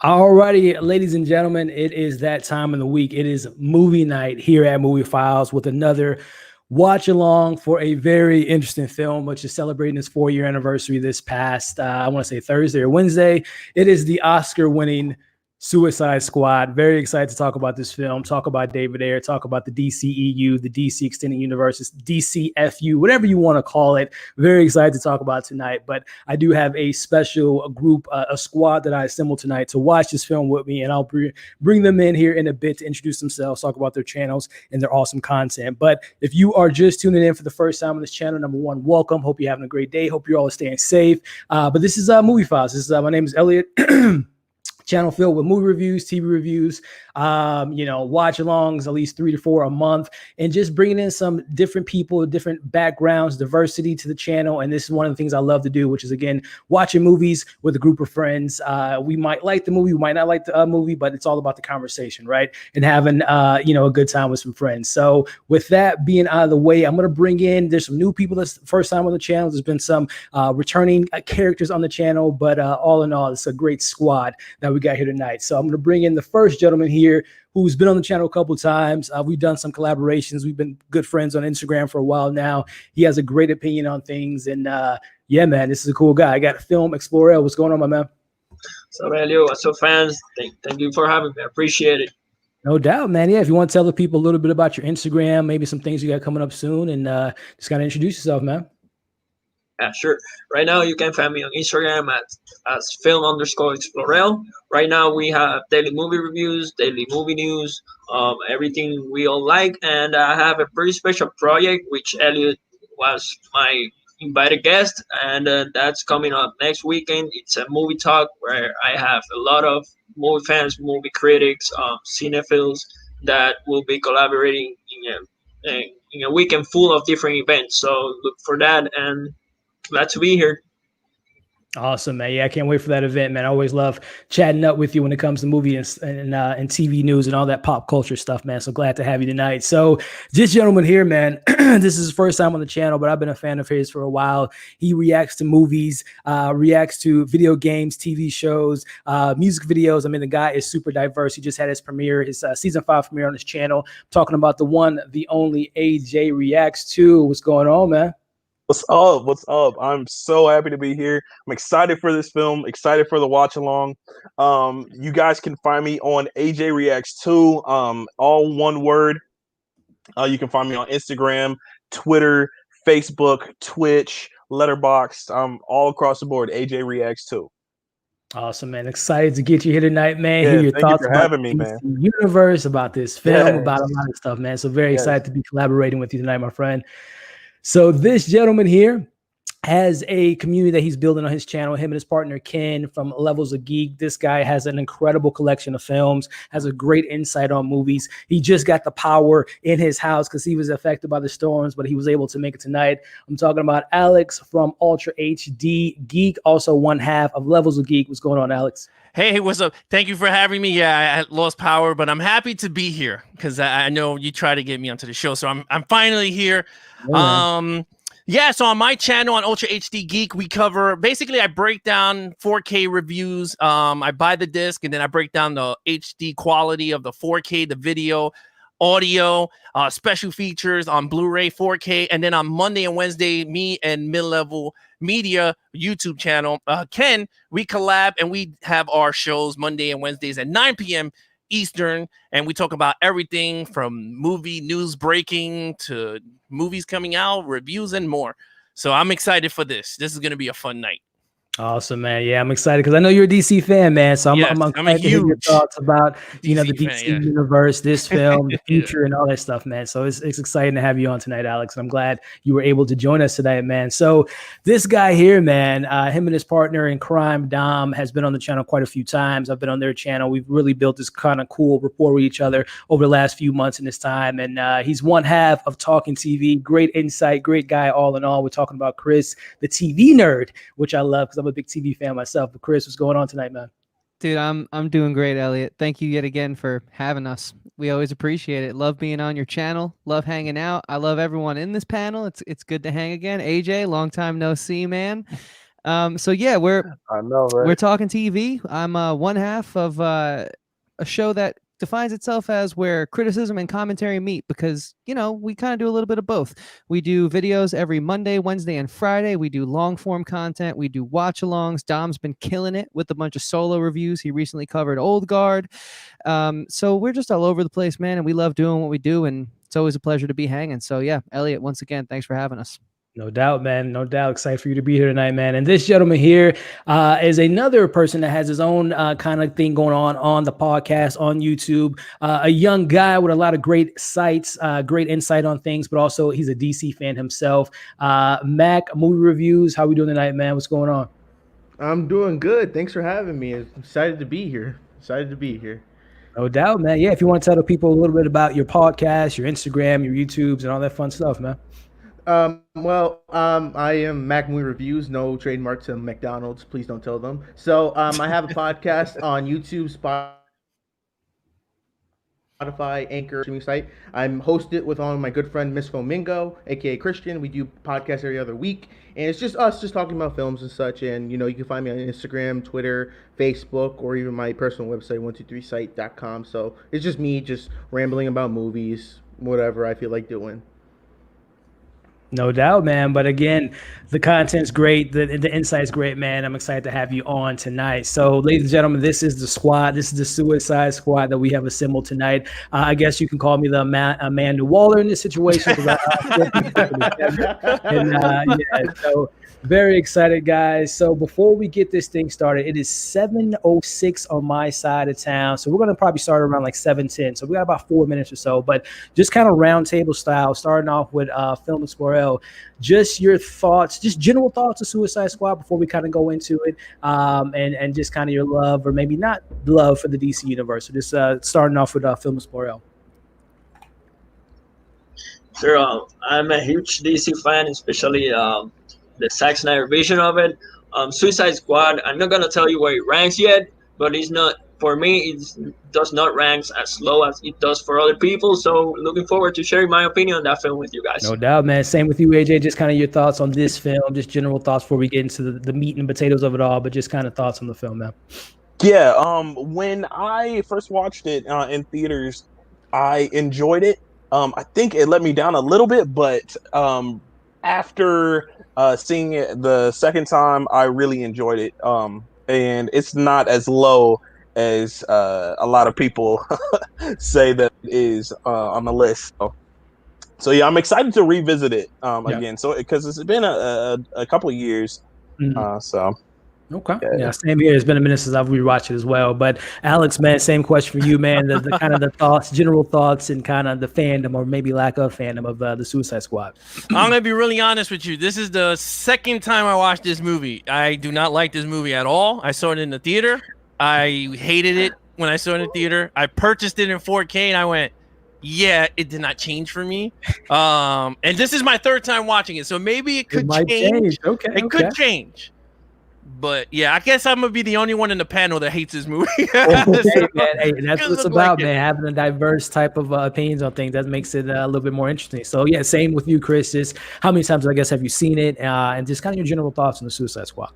Alrighty, ladies and gentlemen, it is that time of the week. It is movie night here at Movie Files with another watch along for a very interesting film, which is celebrating its 4-year anniversary this past, I want to say Thursday or Wednesday. It is the Oscar winning Suicide Squad. Very excited to talk about this film, talk about David Ayer, talk about the DCEU, the DC Extended Universes, DCFU, whatever you want to call it. Very excited to talk about tonight. But I do have a special group, a squad that I assembled tonight to watch this film with me, and I'll bring them in here in a bit to introduce themselves, talk about their channels and their awesome content. But if you are just tuning in for the first time on this channel, number one, welcome. Hope you're having a great day. Hope you're all staying safe. But this is Movie Files. This is my name is Elliot. Channel filled with movie reviews, TV reviews, watch alongs, at least 3 to 4 a month, and just bringing in some different people, different backgrounds, diversity to the channel. And this is one of the things I love to do, which is, again, watching movies with a group of friends. We might like the movie, we might not like the movie, but it's all about the conversation, right? And having, a good time with some friends. So with that being out of the way, I'm going to bring in, there's some new people that's the first time on the channel. There's been some returning characters on the channel, but all in all, it's a great squad that we got here tonight. So I'm going to bring in the first gentleman here who's been on the channel a couple of times. We've done some collaborations. We've been good friends on Instagram for a while now. He has a great opinion on things. And yeah, man, this is a cool guy. I got Film Explorer. What's going on, my man? So, Elio, so fans, thank you for having me. I appreciate it. No doubt, man. Yeah, if you want to tell the people a little bit about your Instagram, maybe some things you got coming up soon, and just kind of introduce yourself, man. Yeah, sure. Right now, you can find me on Instagram as film_Explorel. Right now, we have daily movie reviews, daily movie news, everything we all like. And I have a pretty special project, which Elliot was my invited guest. And that's coming up next weekend. It's a movie talk where I have a lot of movie fans, movie critics, cinephiles that will be collaborating in a weekend full of different events. So look for that. And glad to be here. Awesome, man. Yeah, I can't wait for that event, man. I always love chatting up with you when it comes to movie and TV news and all that pop culture stuff, man. So glad to have you tonight. So this gentleman here, man, this is his first time on the channel, but I've been a fan of his for a while. He reacts to movies, reacts to video games, TV shows, music videos. I mean, the guy is super diverse. He just had his premiere, his season 5 premiere on his channel. I'm talking about the one, the only AJ Reacts to. What's going on, man? What's up? What's up? I'm so happy to be here. I'm excited for this film, excited for the watch along. You guys can find me on AJ Reacts 2, all one word. You can find me on Instagram, Twitter, Facebook, Twitch, Letterboxd. All across the board, AJ Reacts 2. Awesome, man. Excited to get you here tonight, man. Yeah, Hear your thank thoughts you for about having me, man. Universe, about this film, Yes. about a lot of stuff, man. So very excited to be collaborating with you tonight, my friend. So this gentleman here has a community that he's building on his channel, him and his partner Ken from Levels of Geek. This guy has an incredible collection of films, has a great insight on movies. He just got the power in his house because he was affected by the storms, but he was able to make it tonight. I'm talking about Alex from Ultra HD Geek, also one half of Levels of Geek. What's going on, Alex? Hey, what's up? Thank you for having me. Yeah, I lost power, but I'm happy to be here because I know you try to get me onto the show, so I'm finally here. Yeah, so on my channel on Ultra HD Geek, we cover basically I break down 4K reviews. I buy the disc and then I break down the HD quality of the 4K, the video, audio, special features on Blu-ray 4K, and then on Monday and Wednesday, me and Mid-Level Media YouTube channel, Ken, we collab and we have our shows Monday and Wednesdays at 9 p.m. Eastern, and we talk about everything from movie news breaking to movies coming out, reviews, and more. So I'm excited for this. This is going to be a fun night. Awesome, man. Yeah, I'm excited because I know you're a DC fan, man. So I'm excited to hear your thoughts about the DC universe, this film, the future, and all that stuff, man. So it's exciting to have you on tonight, Alex. And I'm glad you were able to join us tonight, man. So this guy here, man, him and his partner in crime, Dom, has been on the channel quite a few times. I've been on their channel. We've really built this kind of cool rapport with each other over the last few months in this time. And he's one half of Talking TV. Great insight, great guy, all in all. We're talking about Chris, the TV nerd, which I love because I'm a big TV fan myself. But Chris, what's going on tonight, man? Dude, I'm doing great, Elliot. Thank you yet again for having us. We always appreciate it. Love being on your channel. Love hanging out. I love everyone in this panel. It's good to hang again. AJ, long time no see, man. So yeah, we're I know, right? we're talking TV. I'm one half of a show that defines itself as where criticism and commentary meet, because we kind of do a little bit of both. We do videos every Monday, Wednesday, and Friday. We do long form content. We do watch alongs. Dom's been killing it with a bunch of solo reviews. He recently covered Old Guard. So we're just all over the place, man, and we love doing what we do, and it's always a pleasure to be hanging. So yeah, Elliot, once again, thanks for having us. No doubt, man. No doubt. Excited for you to be here tonight, man. And this gentleman here is another person that has his own kind of thing going on the podcast, on YouTube. A young guy with a lot of great sites, great insight on things, but also he's a DC fan himself. Mac, movie reviews. How we doing tonight, man? What's going on? I'm doing good. Thanks for having me. I'm excited to be here. No doubt, man. Yeah, if you want to tell the people a little bit about your podcast, your Instagram, your YouTubes, and all that fun stuff, man. I am Mac Movie Reviews, no trademark to McDonald's. Please don't tell them. So I have a podcast on YouTube, Spotify, Anchor, streaming site. I'm hosted with my good friend Miss Fomingo, aka Christian. We do podcasts every other week, and it's just us just talking about films and such. And you can find me on Instagram, Twitter, Facebook, or even my personal website, 123site.com. So it's just me just rambling about movies, whatever I feel like doing. No doubt, man. But again, the content's great. The insight's great, man. I'm excited to have you on tonight. So, ladies and gentlemen, this is the squad. This is the Suicide Squad that we have assembled tonight. I guess you can call me the Amanda Waller in this situation. So very excited, guys. So before we get this thing started, it is 7:06 on my side of town. So we're going to probably start around like 7:10. So we got about 4 minutes or so, but just kind of round table style, starting off with Film Explorer. Just your thoughts, just general thoughts of Suicide Squad before we kind of go into it, and just kind of your love, or maybe not love, for the DC universe. So just starting off with Film Explorer. Sure. I'm a huge DC fan, especially the Zack Snyder vision of it. Suicide Squad, I'm not gonna tell you where it ranks yet, but it's not, for me, it does not rank as low as it does for other people. So looking forward to sharing my opinion on that film with you guys. No doubt, man. Same with you, AJ. Just kind of your thoughts on this film, just general thoughts before we get into the meat and potatoes of it all, but just kind of thoughts on the film, man. Yeah, when I first watched it in theaters, I enjoyed it. I think it let me down a little bit, but after seeing it the second time, I really enjoyed it. And it's not as low as a lot of people say that it is on the list. So yeah, I'm excited to revisit it again. So because it's been a couple of years. So. Okay. Yeah, same here. It's been a minute since I've rewatched it as well. But Alex, man, same question for you, man. The kind of the thoughts, general thoughts, and kind of the fandom, or maybe lack of fandom, of the Suicide Squad. I'm gonna be really honest with you. This is the second time I watched this movie. I do not like this movie at all. I saw it in the theater. I hated it when I saw it in the theater. I purchased it in 4K, and I went, yeah, it did not change for me. And this is my third time watching it, so maybe it could change. Okay, it could change. But yeah, I guess I'm gonna be the only one in the panel that hates this movie. Man. Hey, that's what it's about, man. Having a diverse type of opinions on things, that makes it a little bit more interesting. So yeah, same with you, Chris. Just how many times, I guess, have you seen it, and just kind of your general thoughts on the Suicide Squad?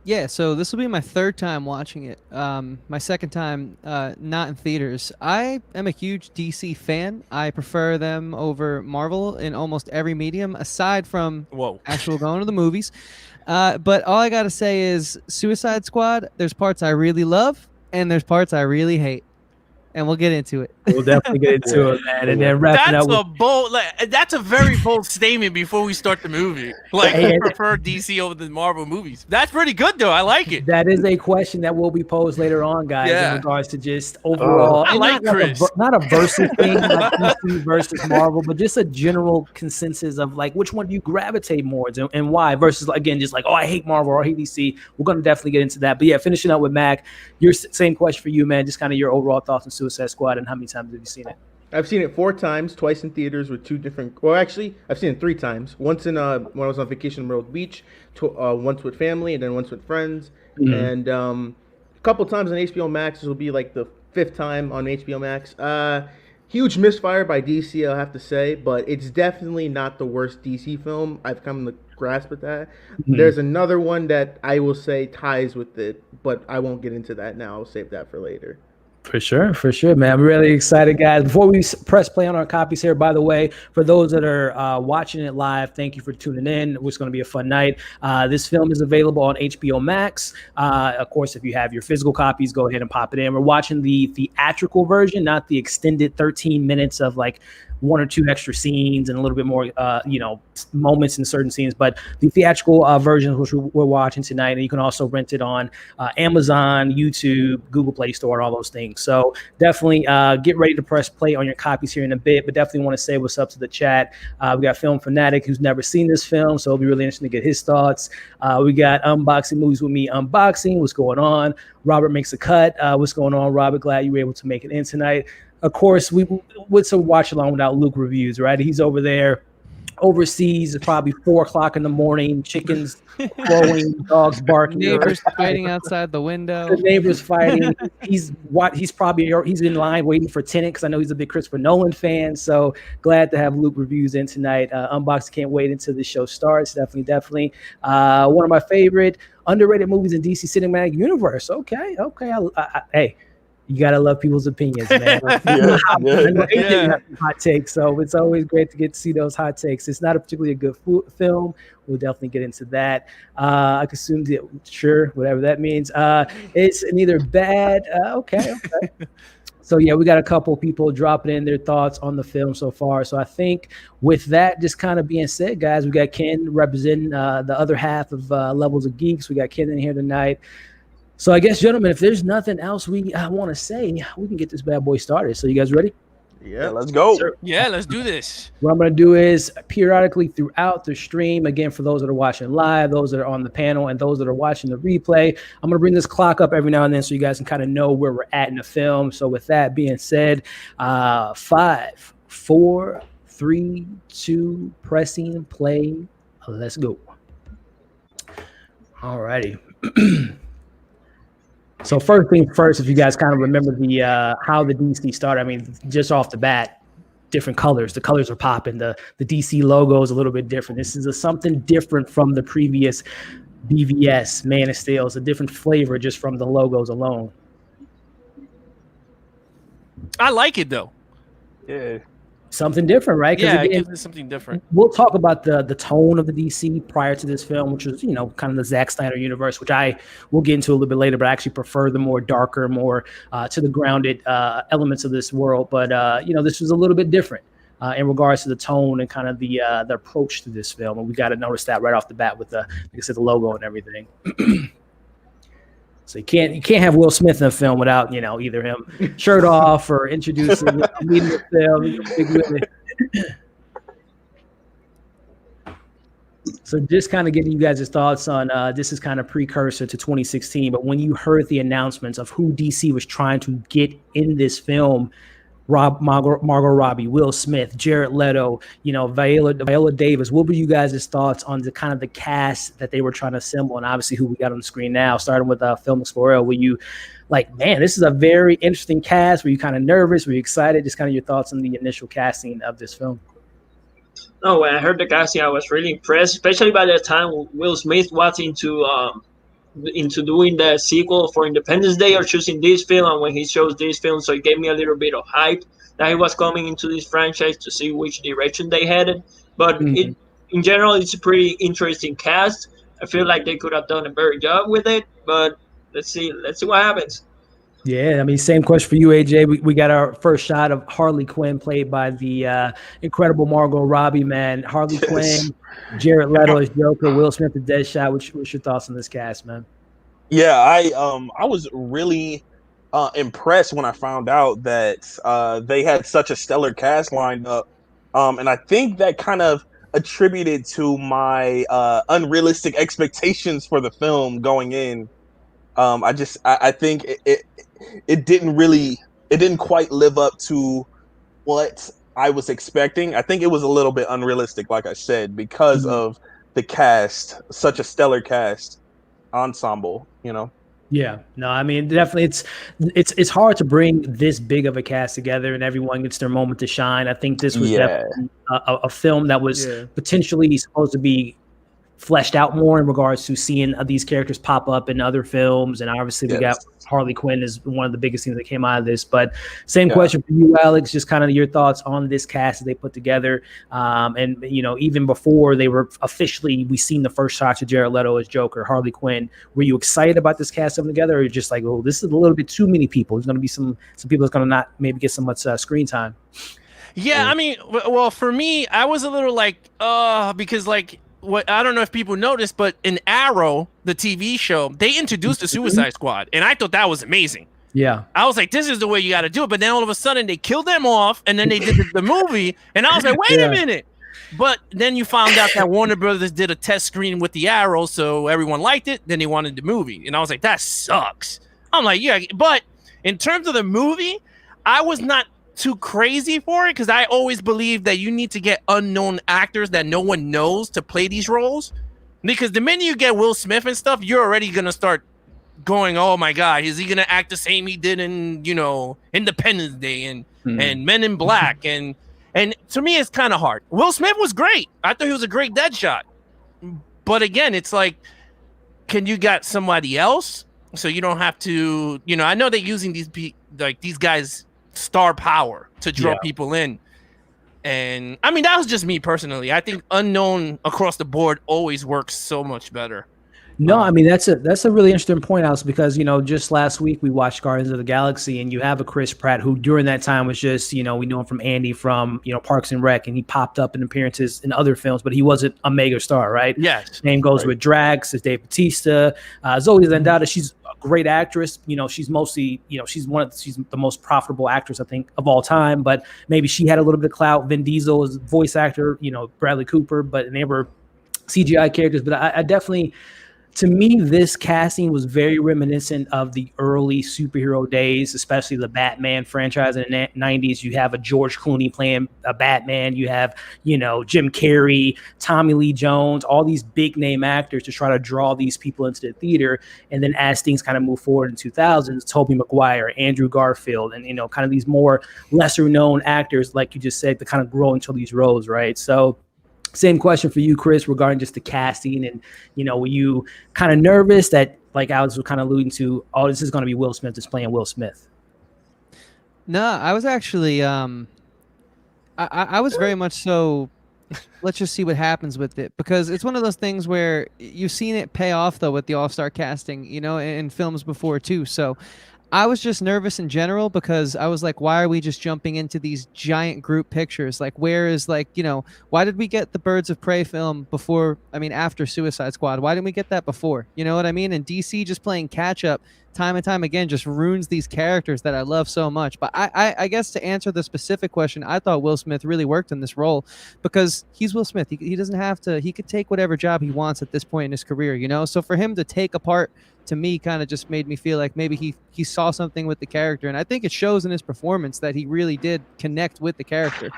Yeah, so this will be my third time watching it. My second time not in theaters. I am a huge DC fan. I prefer them over Marvel in almost every medium, aside from actual going to the movies. But all I gotta say is Suicide Squad, there's parts I really love and there's parts I really hate. And we'll get into it. We'll definitely get into it, man. And then wrapping up that's a very bold statement before we start the movie. Like, I prefer DC over the Marvel movies. That's pretty good, though. I like it. That is a question that will be posed later on, guys, in regards to just overall. I like Chris. Not a versus thing, like DC versus Marvel, but just a general consensus of like which one do you gravitate more to and why, versus again just like, oh, I hate Marvel or I hate DC. We're gonna definitely get into that. But yeah, finishing up with Mac, your same question for you, man. Just kind of your overall thoughts on Suicide Squad and how many times have you seen it? I've seen it 4 times, twice in theaters with 2 different. Well, actually, I've seen it 3 times. Once when I was on vacation in Myrtle Beach, once with family, and then once with friends, and a couple times on HBO Max. This will be like the 5th time on HBO Max. huge misfire by DC, I'll have to say, but it's definitely not the worst DC film. I've come to grasp with that. There's another one that I will say ties with it, but I won't get into that now. I'll save that for later. For sure, man. I'm really excited, guys. Before we press play on our copies here, by the way, for those that are watching it live, thank you for tuning in. It's going to be a fun night. This film is available on HBO Max. Of course, if you have your physical copies, go ahead and pop it in. We're watching the theatrical version, not the extended 13 minutes of like one or two extra scenes and a little bit more, moments in certain scenes. But the theatrical version, which we're watching tonight, and you can also rent it on Amazon, YouTube, Google Play Store, all those things. So definitely get ready to press play on your copies here in a bit. But definitely want to say what's up to the chat. We got Film Fanatic, who's never seen this film, so it'll be really interesting to get his thoughts. We got Unboxing Movies with Me Unboxing. What's going on? Robert Makes a Cut. What's going on, Robert? Glad you were able to make it in tonight. Of course, we would some watch along without Luke reviews, right? He's over there overseas. It's probably 4:00 in the morning. Chickens crowing, dogs barking. Neighbors fighting outside the window. The neighbors fighting. He's in line waiting for Tenet because I know he's a big Christopher Nolan fan. So glad to have Luke reviews in tonight. Unboxing can't wait until the show starts. Definitely. One of my favorite underrated movies in DC Cinematic Universe. Okay. Hey. You gotta love people's opinions, man. Hot takes, so it's always great to get to see those hot takes. It's not a particularly a good film. We'll definitely get into that. I consumed it, sure, whatever that means. It's neither bad. Okay. So yeah, we got a couple people dropping in their thoughts on the film so far. So I think with that just kind of being said, guys, we got Ken representing the other half of Levels of Geeks. We got Ken in here tonight. So I guess, gentlemen, if there's nothing else we want to say, we can get this bad boy started. So you guys ready? Yeah, let's go. Yeah, let's do this. What I'm going to do is periodically throughout the stream, again, for those that are watching live, those that are on the panel, and those that are watching the replay, I'm going to bring this clock up every now and then so you guys can kind of know where we're at in the film. So with that being said, 5, 4, 3, 2, pressing play. Let's go. All righty. So first thing first, if you guys kind of remember the how the DC started, I mean, just off the bat, different colors. The colors are popping. The DC logo is a little bit different. This is something different from the previous BVS, Man of Steel. It's a different flavor just from the logos alone. I like it, though. Yeah. Something different, right? Yeah, again, it gives it something different. We'll talk about the tone of the DC prior to this film, which was, kind of the Zack Snyder universe, which I will get into a little bit later, but I actually prefer the more darker, more to the grounded elements of this world. But, this was a little bit different in regards to the tone and kind of the approach to this film. And we got to notice that right off the bat with like I said, the logo and everything. So you can't have Will Smith in a film without, either him shirt off or introducing leading the film. So just kind of getting you guys' thoughts on this is kind of precursor to 2016. But when you heard the announcements of who DC was trying to get in this film, Margot Robbie, Will Smith, Jared Leto, Viola Davis. What were you guys' thoughts on the kind of the cast that they were trying to assemble, and obviously who we got on the screen now, starting with Film Explorer? Were you like, man, this is a very interesting cast? Were you kind of nervous? Were you excited? Just kind of your thoughts on the initial casting of this film. No, when I heard the casting, I was really impressed, especially by the time Will Smith was into doing the sequel for Independence Day or choosing this film, and when he chose this film, so it gave me a little bit of hype that he was coming into this franchise to see which direction they headed. But in general, it's a pretty interesting cast. I feel like they could have done a better job with it, but let's see what happens. Yeah, I mean, same question for you, AJ. We got our first shot of Harley Quinn, played by the incredible Margot Robbie, man. Harley Quinn, Jared Leto as Joker, Will Smith as Deadshot. What's your thoughts on this cast, man? Yeah, I was really impressed when I found out that they had such a stellar cast lined up, and I think that kind of attributed to my unrealistic expectations for the film going in. I think it didn't quite live up to what I was expecting. I think it was a little bit unrealistic, like I said, because of the cast, such a stellar cast ensemble, Yeah, no, I mean, definitely, it's hard to bring this big of a cast together and everyone gets their moment to shine. I think this was Yeah, definitely a film that was Yeah. potentially supposed to be fleshed out more in regards to seeing these characters pop up in other films. And obviously we got yes, Harley Quinn is one of the biggest things that came out of this. But same yeah. question for you, Alex, just kind of your thoughts on this cast that they put together. And, you know, even before they were officially, we seen the first shots of Jared Leto as Joker, Harley Quinn. Were you excited about this cast coming together, or you're just like, oh, this is a little bit too many people? There's going to be some people that's going to not maybe get so much screen time. Yeah, I mean, well, for me, I was a little like, because like, what I don't know if people noticed, but in Arrow, the TV show, they introduced the Suicide Squad, and I thought that was amazing. Yeah, I was like, this is the way you got to do it. But then all of a sudden, they killed them off, and then they did the movie, and I was like, wait a minute. But then you found out that Warner Brothers did a test screen with the Arrow, so everyone liked it. Then they wanted the movie, and I was like, that sucks. I'm like, yeah, but in terms of the movie, I was not too crazy for it because I always believe that you need to get unknown actors that no one knows to play these roles. Because the minute you get Will Smith and stuff, you're already gonna start going, oh my God, is he gonna act the same he did in, you know, Independence Day and Men in Black? And to me, it's kind of hard. Will Smith was great. I thought he was a great Deadshot. But again, it's like, can you get somebody else so you don't have to, you know, I know they're using these guys star power to draw people in, and I mean that was just me personally. I think unknown across the board always works so much better. No, I mean that's a really interesting point, Alex, because you know just last week we watched Guardians of the Galaxy, and you have a Chris Pratt who during that time was just, you know, we knew him from Andy from, you know, Parks and Rec, and he popped up in appearances in other films, but he wasn't a mega star, right? Yes. Same goes with Drax, as Dave Bautista, Zoe Zendaya. She's a great actress. You know, she's mostly, you know, she's the most profitable actress I think of all time, but maybe she had a little bit of clout. Vin Diesel is voice actor, you know, Bradley Cooper, but they were CGI characters. But I definitely. To me, this casting was very reminiscent of the early superhero days, especially the Batman franchise in the 90s. You have a George Clooney playing a Batman. You have, you know, Jim Carrey, Tommy Lee Jones, all these big name actors to try to draw these people into the theater. And then as things kind of move forward in 2000s, Tobey Maguire, Andrew Garfield, and, you know, kind of these more lesser known actors, like you just said, to kind of grow into these roles, right? So same question for you, Chris, regarding just the casting. And, you know, were you kind of nervous that, like Alex was kind of alluding to, oh, this is going to be Will Smith just playing Will Smith? No, I was actually, I was very much so, let's just see what happens with it. Because it's one of those things where you've seen it pay off, though, with the all-star casting, you know, in films before, too. So I was just nervous in general because I was like, why are we just jumping into these giant group pictures? Like, where is, like, you know, why did we get the Birds of Prey film before, I mean, after Suicide Squad? Why didn't we get that before? You know what I mean? And DC just playing catch up time and time again just ruins these characters that I love so much. But I guess to answer the specific question, I thought Will Smith really worked in this role because he's Will Smith. He doesn't have to, he could take whatever job he wants at this point in his career, you know? So for him to take a part, to me, kind of just made me feel like maybe he saw something with the character. And I think it shows in his performance that he really did connect with the character,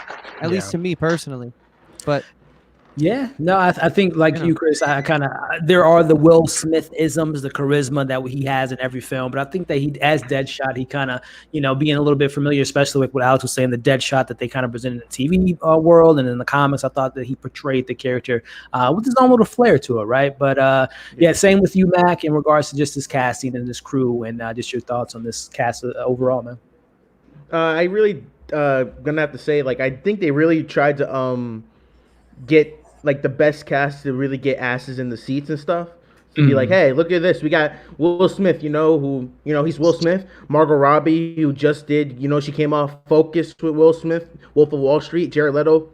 at least to me personally. But yeah, no, I think like you, Chris, I kind of, there are the Will Smith isms, the charisma that he has in every film. But I think that he, as Deadshot, he kind of, you know, being a little bit familiar, especially with what Alex was saying, the Deadshot that they kind of presented in the TV world and in the comics, I thought that he portrayed the character with his own little flair to it, right? But yeah, same with you, Mac, in regards to just this casting and this crew, and just your thoughts on this cast overall, man. I really gonna have to say, like, I think they really tried to get like the best cast to really get asses in the seats and stuff. To be like, hey, look at this. We got Will Smith, you know, who, you know, he's Will Smith. Margot Robbie, who just did, you know, she came off Focus with Will Smith, Wolf of Wall Street. Jared Leto,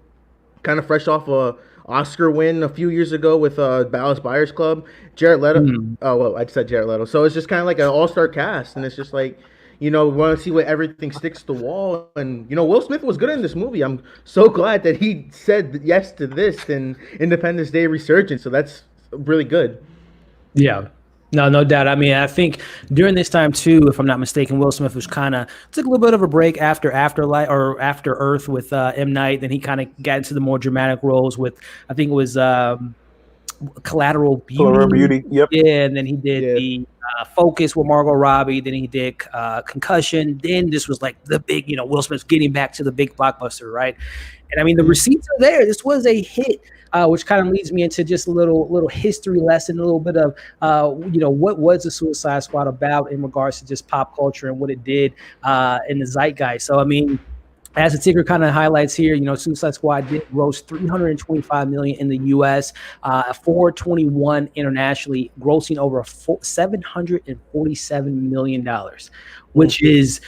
kind of fresh off a Oscar win a few years ago with Dallas Buyers Club. Jared Leto. Oh, well, I said Jared Leto. So it's just kind of like an all-star cast, and it's just like, you know, we want to see what everything sticks to the wall. And, you know, Will Smith was good in this movie. I'm so glad that he said yes to this and Independence Day Resurgence. So that's really good. Yeah. No doubt. I mean, I think during this time, too, if I'm not mistaken, Will Smith was kind of took a little bit of a break after Afterlife or After Earth with M. Night. Then he kind of got into the more dramatic roles with, I think it was Collateral Flora Beauty. Yep. Yeah, and then he did Yeah. the Focus with Margot Robbie. Then he did Concussion. Then this was like the big, Will Smith's getting back to the big blockbuster, right? And I mean, the receipts are there. This was a hit, which kind of leads me into just a little history lesson, a little bit of, what was the Suicide Squad about in regards to just pop culture and what it did in the zeitgeist. So, I mean, as the ticker kind of highlights here, Suicide Squad did gross $325 million in the U.S., $421 internationally, grossing over $747 million, which is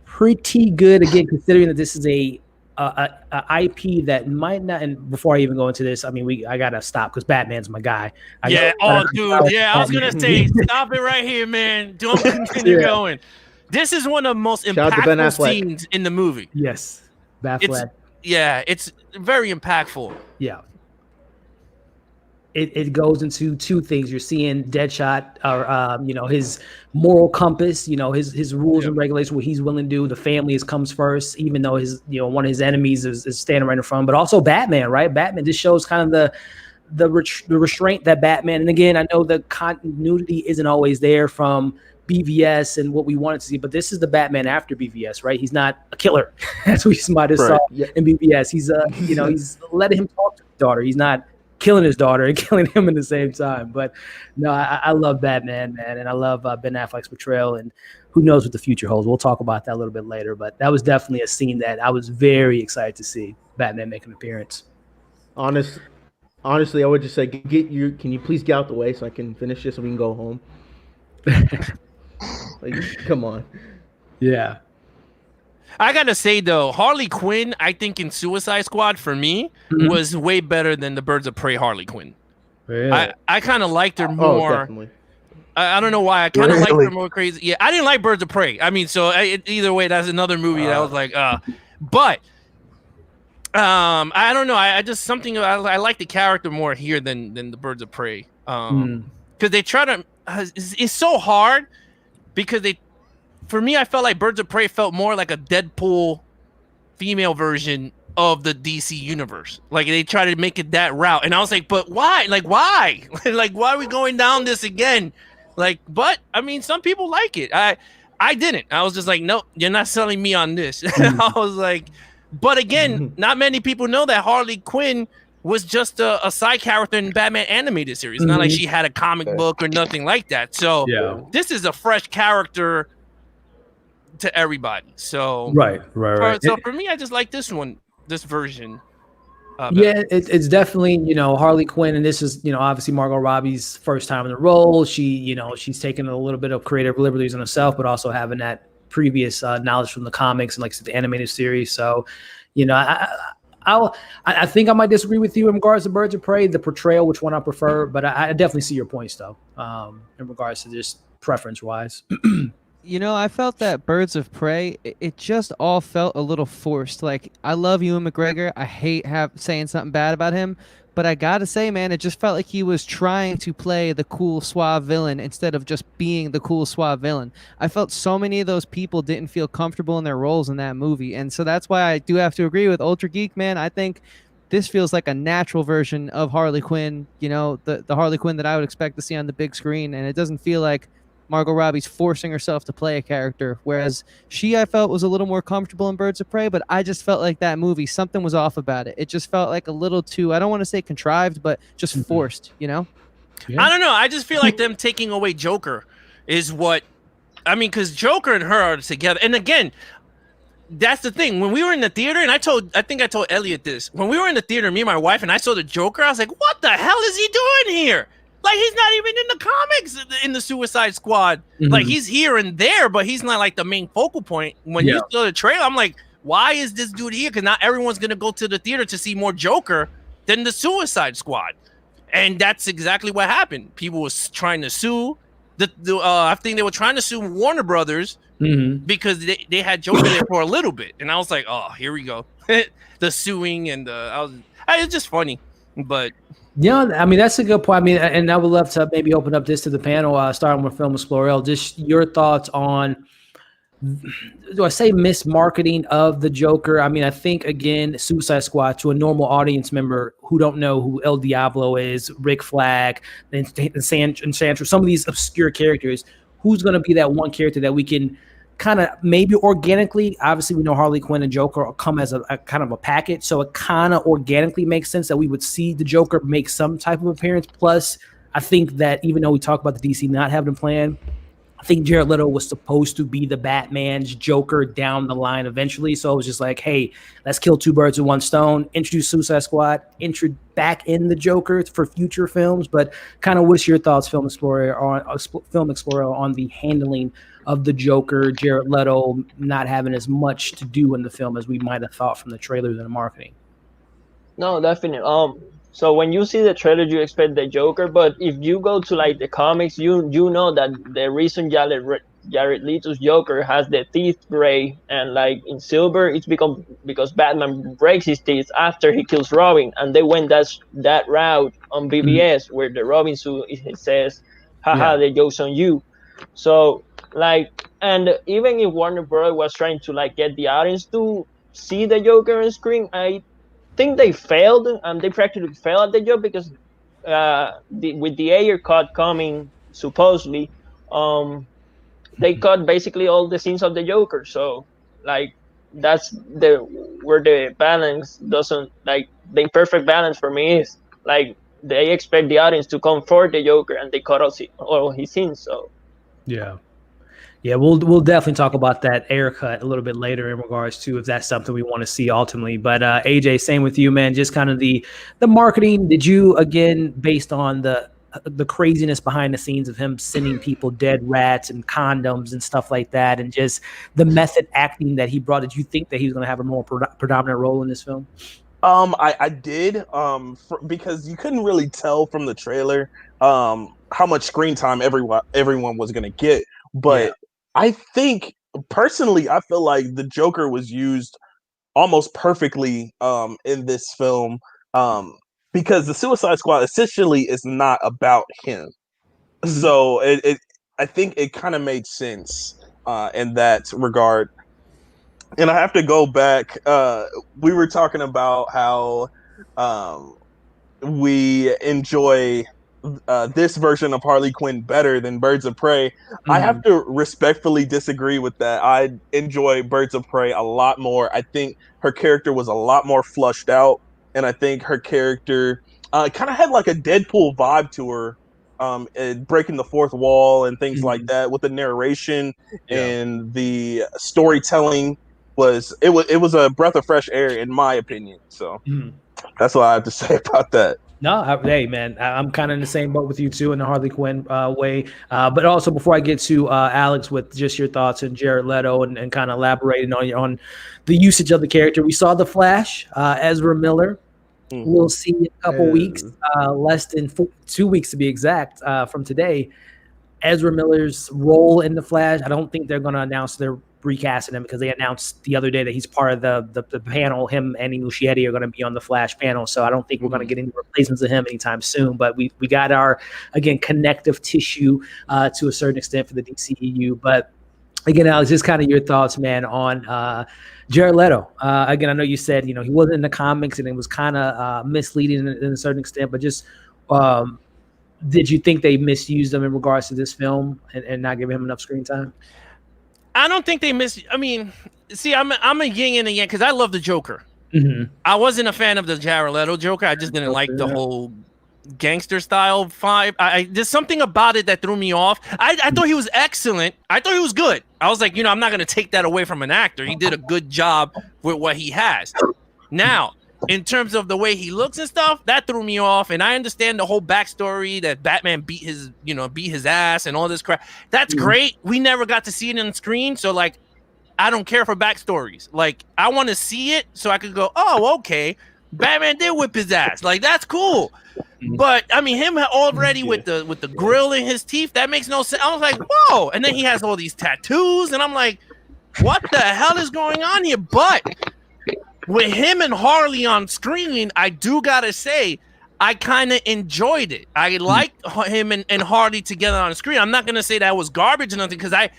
pretty good. Again, considering that this is a IP that might not. And before I even go into this, I mean, I gotta stop because Batman's my guy. Dude. Yeah, I was gonna say, stop it right here, man. Don't continue going. This is one of the most impactful scenes in the movie. Yes, Batfleck. It's very impactful. Yeah. It goes into two things. You're seeing Deadshot, or his moral compass, his rules and regulations, what he's willing to do. The family comes first, even though his one of his enemies is standing right in front. But also Batman, right? Batman. This shows kind of the restraint that Batman. And again, I know the continuity isn't always there from BVS and what we wanted to see, but this is the Batman after BVS, right? He's not a killer. That's what you might have saw in BVS. He's he's letting him talk to his daughter. He's not killing his daughter and killing him in the same time. But no, I love Batman, man, and I love Ben Affleck's portrayal, and who knows what the future holds. We'll talk about that a little bit later, but that was definitely a scene that I was very excited to see Batman make an appearance. Honestly, I would just say, can you please get out the way so I can finish this and we can go home? Come on. Yeah. I gotta say though, Harley Quinn, I think in Suicide Squad for me was way better than the Birds of Prey Harley Quinn. Really? I kind of liked her more. Oh, definitely. I don't know why. I kind of liked her more crazy. Yeah, I didn't like Birds of Prey. I mean, so either way, that's another movie that I was like, but I don't know. I just something I like the character more here than the Birds of Prey. Because they try to. It's so hard because for me, I felt like Birds of Prey felt more like a Deadpool female version of the DC universe. Like they try to make it that route. And I was like, but why? Like, why? Like, why are we going down this again? Like, but I mean, some people like it. I didn't. I was just like, nope, you're not selling me on this. I was like, but again, not many people know that Harley Quinn was just a side character in Batman animated series. Not like she had a comic book or nothing like that. So this is a fresh character to everybody. So right. So for me, I just like this version. It's definitely, Harley Quinn, and this is, obviously Margot Robbie's first time in the role. She, she's taken a little bit of creative liberties on herself, but also having that previous knowledge from the comics and like the animated series. So, I think I might disagree with you in regards to Birds of Prey, the portrayal, which one I prefer, but I definitely see your points though, in regards to just preference wise. I felt that Birds of Prey, it just all felt a little forced. Like, I love Ewan McGregor. I hate saying something bad about him, but I gotta say, man, it just felt like he was trying to play the cool, suave villain instead of just being the cool, suave villain. I felt so many of those people didn't feel comfortable in their roles in that movie, and so that's why I do have to agree with Ultra Geek, man. I think this feels like a natural version of Harley Quinn, the Harley Quinn that I would expect to see on the big screen, and it doesn't feel like Margot Robbie's forcing herself to play a character, whereas I felt was a little more comfortable in Birds of Prey, but I just felt like that movie, something was off about it. It just felt like a little too, I don't want to say contrived, but just forced, Yeah. I don't know. I just feel like them taking away Joker is what, I mean, because Joker and her are together. And again, that's the thing. When we were in the theater, and I think I told Elliot this, when we were in the theater, me and my wife, and I saw the Joker, I was like, what the hell is he doing here? Like, he's not even in the comics in the Suicide Squad. Like, he's here and there, but he's not like the main focal point. When you saw the trailer, I'm like, why is this dude here? Because not everyone's going to go to the theater to see more Joker than the Suicide Squad. And that's exactly what happened. People was trying to sue. I think they were trying to sue Warner Brothers because they had Joker there for a little bit. And I was like, oh, here we go. The suing and it's just funny. But yeah, I mean, that's a good point. I mean, and I would love to maybe open up this to the panel, starting with Film Explorer. Just your thoughts on do I say mismarketing of the Joker? I mean, I think again, Suicide Squad to a normal audience member who don't know who El Diablo is, Rick Flag, and Sandra, some of these obscure characters. Who's going to be that one character that we can kind of maybe organically? Obviously, we know Harley Quinn and Joker come as a kind of a package, so it kind of organically makes sense that we would see the Joker make some type of appearance. Plus, I think that even though we talk about the DC not having a plan, I think Jared Leto was supposed to be the Batman's Joker down the line eventually. So it was just like, hey, let's kill two birds with one stone, introduce Suicide Squad, back in the Joker for future films. But kind of what's your thoughts, Film Explorer, on the handling of the Joker, Jared Leto not having as much to do in the film as we might have thought from the trailers and the marketing? No, definitely. So when you see the trailer, you expect the Joker, but if you go to like the comics, you know that the reason Jared Leto's Joker has the teeth gray and like in silver, it's because Batman breaks his teeth after he kills Robin, and they went that route on BBS where the Robin suit it says, "Haha, the joke's on you." So like, and even if Warner Bros. Was trying to like get the audience to see the Joker on screen, I think they failed, and they practically failed at the job because with the Ayer cut coming supposedly, they cut basically all the scenes of the Joker. So like that's where the balance doesn't, like the imperfect balance for me is like they expect the audience to come for the Joker and they cut all his scenes. So yeah, we'll definitely talk about that Ayer cut a little bit later in regards to if that's something we want to see ultimately. But AJ, same with you, man. Just kind of the marketing. Did you, again, based on the craziness behind the scenes of him sending people dead rats and condoms and stuff like that, and just the method acting that he brought, did you think that he was going to have a more predominant role in this film? I did, because you couldn't really tell from the trailer how much screen time everyone was going to get. But I think, personally, I feel like the Joker was used almost perfectly in this film, because the Suicide Squad essentially is not about him. So I think it kind of made sense in that regard. And I have to go back. We were talking about how we enjoy this version of Harley Quinn better than Birds of Prey. I have to respectfully disagree with that. I enjoy Birds of Prey a lot more. I think her character was a lot more flushed out, and I think her character kind of had like a Deadpool vibe to her, breaking the fourth wall and things like that, with the narration and the storytelling. It was a breath of fresh air, in my opinion. So that's what I have to say about that. No, hey man, I'm kind of in the same boat with you too in the Harley Quinn way. But also, before I get to Alex with just your thoughts on Jared Leto and kind of elaborating on the usage of the character, we saw the Flash, Ezra Miller. We'll see in a couple weeks, less than 2 weeks to be exact, from today. Ezra Miller's role in the Flash. I don't think they're going to announce their recasting him, because they announced the other day that he's part of the panel. Him and Muschietti are going to be on the Flash panel, so I don't think we're going to get any replacements of him anytime soon. But we got our, again, connective tissue to a certain extent for the DCEU. But again, Alex, just kind of your thoughts, man, on Jared Leto. Again, I know you said he wasn't in the comics and it was kind of misleading in a certain extent, but just did you think they misused him in regards to this film and not giving him enough screen time? I don't think they I mean, see, I'm a yin and a yang because I love the Joker. I wasn't a fan of the Jared Leto Joker. I just didn't like the whole gangster style vibe. There's something about it that threw me off. I thought he was excellent. I thought he was good. I was like, I'm not going to take that away from an actor. He did a good job with what he has. Now, in terms of the way he looks and stuff, that threw me off. And I understand the whole backstory that Batman beat his ass and all this crap. That's great. We never got to see it on screen. So like, I don't care for backstories. Like, I want to see it so I could go, oh, okay, Batman did whip his ass. Like, that's cool. But I mean, him already with the grill in his teeth, that makes no sense. I was like, whoa. And then he has all these tattoos. And I'm like, what the hell is going on here? But with him and Harley on screen, I do gotta say, I kind of enjoyed it. I liked him and Harley together on the screen. I'm not gonna say that was garbage or nothing, because I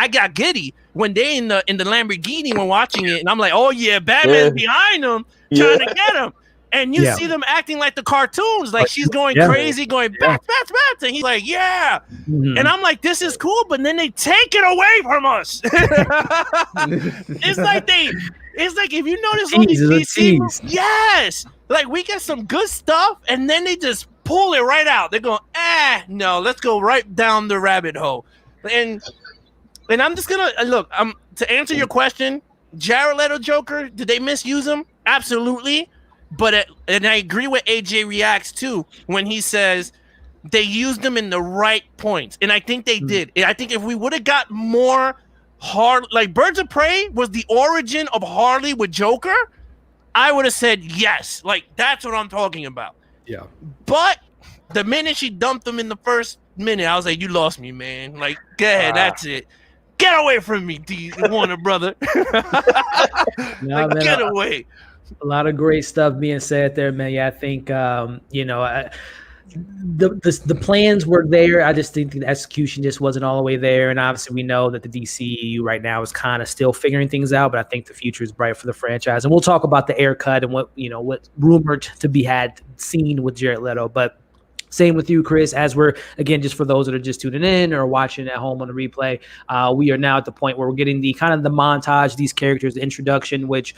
got giddy when they in the Lamborghini when watching it, and I'm like, oh yeah, Batman's behind them trying to get him, and you see them acting like the cartoons, like she's going crazy, going bats, and he's like, yeah, and I'm like, this is cool, but then they take it away from us. It's like if you notice on these DC movies, yes, like we get some good stuff, and then they just pull it right out. They're going, no, let's go right down the rabbit hole. And I'm just gonna look. To answer your question, Jared Leto Joker, did they misuse him? Absolutely. But and I agree with AJ Reacts too when he says they used them in the right points, and I think they did. I think if we would have got more like Birds of Prey was the origin of Harley with Joker, I would have said yes. Like that's what I'm talking about. Yeah. But the minute she dumped him in the first minute, I was like, you lost me, man. Like, go ahead, that's it. Get away from me, Warner brother. Get away. A lot of great stuff being said there, man. Yeah, I think the plans were there. I just think the execution just wasn't all the way there. And obviously, we know that the DCEU right now is kind of still figuring things out. But I think the future is bright for the franchise. And we'll talk about the Ayer cut and what's rumored to be seen with Jared Leto. But same with you, Chris. As we're, again, just for those that are just tuning in or watching at home on the replay, we are now at the point where we're getting the kind of the montage, these characters, the introduction, which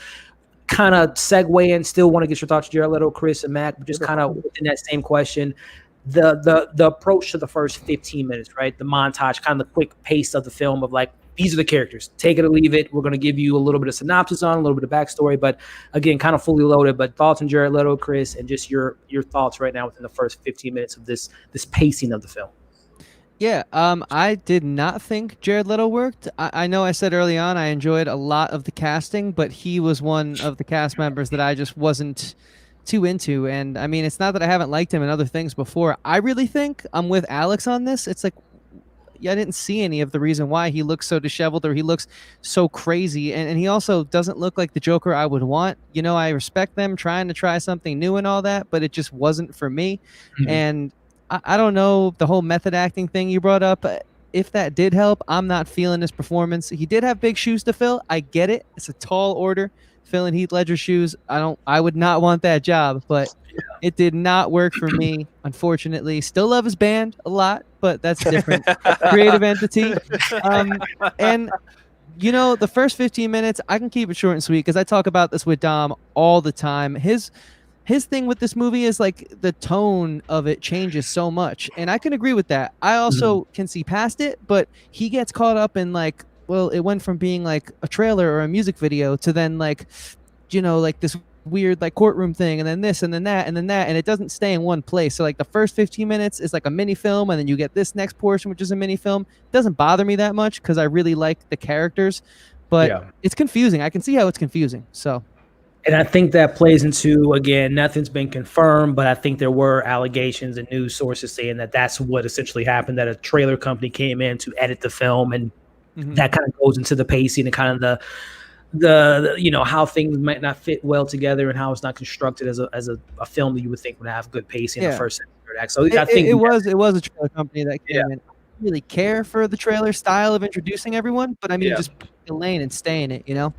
kind of segue in. Still want to get your thoughts, Jared Leto, Chris, and Mac, but just kind of within that same question. The approach to the first 15 minutes, right? The montage, kind of the quick pace of the film of like, these are the characters. Take it or leave it. We're going to give you a little bit of synopsis on, a little bit of backstory, but again, kind of fully loaded. But thoughts on Jared Leto, Chris, and just your thoughts right now within the first 15 minutes of this pacing of the film. Yeah, I did not think Jared Leto worked. I know I said early on I enjoyed a lot of the casting, but he was one of the cast members that I just wasn't too into. And I mean, it's not that I haven't liked him in other things before. I really think I'm with Alex on this. It's like, I didn't see any of the reason why he looks so disheveled or he looks so crazy. And he also doesn't look like the Joker I would want. You know, I respect them trying to try something new and all that, but it just wasn't for me. Mm-hmm. And I don't know, the whole method acting thing you brought up, if that did help, I'm not feeling his performance. He did have big shoes to fill. I get it. It's a tall order, filling Heath Ledger's shoes. I would not want that job, but it did not work for me, unfortunately. Still love his band a lot, but that's a different creative entity. And, you know, the first 15 minutes, I can keep it short and sweet because I talk about this with Dom all the time. His thing with this movie is like the tone of it changes so much. And I can agree with that. I also can see past it, but he gets caught up in like, well, it went from being like a trailer or a music video to then like, you know, like this weird like courtroom thing and then this and then that and then that. And it doesn't stay in one place. So like the first 15 minutes is like a mini film. And then you get this next portion, which is a mini film. It doesn't bother me that much because I really like the characters, but it's confusing. I can see how it's confusing. So. And I think that plays into, again, nothing's been confirmed, but I think there were allegations and news sources saying that that's what essentially happened, that a trailer company came in to edit the film, and that kind of goes into the pacing and kind of the you know, how things might not fit well together and how it's not constructed as a film that you would think would have good pacing in the first and third act. So I think it was a trailer company that came in. I don't really care for the trailer style of introducing everyone, but I mean, just pick a lane and stay in it, you know?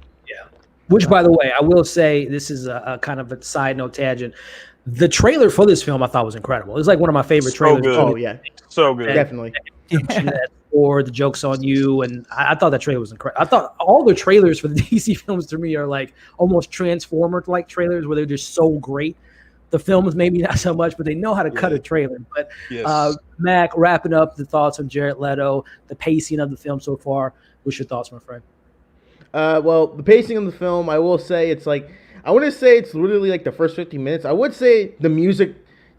Which, by the way, I will say, this is a kind of a side note tangent. The trailer for this film I thought was incredible. It was like one of my favorite trailers. Good. Oh, yeah. So good. Definitely. Or the joke's on you. And I thought that trailer was incredible. I thought all the trailers for the DC films to me are like almost Transformer-like trailers where they're just so great. The films maybe not so much, but they know how to cut a trailer. But Mac, wrapping up the thoughts on Jared Leto, the pacing of the film so far. What's your thoughts, my friend? Well, the pacing of the film, I will say it's like, I wouldn't say it's literally like the first 15 minutes. I would say the music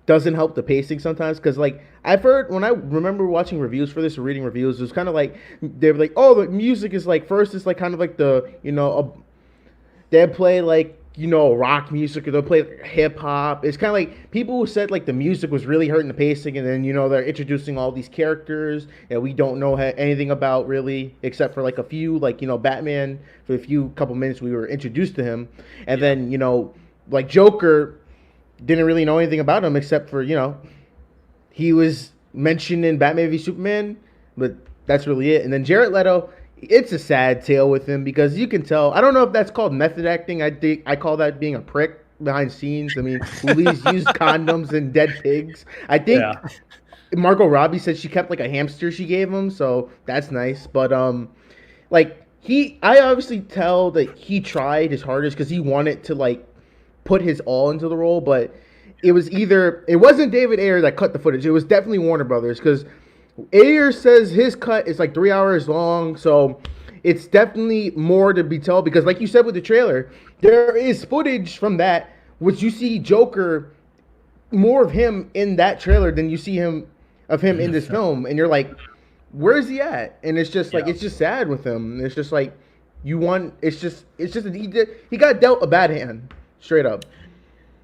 doesn't help the pacing sometimes because, like, I've heard, when I remember watching reviews for this or reading reviews, it was kind of like, they were like, oh, the music is like, first it's like kind of like the, you know, they'd play like, you know, rock music, or they'll play hip hop. It's kind of like people who said like the music was really hurting the pacing, and then, you know, they're introducing all these characters that we don't know anything about really, except for like a few, like, you know, Batman, for a couple minutes we were introduced to him, and then, you know, like Joker, didn't really know anything about him except for, he was mentioned in Batman v Superman, but that's really it. And then Jared Leto, it's a sad tale with him because you can tell. I don't know if that's called method acting. I call that being a prick behind scenes. I mean, Louise used condoms and dead pigs. I think Margot Robbie said she kept like a hamster she gave him, so that's nice. But I obviously tell that he tried his hardest because he wanted to like put his all into the role, but it wasn't David Ayer that cut the footage. It was definitely Warner Brothers because Ayer says his cut is like 3 hours long, so it's definitely more to be told because, like you said with the trailer, there is footage from that which you see Joker, more of him in that trailer than you see him in this film, and you're like, where is he at? And it's just like it's just sad with him. It's just like it's just that he got dealt a bad hand, straight up.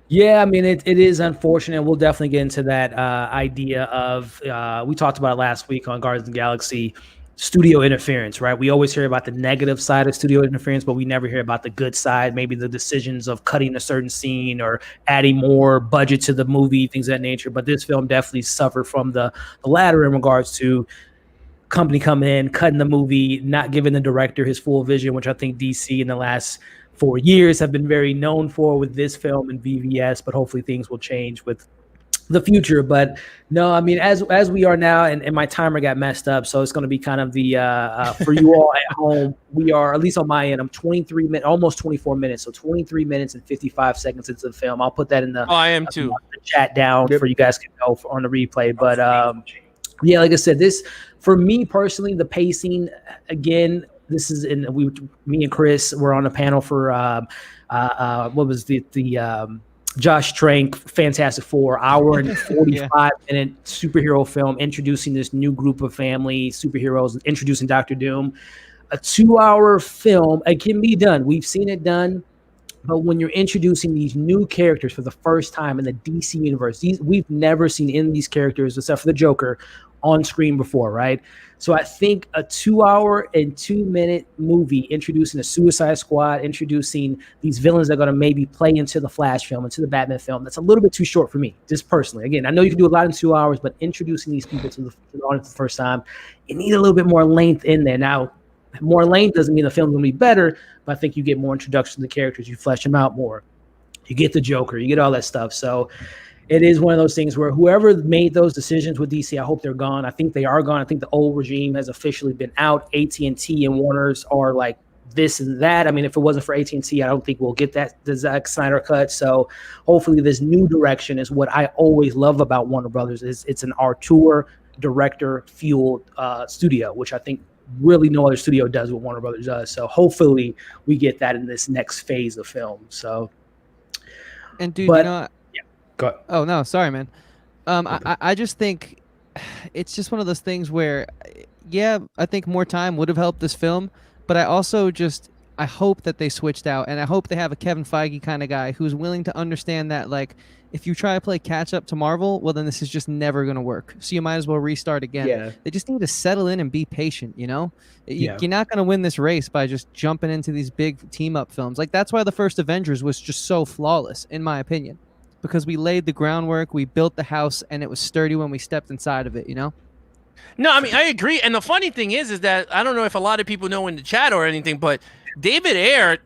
Yeah, I mean, it is unfortunate. We'll definitely get into that idea of, we talked about it last week on Guardians of the Galaxy, studio interference, right? We always hear about the negative side of studio interference, but we never hear about the good side, maybe the decisions of cutting a certain scene or adding more budget to the movie, things of that nature. But this film definitely suffered from the latter in regards to company coming in, cutting the movie, not giving the director his full vision, which I think DC in the last 4 years have been very known for with this film and VVS, but hopefully things will change with the future. But no, I mean, as we are now, and my timer got messed up, so it's going to be kind of the for you all at home, we are, at least on my end, I'm 23 minutes, almost 24 minutes, so 23 minutes and 55 seconds into the film. I'll put that in the I am too. The chat down for you guys to know on the replay. But yeah, like I said, this, for me personally, the pacing, again, this is me and Chris were on a panel for what was the Josh Trank Fantastic Four, hour and 45-minute superhero film introducing this new group of family superheroes, introducing Dr. Doom. A 2-hour film, it can be done. We've seen it done. But when you're introducing these new characters for the first time in the DC universe, we've never seen any of these characters, except for the Joker, on screen before, right? So I think a 2-hour and 2-minute movie introducing a Suicide Squad, introducing these villains that are going to maybe play into the Flash film, into the Batman film, that's a little bit too short for me, just personally. Again, I know you can do a lot in 2 hours, but introducing these people to the audience the first time, you need a little bit more length in there. Now, more length doesn't mean the film's going to be better, but I think you get more introduction to the characters, you flesh them out more. You get the Joker, you get all that stuff. So it is one of those things where whoever made those decisions with DC, I hope they're gone. I think they are gone. I think the old regime has officially been out. AT&T and Warner's are like this and that. I mean, if it wasn't for AT&T, I don't think we'll get the Zack Snyder cut. So hopefully this new direction is what I always love about Warner Brothers, is it's an auteur, director fueled studio, which I think really no other studio does what Warner Brothers does. So hopefully we get that in this next phase of film. So, and dude, go ahead. Oh no, sorry, man. I just think it's just one of those things where, yeah, I think more time would have helped this film, but I also I hope that they switched out, and I hope they have a Kevin Feige kind of guy who's willing to understand that, like, if you try to play catch up to Marvel, well, then this is just never going to work. So you might as well restart again. Yeah. They just need to settle in and be patient, you know? Yeah. You're not going to win this race by just jumping into these big team-up films. Like, that's why the first Avengers was just so flawless, in my opinion. Because we laid the groundwork, we built the house, and it was sturdy when we stepped inside of it, you know? No, I mean, I agree. And the funny thing is that I don't know if a lot of people know in the chat or anything, but David Ayer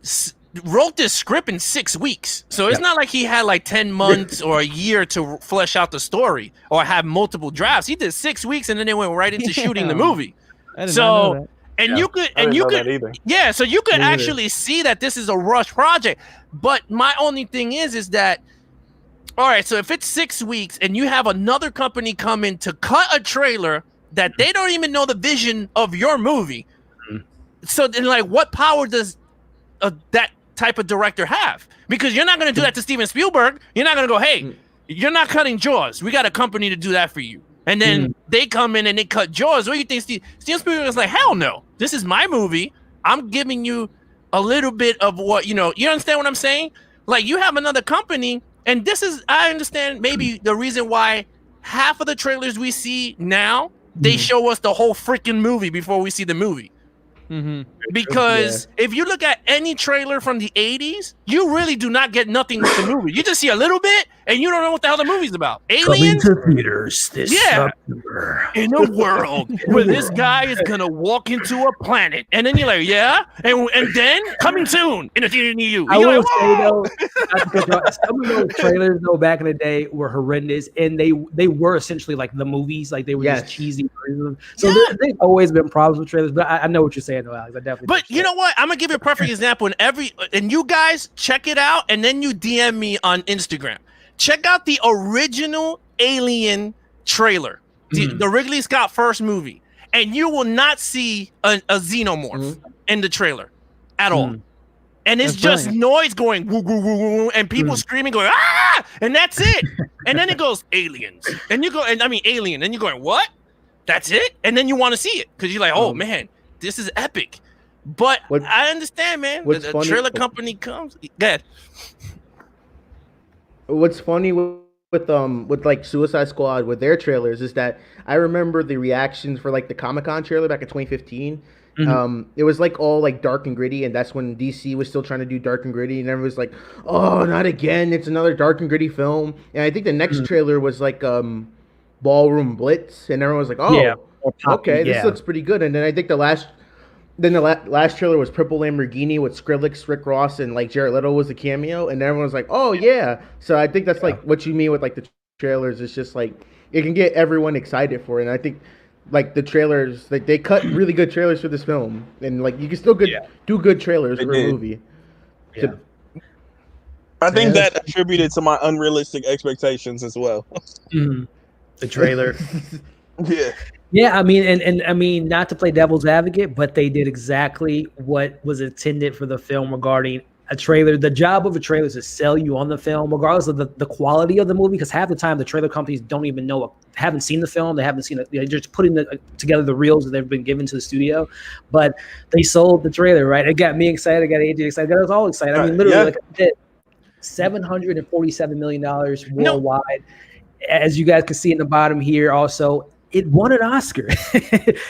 wrote this script in 6 weeks. So it's not like he had like 10 months or a year to flesh out the story or have multiple drafts. He did 6 weeks and then they went right into shooting the movie. I did not know that. And you could, so you could actually see that this is a rush project. But my only thing is that, all right, so if it's 6 weeks and you have another company come in to cut a trailer that they don't even know the vision of your movie, so then, like, what power does that type of director have? Because you're not going to do that to Steven Spielberg. You're not going to go, hey, you're not cutting Jaws. We got a company to do that for you. And then they come in and they cut Jaws. What do you think? Steven Spielberg is like, hell no. This is my movie. I'm giving you a little bit of what, you understand what I'm saying? Like, you have another company, and this is, I understand maybe the reason why half of the trailers we see now, they show us the whole freaking movie before we see the movie. Because if you look at any trailer from the 80s, you really do not get nothing with the movie. You just see a little bit, and you don't know what the hell the movie's about. Coming Aliens to theaters this Yeah. September. in a world where this guy is gonna walk into a planet, and then you're like, yeah, and then coming soon in a theater near you. I And you're will like, say whoa! though, some of those trailers though back in the day were horrendous, and they were essentially like the movies, like they were Yes. just cheesy versions of them. So there's always been problems with trailers, but I know what you're saying though, Alex. I definitely. But you know what? I'm gonna give you a perfect example. And you guys check it out, and then you DM me on Instagram. Check out the original Alien trailer, the Ridley Scott first movie, and you will not see a xenomorph in the trailer at all. And it's That's just brilliant. noise going woo, woo, woo, woo, and people screaming, going ah, and that's it. And then it goes aliens, and you go, and I mean alien, and you're going what? That's it. And then you want to see it because you're like, oh man, this is epic. But I understand, man. what's The funny- trailer company comes. Go ahead. What's funny with like Suicide Squad with their trailers is that I remember the reactions for like the Comic-Con trailer back in 2015. It was like all like dark and gritty, and that's when DC was still trying to do dark and gritty, and everyone was like, "Oh, not again! It's another dark and gritty film." And I think the next trailer was like Ballroom Blitz, and everyone was like, "Oh, Yeah. okay, this Yeah. looks pretty good." And then I think the last trailer was Purple Lamborghini with Skrillex, Rick Ross, and like Jared Leto was the cameo, and everyone was like, "Oh yeah!" So I think that's like what you mean with like the trailers. It's just like it can get everyone excited for it, and I think like the trailers, like they cut really good trailers for this film, and like you can still do good trailers for a movie. Yeah. I think that attributed to my unrealistic expectations as well. The trailer. Yeah. Yeah, I mean, and I mean, not to play devil's advocate, but they did exactly what was intended for the film regarding a trailer. The job of a trailer is to sell you on the film, regardless of the quality of the movie, because half the time the trailer companies don't even know, haven't seen the film, they haven't seen it, they're just putting together the reels that they've been given to the studio. But they sold the trailer, right? It got me excited, it got AJ excited, it got us all excited. I mean, literally, like I said, $747 million worldwide. As you guys can see in the bottom here, also, it won an Oscar.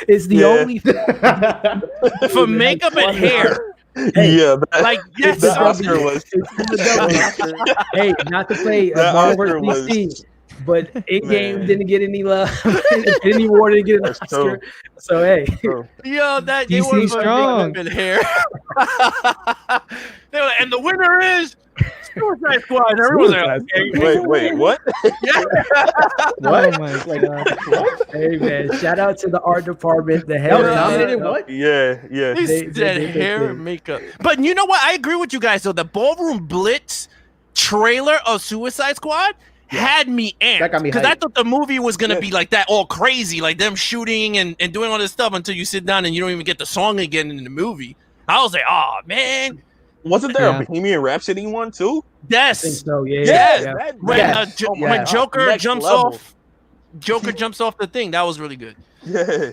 It's the only film For makeup and hair. Hey, Like yes, the Oscar was. Hey, not to play Marvel versus DC, but Endgame didn't get any love. Any award, didn't get an Oscar. So hey, yo, that DC they were strong. makeup and hair. They were like, and the winner is Suicide Squad. And everyone's like, okay. Wait, what? What? Oh my god. hey man, shout out to the art department. The That hell was nominated? What? Yeah. He They said hair did. and makeup. But you know what? I agree with you guys though. The Ballroom Blitz trailer of Suicide Squad had me amped. That got me because I hyped. thought the movie was gonna be like that, all crazy, like them shooting and doing all this stuff until you sit down and you don't even get the song again in the movie. I was like, oh man. Wasn't there Yeah. a Bohemian Rhapsody one too? I think Yes. so. Yeah. Yes. yeah. that- When, Yes. oh my when God. Joker Next jumps level. off the thing, that was really good. Yeah.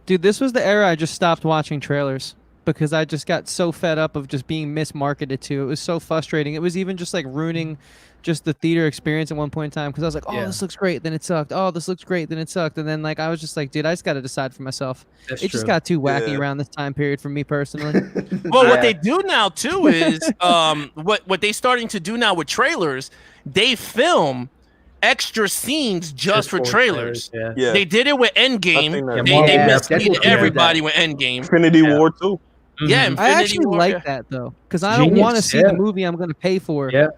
Dude, this was the era I just stopped watching trailers because I just got so fed up of just being mismarketed to. It was so frustrating. It was even just like ruining just the theater experience at one point in time because I was like, oh, Yeah. this looks great, then it sucked. Oh, this looks great, then it sucked. And then like I was just like, dude, I just got to decide for myself. That's It just true. got too wacky Yeah. around this time period for me personally. Well, what Yeah. they do now too is what they starting to do now with trailers, they film extra scenes just for trailers. Yeah. Yeah. They did it with Endgame. seen that. They Yeah, misleaded Deadpool did everybody that. with Endgame. Infinity Yeah. War too. Yeah, Mhm. Infinity I actually War, like yeah. that though because I don't Genius, want to see yeah. the movie I'm going to pay for. Yeah.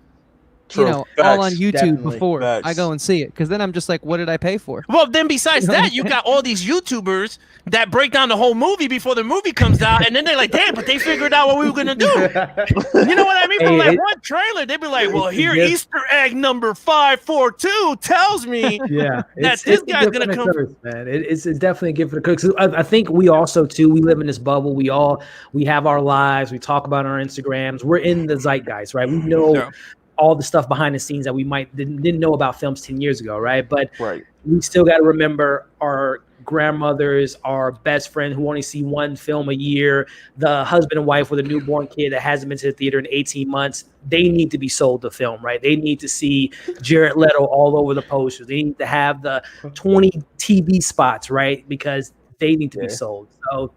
You know, all on Facts. YouTube Definitely. before I Facts. go and see it because then I'm just like, what did I pay for? Well, then besides that, you got all these YouTubers that break down the whole movie before the movie comes out, and then they're like, "Damn!" But they figured out what we were gonna do. You know what I mean? From Hey, like it- one trailer, they'd be like, "Well, it's here just- Easter egg number 542 tells me." Yeah, That this it's a guy's gift gonna for the come- cooks, man. It's definitely a gift for the cooks. I think we also too. We live in this bubble. We have our lives. We talk about our Instagrams. We're in the zeitgeist, right? We know Yeah. all the stuff behind the scenes that we might didn't know about films 10 years ago, right? But Right. we still got to remember our grandmothers, our best friend who only see one film a year, the husband and wife with a newborn kid that hasn't been to the theater in 18 months. They need to be sold the film, right? They need to see Jared Leto all over the posters. They need to have the 20 TV spots, right? Because they need to be Yeah. sold. So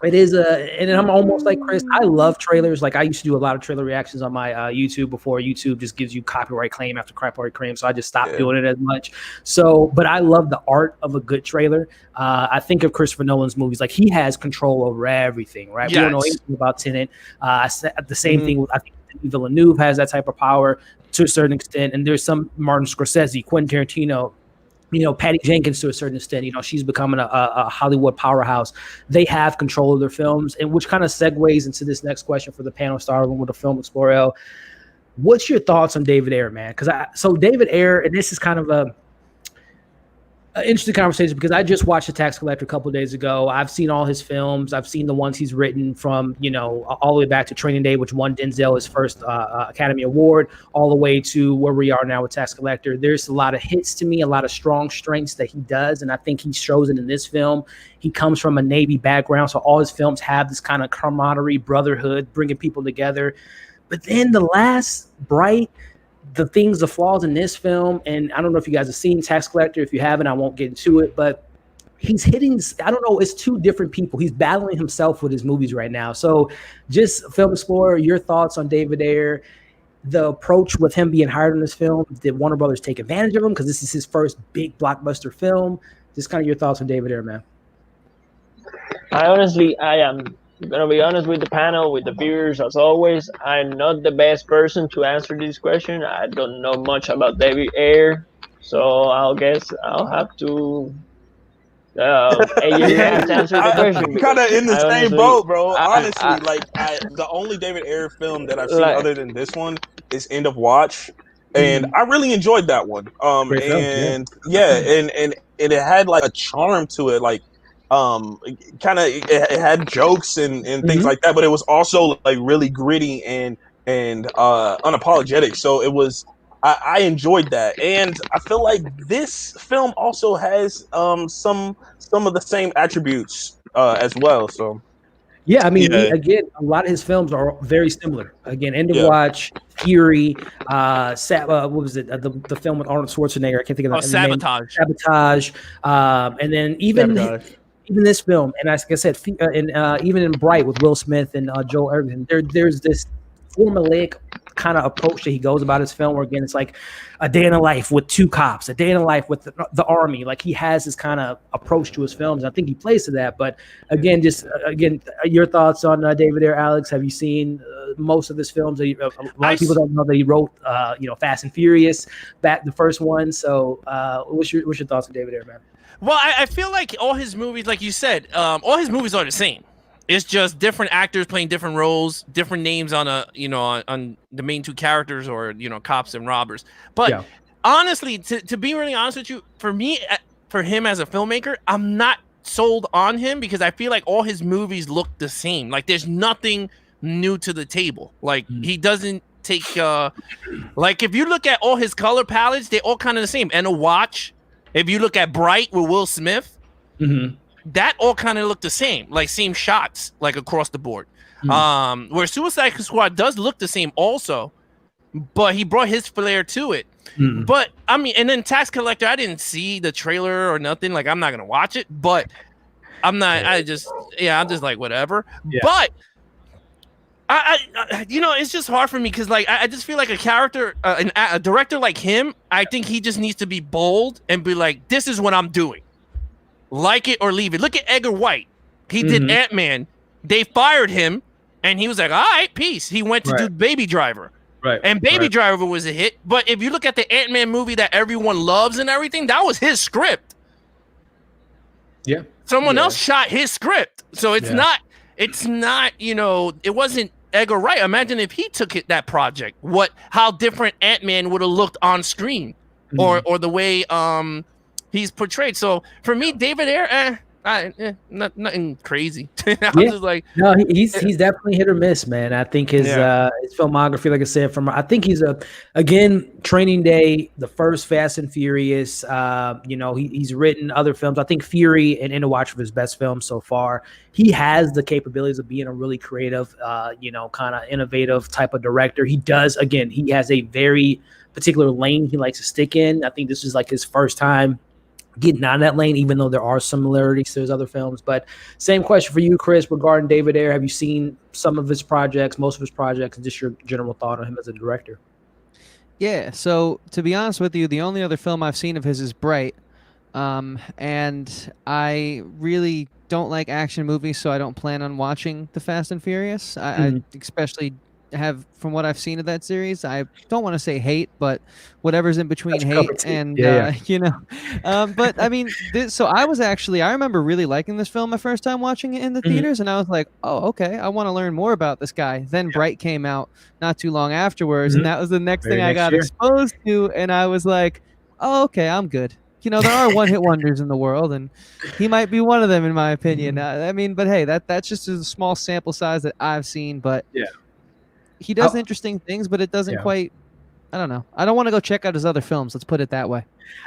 It is and I'm almost like Chris. I love trailers. Like I used to do a lot of trailer reactions on my YouTube before YouTube just gives you copyright claim after copyright claim. So I just stopped doing it as much. So, but I love the art of a good trailer. I think of Christopher Nolan's movies, like he has control over everything, right? Yes. We don't know anything about Tenet. The same thing with, I think Villeneuve has that type of power to a certain extent. And there's some Martin Scorsese, Quentin Tarantino, Patty Jenkins to a certain extent, she's becoming a Hollywood powerhouse. They have control of their films, and which kind of segues into this next question for the panel starting with the Film Explorer. What's your thoughts on David Ayer, man? So David Ayer, and this is kind of an interesting conversation because I just watched The Tax Collector a couple of days ago. I've seen all his films. I've seen the ones he's written from, all the way back to Training Day, which won Denzel his first Academy Award, all the way to where we are now with Tax Collector. There's a lot of hits to me, a lot of strong strengths that he does, and I think he shows it in this film. He comes from a Navy background, so all his films have this kind of camaraderie, brotherhood, bringing people together. But then the last Bright, the flaws in this film, and I don't know if you guys have seen Tax Collector. If you haven't, I won't get into it, but he's hitting, I don't know, it's two different people. He's battling himself with his movies right now. So just Film Explorer, your thoughts on David Ayer, the approach with him being hired in this film. Did Warner Brothers take advantage of him because this is his first big blockbuster film? Just kind of your thoughts on David Ayer, man. I am going to be honest with the panel, with the viewers, as always. I'm not the best person to answer this question. I don't know much about David Ayer, so I'll guess I'll have to answer the question. I'm kind of in the same boat, bro. Honestly, the only David Ayer film that I've seen other than this one is End of Watch, and I really enjoyed that one. And it had like a charm to it, like it had jokes and things like that, but it was also like really gritty and unapologetic. So it was, I enjoyed that, and I feel like this film also has some of the same attributes as well. So yeah, I mean, again, a lot of his films are very similar. Again, End of Watch, Fury, what was it? The film with Arnold Schwarzenegger. I can't think of the Sabotage. Name. Sabotage. And then even this film, and like I said, even in Bright with Will Smith and Joel Edgerton, there's this formulaic kind of approach that he goes about his film, where again it's like a day in a life with two cops, a day in a life with the army. Like he has this kind of approach to his films. I think he plays to that. But again, your thoughts on David Ayer, Alex? Have you seen most of his films? A lot of people don't know that he wrote Fast and Furious, the first one. So what's your thoughts on David Ayer, man? Well, I feel like all his movies, like you said, all his movies are the same. It's just different actors playing different roles, different names on on the main two characters, or cops and robbers. But honestly, to be really honest with you, for him as a filmmaker, I'm not sold on him because I feel like all his movies look the same. Like there's nothing new to the table. Like he doesn't take like if you look at all his color palettes, they're all kind of the same. And a Watch. If you look at Bright with Will Smith, that all kind of look the same, like same shots, like across the board. Where Suicide Squad does look the same also, but he brought his flair to it. But I mean, and then Tax Collector, I didn't see the trailer or nothing. Like I'm not gonna watch it, but I'm not. I'm just like whatever. Yeah. But I it's just hard for me because like I just feel like a character, a director like him, I think he just needs to be bold and be like, this is what I'm doing. Like it or leave it. Look at Edgar White. He did Ant-Man. They fired him, and he was like, all right, peace. He went to do Baby Driver. Right. And Baby Driver was a hit. But if you look at the Ant-Man movie that everyone loves and everything, that was his script. Yeah. Someone else shot his script. So it's not, it wasn't Edgar Wright. Imagine if he took that project, how different Ant-Man would have looked on screen, or the way he's portrayed. So for me, David Ayer, nothing crazy. Just like, no, he's definitely hit or miss, man. I think his filmography, like I said, I think he's again Training Day, the first Fast and Furious. He's written other films. I think Fury and End of Watch were his best films so far. He has the capabilities of being a really creative, kind of innovative type of director. He has a very particular lane he likes to stick in. I think this is like his first time getting out of that lane, even though there are similarities to his other films. But same question for you, Chris, regarding David Ayer. Have you seen some of his projects, most of his projects, and just your general thought on him as a director? Yeah, so to be honest with you, the only other film I've seen of his is Bright. And I really don't like action movies, so I don't plan on watching The Fast and Furious. I especially have, from what I've seen of that series, I don't want to say hate, but whatever's in between hate and you know. But I mean, so I remember really liking this film my first time watching it in the theaters, and I was like, oh, okay, I want to learn more about this guy. Then Bright came out not too long afterwards, and that was the next thing I got exposed to, and I was like, oh, okay, I'm good. You know, there are one-hit wonders in the world, and he might be one of them, in my opinion. I mean, but hey, that's just a small sample size that I've seen. But he does interesting things, but it doesn't quite. I don't know. I don't want to go check out his other films. Let's put it that way.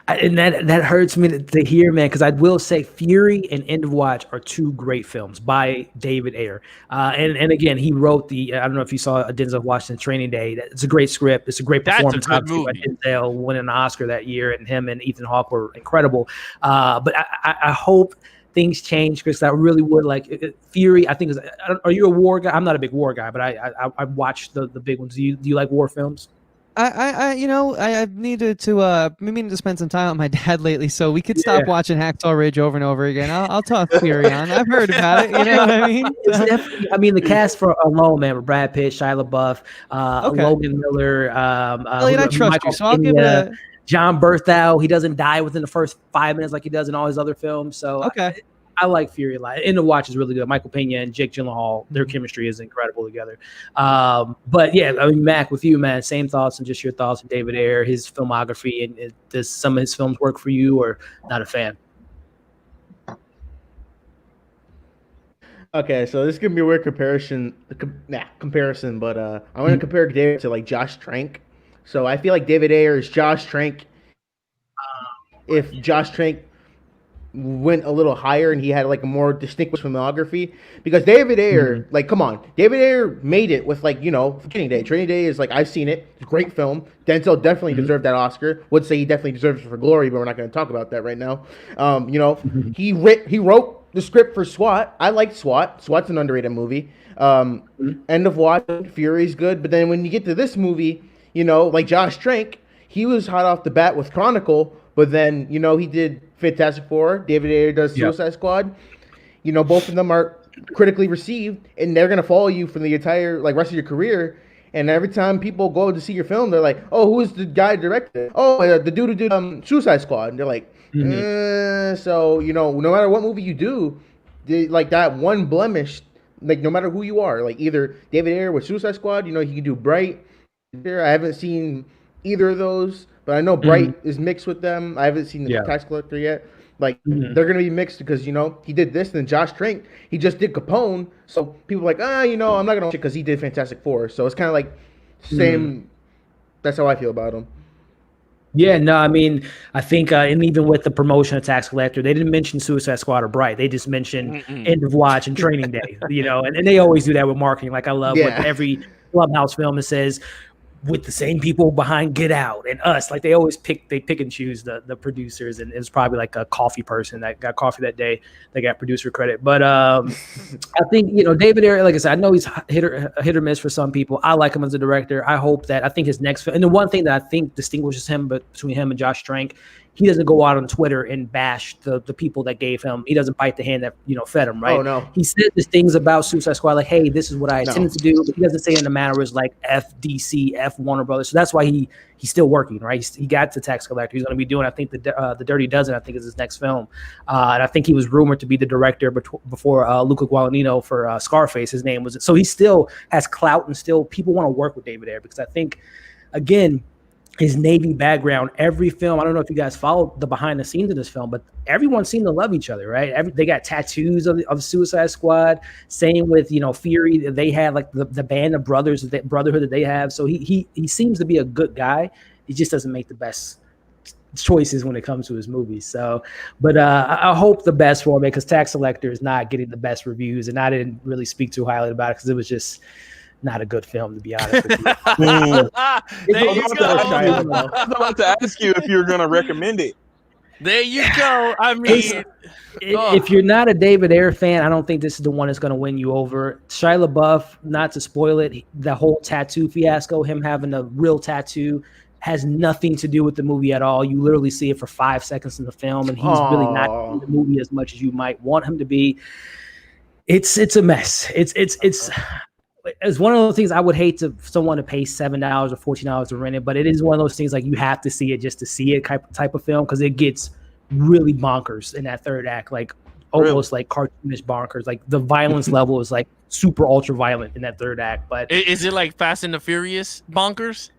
And that hurts me to hear, man, because I will say Fury and End of Watch are two great films by David Ayer. And again, he wrote I don't know if you saw Denzel Washington Training Day. It's a great script. It's a great performance. That's a good movie. Denzel winning an Oscar that year, and him and Ethan Hawke were incredible. But I hope things change, because I really would like Fury. I think are you a war guy? I'm not a big war guy, but I watch the big ones. Do you like war films? I've needed to meaning to spend some time with my dad lately, so we could stop watching Hacksaw Ridge over and over again. I'll talk Fury on. I've heard about it. You know what I mean? It's definitely. I mean, the cast for alone, man, with Brad Pitt, Shia LaBeouf, Logan Miller. I trust you, so I'll give it a. John Berthow. He doesn't die within the first 5 minutes like he does in all his other films. So I like Fury a lot. End of Watch is really good. Michael Pena and Jake Gyllenhaal, their chemistry is incredible together. But yeah, I mean, Mac, with you, man, same thoughts and just your thoughts on David Ayer, his filmography, and does some of his films work for you, or not a fan? Okay, so this is gonna be a weird comparison, but I want to compare David to like Josh Trank. So I feel like David Ayer is Josh Trank. If Josh Trank went a little higher and he had like a more distinguished filmography, because David Ayer, like, come on, David Ayer made it with, like, you know, Training Day. Training Day is like, I've seen it. It's a great film. Denzel definitely deserved that Oscar. Would say he definitely deserves it for Glory, but we're not going to talk about that right now. You know, he wrote the script for SWAT. I like SWAT. SWAT's an underrated movie. End of Watch, Fury's good, but then when you get to this movie, you know, like Josh Trank, he was hot off the bat with Chronicle, but then, you know, he did Fantastic Four. David Ayer does Suicide Squad. You know, both of them are critically received, and they're gonna follow you for the entire, like, rest of your career. And every time people go to see your film, they're like, "Oh, who is the guy who directed it? Oh, the dude who did Suicide Squad." And they're like, so, you know, no matter what movie you do, like, that one blemish, like, no matter who you are, like, either David Ayer with Suicide Squad, you know, he can do Bright. I haven't seen either of those, but I know Bright is mixed with them. I haven't seen the Tax Collector yet. Like, they're going to be mixed because, you know, he did this, and then Josh Trank, he just did Capone. So people are like, you know, I'm not going to watch it because he did Fantastic Four. So it's kind of like same. That's how I feel about him. Yeah, no, I mean, I think, and even with the promotion of Tax Collector, they didn't mention Suicide Squad or Bright. They just mentioned End of Watch and Training Day, you know, and they always do that with marketing. Like, I love with every Clubhouse film, it says, with the same people behind Get Out and Us. Like, they always pick and choose the producers, and it was probably like a coffee person that got coffee that day that got producer credit. But I think, you know, David Ayer, like I said, I know he's hit or miss for some people. I like him as a director. I think his next film, and the one thing that I think distinguishes him between him and Josh Trank, he doesn't go out on Twitter and bash the people that gave him. He doesn't bite the hand that, you know, fed him, right? Oh, no. He said these things about Suicide Squad, like, hey, this is what I intended to do. But he doesn't say it in a manner where it's like F DC, F Warner Brothers. So that's why he's still working, right? He got to Tax Collector. He's going to be doing, I think, the Dirty Dozen, I think, is his next film. And I think he was rumored to be the director before Luca Guadagnino for Scarface. His name was. So he still has clout, and still people want to work with David Ayer, because I think, again, his Navy background, every film, I don't know if you guys followed the behind the scenes of this film, but everyone seemed to love each other, right? They got tattoos of Suicide Squad. Same with, you know, Fury. They had like the band of brothers, the brotherhood that they have. So he seems to be a good guy. He just doesn't make the best choices when it comes to his movies. So, but I hope the best for him, because Tax Collector is not getting the best reviews, and I didn't really speak too highly about it because it was just not a good film, to be honest with you. There you go. I was about to ask you if you were going to recommend it. There you go. I It's- mean, If you're not a David Ayer fan, I don't think this is the one that's going to win you over. Shia LaBeouf, not to spoil it, the whole tattoo fiasco, him having a real tattoo, has nothing to do with the movie at all. You literally see it for 5 seconds in the film, and he's really not in the movie as much as you might want him to be. It's a mess. It's one of those things I would hate to someone to pay $7 or $14 to rent it, but it is one of those things like you have to see it just to see it type of film, because it gets really bonkers in that third act, like almost like cartoonish bonkers. Like the violence level is like super ultra violent in that third act. But is it like Fast and the Furious bonkers?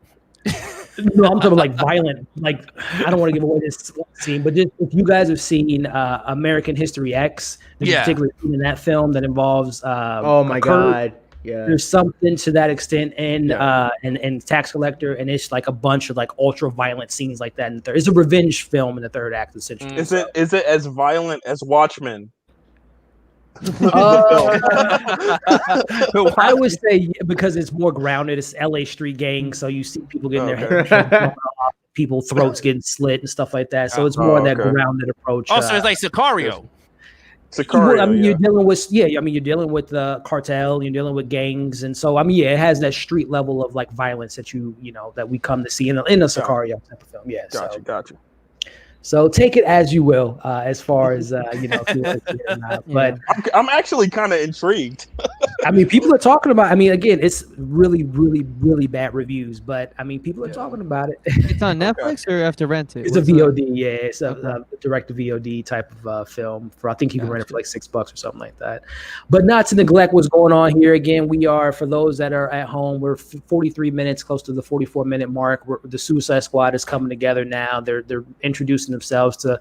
no, I'm talking like violent. Like I don't want to give away this scene, but just if you guys have seen American History X, there's a particular scene in that film that involves oh my god. Yeah, there's something to that extent in and Tax Collector, and it's like a bunch of like ultra violent scenes like that. And it's a revenge film in the third act, essentially. Is it as violent as Watchmen? I would say because it's more grounded. It's LA street gang, so you see people getting their heads blown off, people throats getting slit and stuff like that. So it's more that grounded approach. Also, it's like Sicario. I mean, you're dealing with you're dealing with the cartel, you're dealing with gangs, and so I mean, it has that street level of like violence that that we come to see in a Sicario type of film. Yeah, gotcha. So take it as you will, as far as if you want to see it or not. But I'm actually kind of intrigued. I mean, people are talking about. I mean, again, it's really, really, really bad reviews, but I mean, people are talking about it. It's on Netflix or you have to rent it? It's a VOD, yeah. It's a direct to VOD type of film. For I think you can rent it for like $6 or something like that. But not to neglect what's going on here. Again, we are, for those that are at home, we're 43 minutes, close to the 44-minute mark. The Suicide Squad is coming together now. They're introducing themselves to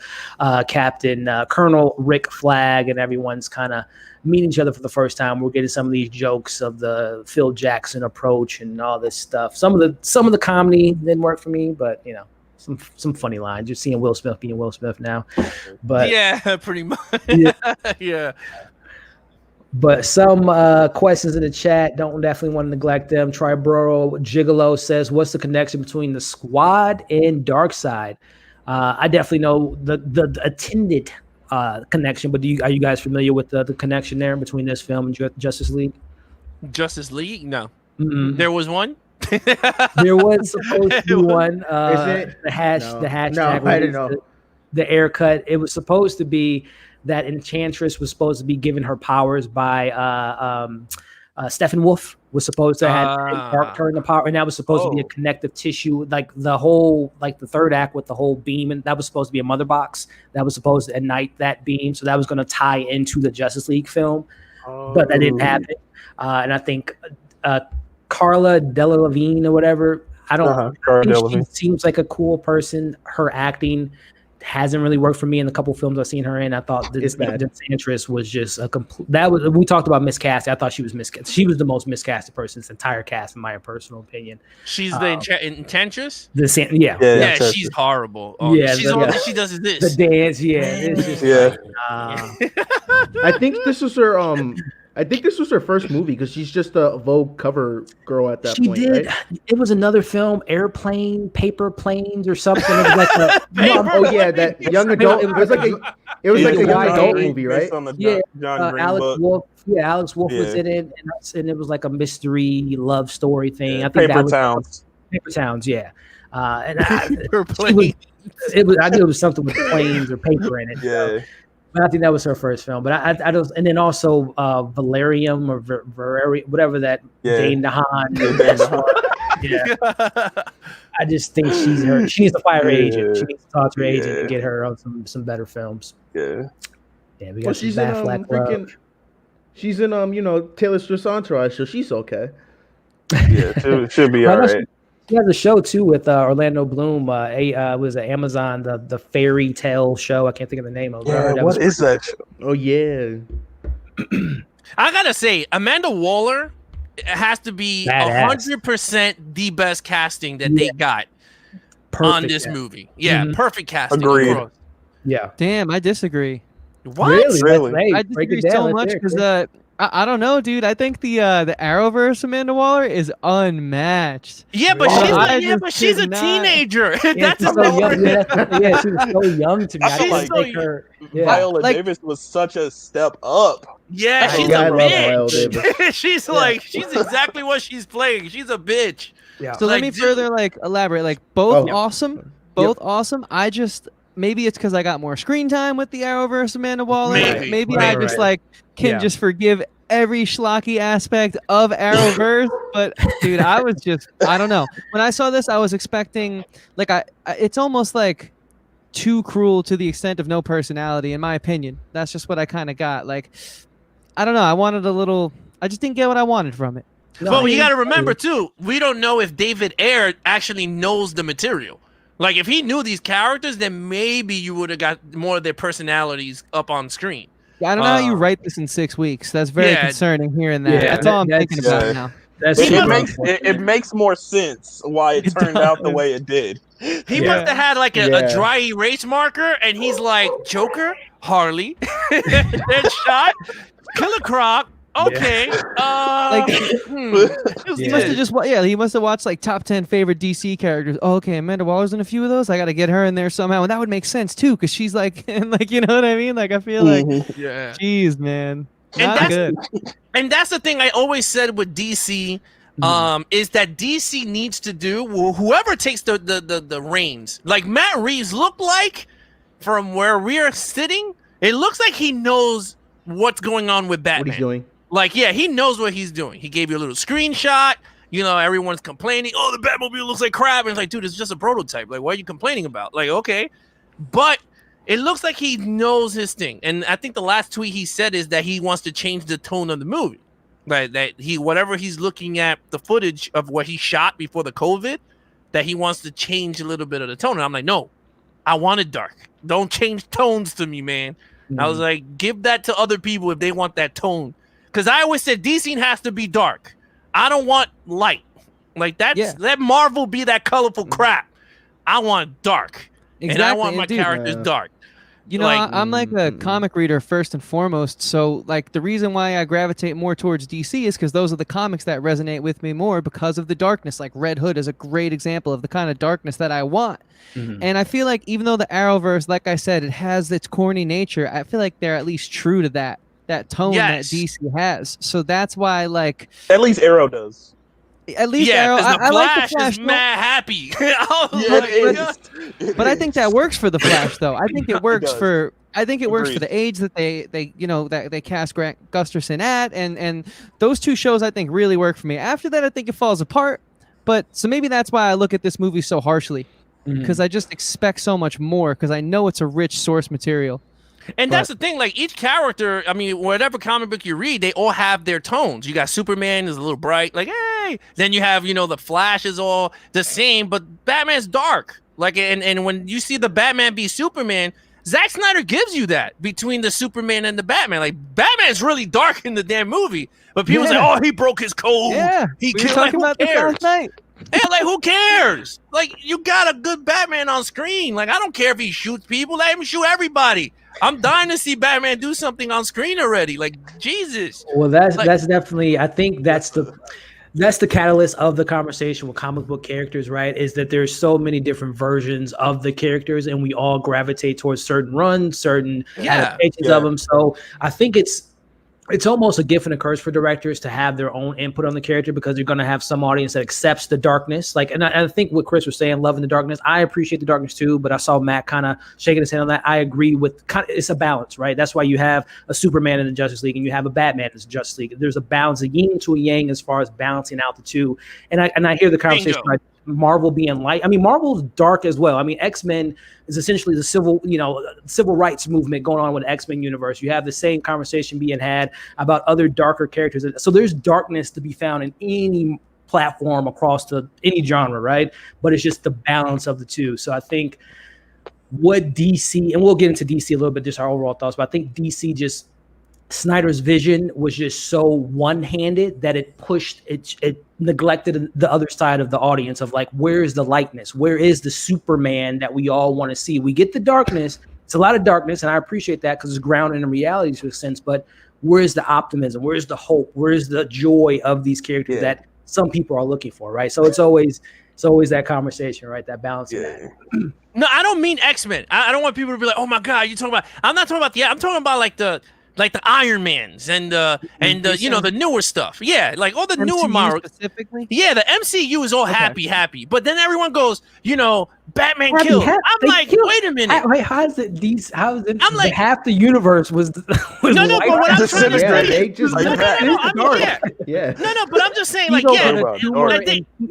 Captain Colonel Rick Flag, and everyone's kind of meeting each other for the first time. We're getting some of these jokes of the Phil Jackson approach and all this stuff. Some of the comedy didn't work for me, but some funny lines. You're seeing Will Smith being Will Smith now, but yeah, pretty much. Yeah. But some questions in the chat, definitely want to neglect them. Triborough Gigolo says, "What's the connection between the Squad and Darkseid?" I definitely know the attended connection, but are you guys familiar with the connection there between this film and Justice League? Justice League? No. Mm-mm. There was one? There was supposed to be one. Is it? The hashtag. No, I didn't know. The AyerCut. It was supposed to be that Enchantress was supposed to be given her powers by Steppenwolf was supposed to have turn the power, and that was supposed to be a connective tissue, like the whole, like the third act with the whole beam, and that was supposed to be a mother box that was supposed to ignite that beam, so that was going to tie into the Justice League film, but that didn't happen. And I think Carla Delevingne or whatever, I don't think she seems like a cool person. Her acting hasn't really worked for me in the couple films I've seen her in. I thought the Enchantress was just a complete. We talked about miscasting. I thought she was miscast. She was the most miscasted person in this entire cast, in my personal opinion. She's the Enchantress. Yeah, she's horrible. All that she does is this. The dance, it's just I think this was her. I think this was her first movie because she's just a Vogue cover girl at that point. She did. Right? It was another film, Airplane, Paper Planes, or something. It was like that young adult. It was like a young adult movie, right? Alex Wolff. Yeah, Alex Wolff was in it, and it was like a mystery love story thing. I think Paper Towns. Paper Towns, yeah. And it was. I knew it was something with planes or paper in it. Yeah. So. But I think that was her first film. But I don't. And then also Valerium or Valerium, whatever that Dane DeHaan. I just think she's her. She needs to fire her agent. She needs to talk to her agent and get her on some better films. Yeah. Yeah, we got some Batfleck love. She's in Taylor Swift's Entourage, so she's okay. Yeah, should be all right. She has a show too with Orlando Bloom. Was it Amazon, the fairy tale show? I can't think of the name of it. Yeah, what is that show? Oh yeah. I gotta say, Amanda Waller has to be 100% the best casting that they got on this movie. Yeah, perfect casting. Agreed. Yeah. Damn, I disagree. What? Really? I disagree so much because I don't know, dude. I think the Arrowverse Amanda Waller is unmatched. Yeah, but she's a teenager. That's she's so young. Yeah, she was so young to me. I feel like think her. Yeah. Viola Davis was such a step up. Yeah, she's I a love Viola bitch. She's exactly what she's playing. She's a bitch. Yeah. So let me further elaborate. Both awesome, awesome. I just maybe it's because I got more screen time with the Arrowverse Amanda Waller. Maybe I just can just forgive every schlocky aspect of Arrowverse. But dude, I don't know. When I saw this, I was expecting it's almost like too cruel to the extent of no personality, in my opinion. That's just what I kind of got. I don't know. I just didn't get what I wanted from it. Well, you got to remember too, we don't know if David Ayer actually knows the material. Like, if he knew these characters, then maybe you would have got more of their personalities up on screen. I don't know how you write this in 6 weeks. That's very concerning hearing that. That's all I'm thinking about now. It makes more sense why it turned out the way it did. He must have had a dry erase marker, and he's like, Joker, Harley, Deadshot, Killer Croc. Okay. He must have he must have watched like top 10 favorite DC characters. Oh, okay, Amanda Waller's in a few of those. I got to get her in there somehow, and that would make sense too, because she's like, and you know what I mean? I feel geez, man, not good. And that's the thing I always said with DC, is that DC needs to do whoever takes the reins. Like Matt Reeves looked like, from where we're sitting, it looks like he knows what's going on with Batman. What he's doing. He knows what he's doing. He gave you a little screenshot. Everyone's complaining. Oh, the Batmobile looks like crap. And it's like, dude, it's just a prototype. Like, what are you complaining about? Like, okay. But it looks like he knows his thing. And I think the last tweet he said is that he wants to change the tone of the movie. Like, that whatever he's looking at, the footage of what he shot before the COVID, that he wants to change a little bit of the tone. And I'm like, no, I want it dark. Don't change tones to me, man. I was like, give that to other people if they want that tone. Because I always said DC has to be dark. I don't want light. Like, let Marvel be that colorful crap. I want dark. Exactly. And I want my characters dark. I'm like a comic reader first and foremost. So the reason why I gravitate more towards DC is because those are the comics that resonate with me more because of the darkness. Like Red Hood is a great example of the kind of darkness that I want. And I feel like even though the Arrowverse, like I said, it has its corny nature, I feel like they're at least true to that tone that DC has. So that's why at least Arrow does. At least Arrow. I like the Flash is mad happy. But I think that works for the Flash, though. I think it works for. I think it works for the age that they cast Grant Gustin at, and those two shows I think really work for me. After that, I think it falls apart. But so maybe that's why I look at this movie so harshly, because I just expect so much more, because I know it's a rich source material. And that's the thing, like each character, I mean, whatever comic book you read, they all have their tones. You got Superman is a little bright, like, hey. Then you have, the Flash is all the same, but Batman's dark. Like, and when you see the Batman be Superman, Zack Snyder gives you that between the Superman and the Batman. Like, Batman's really dark in the damn movie, but people say, oh, he broke his code. Yeah, he we were talking about this last night. Yeah, like, who cares? Like, you got a good Batman on screen. Like, I don't care if he shoots people. Let him shoot everybody. I'm dying to see Batman do something on screen already. Like, Jesus. Well, that's definitely, I think that's the catalyst of the conversation with comic book characters, right? Is that there's so many different versions of the characters, and we all gravitate towards certain runs, certain adaptations of them. So I think it's almost a gift and a curse for directors to have their own input on the character, because you're going to have some audience that accepts the darkness. Like, and I think what Chris was saying, loving the darkness, I appreciate the darkness too, but I saw Matt kind of shaking his head on that. I agree with it's a balance, right? That's why you have a Superman in the Justice League and you have a Batman in the Justice League. There's a balance, a yin to a yang, as far as balancing out the two. And I hear the conversation about Marvel being light. I mean, Marvel's dark as well. I mean, X-Men is essentially the civil rights movement going on with the X-Men universe. You have the same conversation being had about other darker characters. So there's darkness to be found in any platform across any genre, right? But it's just the balance of the two. So I think what DC, and we'll get into DC a little bit, just our overall thoughts, but I think DC Snyder's vision was just so one-handed that it neglected the other side of the audience of like, where is the lightness? Where is the Superman that we all want to see? We get the darkness. It's a lot of darkness, and I appreciate that because it's grounded in reality to a sense, but where's the optimism? Where's the hope? Where's the joy of these characters that some people are looking for, right? So it's always that conversation, right? That balancing act. No, I don't mean X-Men. I don't want people to be like, "Oh my God, you talking about?" I'm not talking about I'm talking about like the Iron Mans and the newer stuff. Yeah, like all the newer Marvel specifically. Yeah, the MCU is all happy, but then everyone goes, Batman killed. I'm like, wait a minute. How is it? I'm like, half the universe was no, but what I'm trying to say, no, but I'm just saying, like,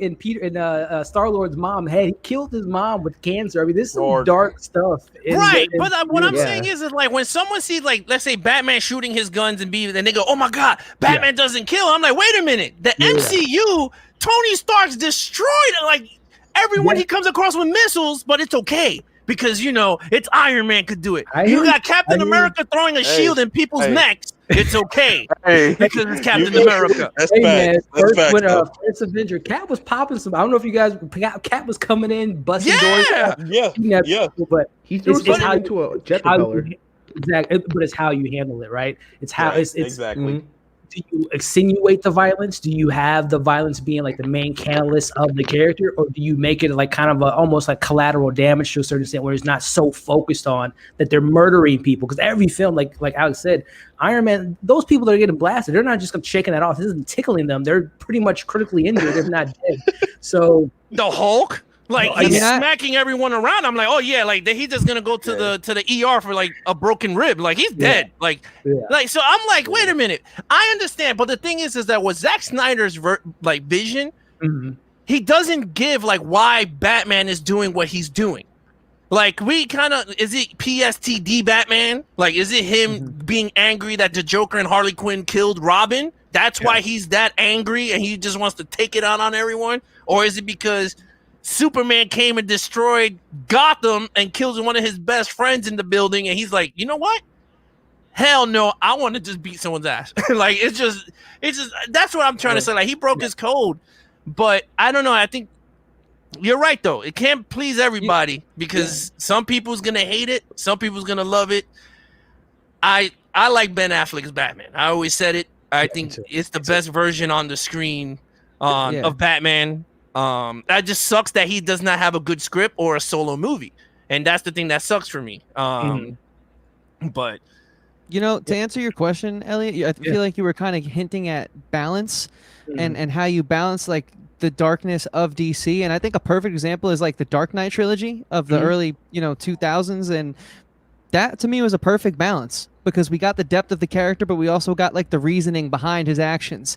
and Peter and Star-Lord's mom he killed his mom with cancer. I mean, this is some dark stuff, right? But what I'm saying is like when someone sees, like, let's say Batman shooting his guns and they go, oh my God, Batman doesn't kill. I'm like, wait a minute, the MCU, Tony Stark's destroyed like everyone he comes across with missiles, but it's okay because it's Iron Man could do it. You got Captain America throwing a shield in people's necks. It's okay because it's Captain America. That's bad. When First Avenger, Cap was popping some. I don't know if you guys, Cap was coming in, busting doors. Yeah. But he threw something into a jet propeller. Exactly, but it's how you handle it, right? It's how it's exactly. Do you insinuate the violence? Do you have the violence being like the main catalyst of the character, or do you make it like kind of almost like collateral damage to a certain extent, where it's not so focused on that they're murdering people? Because every film, like Alex said, Iron Man, those people that are getting blasted, they're not just shaking that off. This isn't tickling them. They're pretty much critically injured, if not dead. So the Hulk. Like he's smacking everyone around. I'm like, oh yeah, like he's just gonna go to the ER for like a broken rib. Like he's dead. Like so I'm like, wait a minute. I understand, but the thing is that with Zack Snyder's vision, he doesn't give like why Batman is doing what he's doing. Like we kind of is it PSTD Batman? Like is it him being angry that the Joker and Harley Quinn killed Robin? That's why he's that angry and he just wants to take it out on everyone, or is it because Superman came and destroyed Gotham and killed one of his best friends in the building, and he's like, you know what? Hell no, I want to just beat someone's ass. Like it's just that's what I'm trying to say. Like he broke his code, but I don't know. I think you're right though. It can't please everybody because some people's gonna hate it, some people's gonna love it. I like Ben Affleck's Batman. I always said it. I think it's the best version on the screen of Batman. That just sucks that he does not have a good script or a solo movie, and that's the thing that sucks for me. But to answer your question, Elliot, I feel like you were kind of hinting at balance and how you balance like the darkness of DC, and I think a perfect example is like the Dark Knight trilogy of the early 2000s, and that to me was a perfect balance because we got the depth of the character, but we also got like the reasoning behind his actions.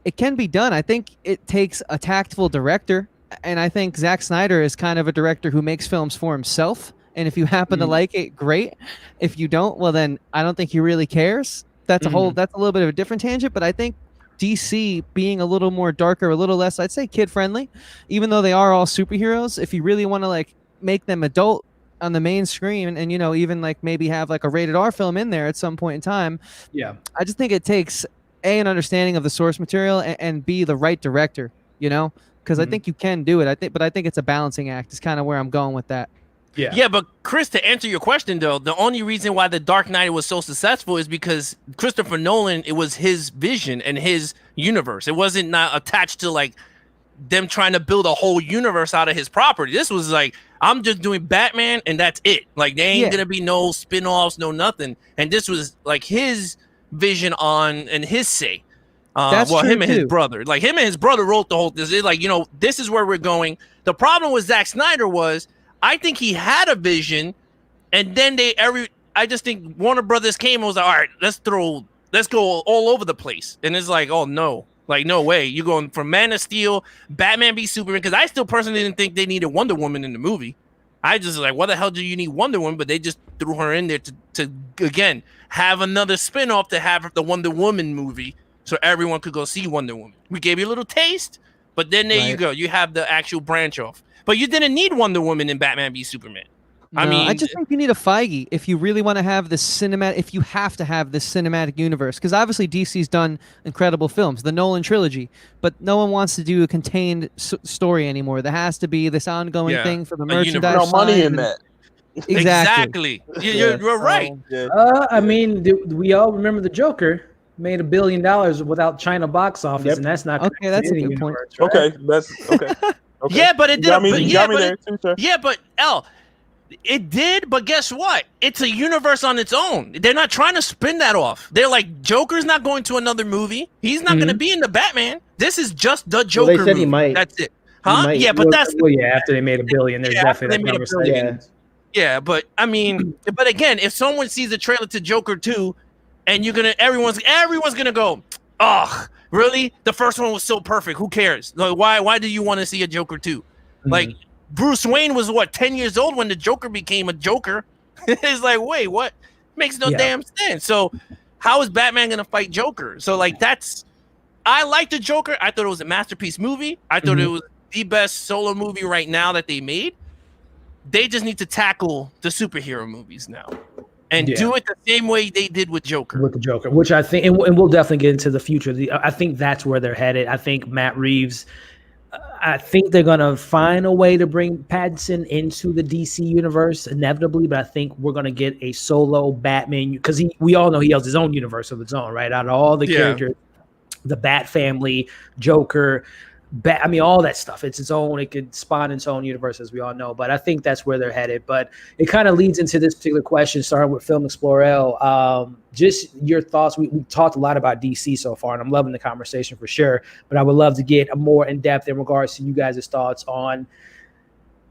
It can be done. I think it takes a tactful director, and I think Zack Snyder is kind of a director who makes films for himself. And if you happen to like it, great. If you don't, well, then I don't think he really cares. That's that's a little bit of a different tangent. But I think DC being a little more darker, a little less, I'd say kid friendly, even though they are all superheroes. If you really want to like make them adult on the main screen, and even like maybe have like a rated R film in there at some point in time. Yeah, I just think it takes an understanding of the source material and B, the right director, because I think you can do it. But I think it's a balancing act is kind of where I'm going with that. Yeah, but Chris, to answer your question though, the only reason why The Dark Knight was so successful is because Christopher Nolan, it was his vision and his universe. It wasn't not attached to like them trying to build a whole universe out of his property. This was like, I'm just doing Batman and that's it. Like there ain't gonna be no spin-offs, no nothing. And this was like his vision on and his say. Him and his brother. Like him and his brother wrote the whole this. Like, this is where we're going. The problem with Zack Snyder was I think he had a vision, and then I just think Warner Brothers came and was like, all right, let's go all over the place. And it's like, oh no. Like, no way. You're going from Man of Steel, Batman v Superman, because I still personally didn't think they needed Wonder Woman in the movie. I just like, what the hell do you need Wonder Woman? But they just threw her in there to again, have another spinoff to have the Wonder Woman movie so everyone could go see Wonder Woman. We gave you a little taste, but then there you go. You have the actual branch off. But you didn't need Wonder Woman in Batman v Superman. No, I just think you need a Feige if you really want to have this cinematic, if you have to have this cinematic universe. Because obviously DC's done incredible films, the Nolan trilogy, but no one wants to do a contained story anymore. There has to be this ongoing thing for the merchandise. No money in that. Exactly. You're right. I mean, we all remember the Joker. made $1 billion without China box office, Yep. and that's not Okay, that's a good point. Right? Okay, that's okay. Okay. Yeah, but it did. You got me there too, sir. Yeah, but it did. But guess what? It's a universe on its own. They're not trying to spin that off. They're like, Joker's not going to another movie. He's not going to be in the Batman. This is just the Joker. Well, they said movie. he might. That's it. He Huh? might. Yeah, but that's after they made $1 billion, there's definitely that conversation. Yeah, but I mean, but again, if someone sees the trailer to Joker 2, and everyone's gonna go, oh, really? The first one was so perfect. Who cares? Like, why do you want to see a Joker 2? Like, Bruce Wayne was 10 years old when the Joker became a Joker. It's like, wait, what? Makes no damn sense. So how is Batman gonna fight Joker? So like I like the Joker. I thought it was a masterpiece movie. I thought it was the best solo movie right now that they made. They just need to tackle the superhero movies now and do it the same way they did with Joker. With the Joker, which I think, and we'll definitely get into the future. I think that's where they're headed. I think Matt Reeves, I think they're going to find a way to bring Pattinson into the DC universe inevitably, but I think we're going to get a solo Batman because we all know he has his own universe of its own, right? Out of all the characters, the Bat family, Joker, all that stuff. It's its own. It could spawn its own universe, as we all know. But I think that's where they're headed. But it kind of leads into this particular question, starting with Film Explorer. Just your thoughts. We talked a lot about DC so far, and I'm loving the conversation for sure. But I would love to get a more in depth in regards to you guys' thoughts on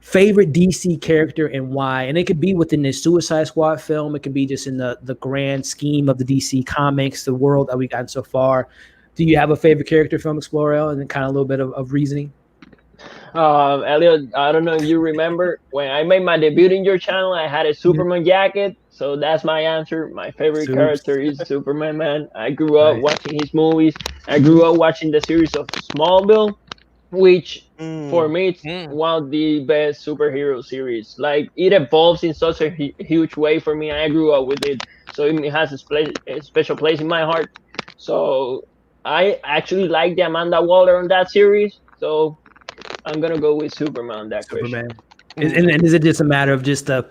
favorite DC character and why. And it could be within this Suicide Squad film. It could be just in the grand scheme of the DC comics, the world that we've gotten so far. Do you have a favorite character, Film Explorer, and then kind of a little bit of reasoning? Elliot, I don't know if you remember when I made my debut in your channel, I had a Superman jacket. So that's my answer. My favorite character is Superman, man. I grew up watching his movies. I grew up watching the series of Smallville, which for me, it's one of the best superhero series. Like, it evolves in such a huge way for me. I grew up with it. So it has a special place in my heart. So I actually like the Amanda Waller on that series, so I'm gonna go with Superman on that question. And is it just a matter of just the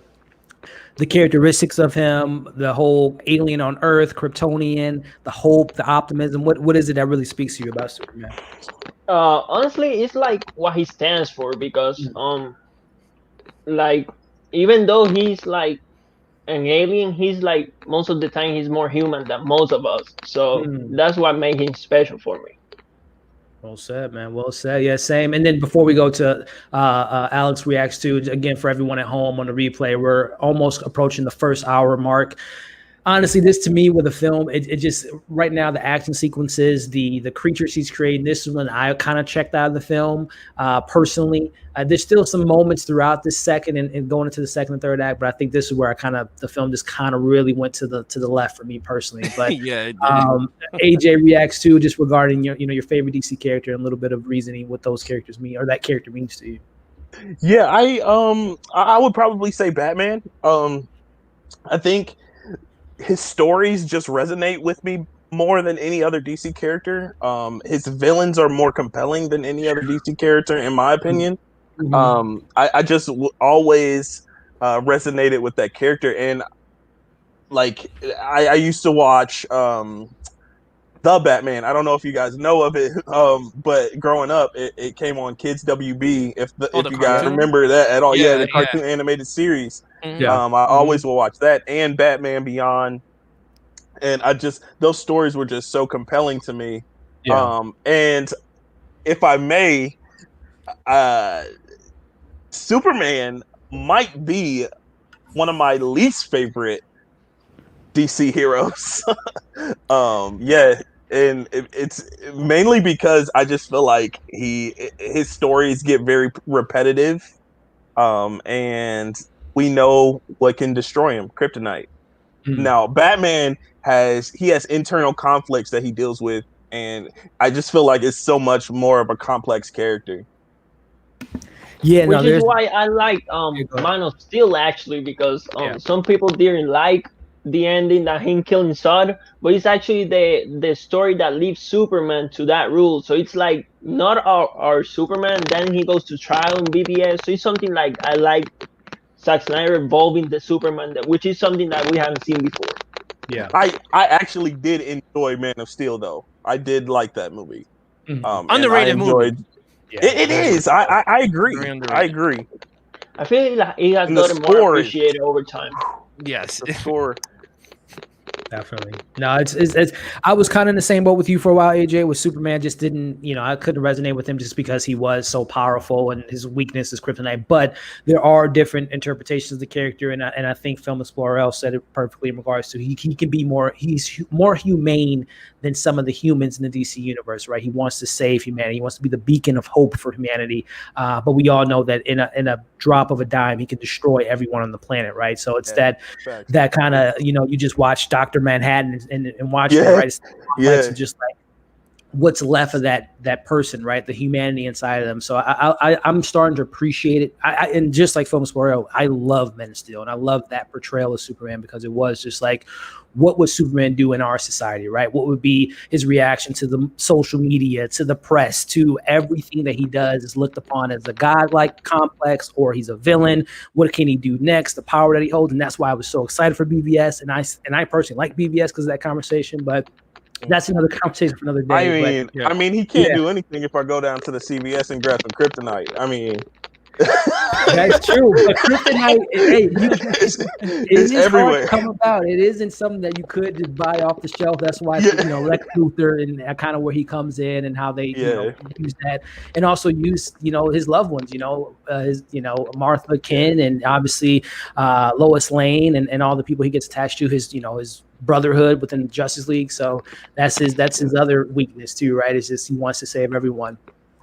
characteristics of him, the whole alien on Earth, Kryptonian, the hope, the optimism? What is it that really speaks to you about Superman? Honestly, it's like what he stands for, because like, even though he's like an alien, he's like, most of the time he's more human than most of us, so that's what makes him special for me. Well said, man. Well said. Yeah, same. And then before we go to Alex Reacts to, again, for everyone at home on the replay, we're almost approaching the first hour mark. Honestly, this to me with the film, it just, right now, the action sequences, the creatures he's creating, this is when I kind of checked out of the film personally. There's still some moments throughout this second and going into the second and third act, but I think this is where the film just kind of really went to the left for me personally. But AJ Reacts to, just regarding your favorite DC character and a little bit of reasoning what those characters mean, or that character means to you. Yeah, I would probably say Batman. I think his stories just resonate with me more than any other DC character. His villains are more compelling than any other DC character, in my opinion. I just always resonated with that character, and like I used to watch The Batman. I don't know if you guys know of it, but growing up, it came on Kids WB. If you guys remember that at all, the cartoon animated series. I always will watch that, and Batman Beyond, and those stories were just so compelling to me. And if I may, Superman might be one of my least favorite DC heroes. And it's mainly because I just feel like his stories get very repetitive, and we know what can destroy him: kryptonite. Now, Batman has internal conflicts that he deals with, and I just feel like it's so much more of a complex character. Which is why I like Man of Steel, actually, because some people didn't like the ending that him killing Zod, but it's actually the story that leads Superman to that rule. So it's like not our Superman, then he goes to trial in BBS. So it's something like I like Zack Snyder involving the Superman, which is something that we haven't seen before. Yeah. I actually did enjoy Man of Steel though. I did like that movie. Mhm. And Underrated I enjoyed, movie. Yeah. It is. I agree. Very I underrated. agree. I feel like it has And the gotten more score is- appreciated over time. Yes. The score. Definitely. No, it's I was kind of in the same boat with you for a while, AJ, with Superman. Just didn't, I couldn't resonate with him just because he was so powerful and his weakness is kryptonite. But there are different interpretations of the character, and I think Film Explorer said it perfectly in regards to he can be he's more humane than some of the humans in the DC universe, right? He wants to save humanity. He wants to be the beacon of hope for humanity. But we all know that in a drop of a dime, he can destroy everyone on the planet, right? So it's that kind of, you just watch Dr. Manhattan and watch it, right? It's and just like what's left of that person, right? The humanity inside of them. So I'm starting to appreciate it. And just like Film Explorer, I love Men of Steel, and I love that portrayal of Superman because it was just like, what would Superman do in our society, right? What would be his reaction to the social media, to the press, to everything that he does is looked upon as a godlike complex, or he's a villain. What can he do next? The power that he holds, and that's why I was so excited for BVS. And I personally like BVS because of that conversation, but that's another conversation for another day. I mean, he can't do anything if I go down to the CVS and grab some kryptonite. I mean, that's true. But kryptonite, it is everywhere. Hard to come about. It isn't something that you could just buy off the shelf. That's why Lex Luthor and kind of where he comes in and how they use that, and also use his loved ones. His Martha, Ken, and obviously Lois Lane and all the people he gets attached to. His brotherhood within the Justice League. So that's his other weakness too, right? It's just he wants to save everyone.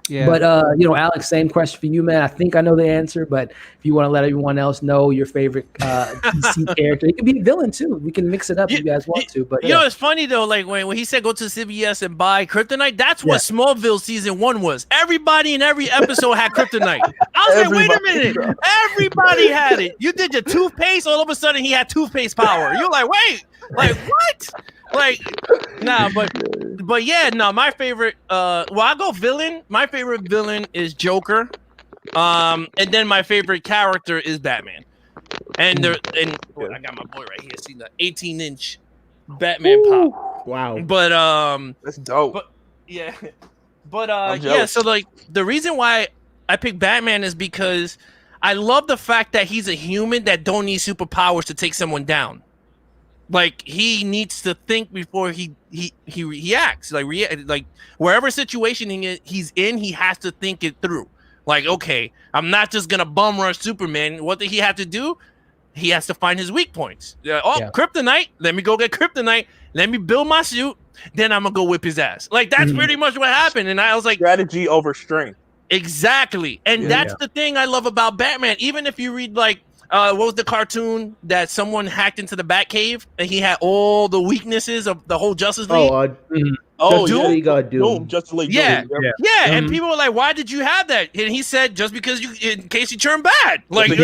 Yeah. But Alex, same question for you, man. I think I know the answer, but if you want to let everyone else know your favorite DC character, it could be a villain too. We can mix it up if you guys want to. But it's funny though, like when he said go to CVS and buy kryptonite, that's what Smallville season 1 was. Everybody in every episode had kryptonite. I was like, wait a minute, everybody had it. You did your toothpaste, all of a sudden he had toothpaste power. You're like, wait, like what? Like, nah, but yeah, no, my favorite, I go villain. My favorite villain is Joker. And then my favorite character is Batman. And I got my boy right here. See the 18-inch Batman pop. Wow. But that's dope. So like the reason why I picked Batman is because I love the fact that he's a human that don't need superpowers to take someone down. Like he needs to think before he acts. Like wherever situation he's in, he has to think it through. Like, okay, I'm not just gonna bum rush Superman. What did he have to do? He has to find his weak points. Kryptonite. Let me go get kryptonite. Let me build my suit. Then I'm gonna go whip his ass. Like that's pretty much what happened. And I was like, strategy over strength. Exactly. And that's the thing I love about Batman. Even if you read like what was the cartoon that someone hacked into the Batcave and he had all the weaknesses of the whole Justice League? Doom. Justice League. Yeah. And people were like, "Why did you have that?" And he said, "Just because in case you turn bad." Like,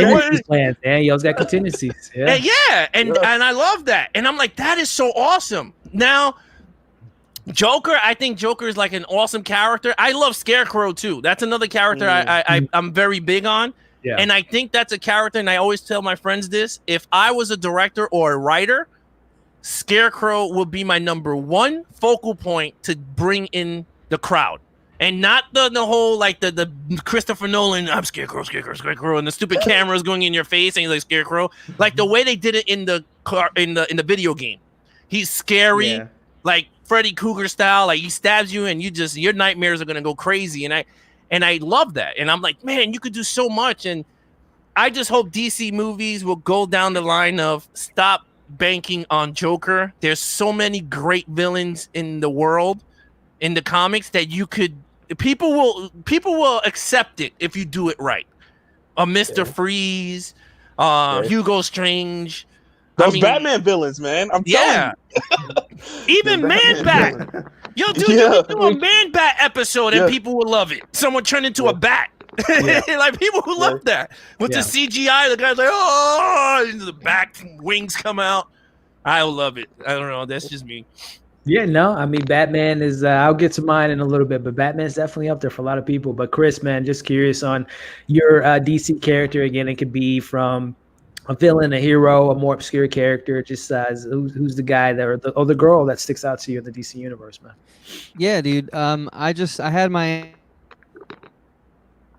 plans, man. You always got contingencies. And I love that. And I'm like, that is so awesome. Now, Joker, I think Joker is like an awesome character. I love Scarecrow too. That's another character I'm very big on. Yeah. And I think that's a character, and I always tell my friends this, if I was a director or a writer, Scarecrow would be my number one focal point to bring in the crowd. And not the whole, like, the Christopher Nolan, I'm Scarecrow, and the stupid cameras going in your face, and he's like, Scarecrow. Like, the way they did it in the video game. He's scary, like Freddy Krueger style. Like, he stabs you, and your nightmares are going to go crazy. And I love that. And I'm like, man, you could do so much. And I just hope DC movies will go down the line of stop banking on Joker. There's so many great villains in the world, in the comics, that people will accept it if you do it right. Mr. Freeze, Hugo Strange. Those Batman villains, man. I'm telling you. Even Man-Bat. Yo, dude, you can do a Man-Bat episode and people will love it. Someone turned into a bat. Like, people who love that. With the CGI, the guy's like, oh, into the back wings come out. I love it. I don't know. That's just me. Yeah, no, I mean, Batman is, I'll get to mine in a little bit, but Batman's definitely up there for a lot of people. But Chris, man, just curious on your DC character. Again, it could be from a villain, a hero, a more obscure character? Just who's the guy that or the girl that sticks out to you in the DC universe, man? Yeah, dude. I had my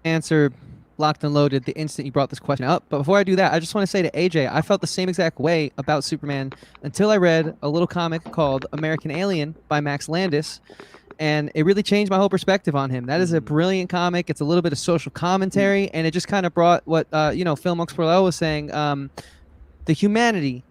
answer locked and loaded the instant you brought this question up. But before I do that, I just want to say to AJ, I felt the same exact way about Superman until I read a little comic called American Alien by Max Landis. And it really changed my whole perspective on him. That is a brilliant comic. It's a little bit of social commentary, and it just kind of brought what Phil Moxporel was saying, the humanity.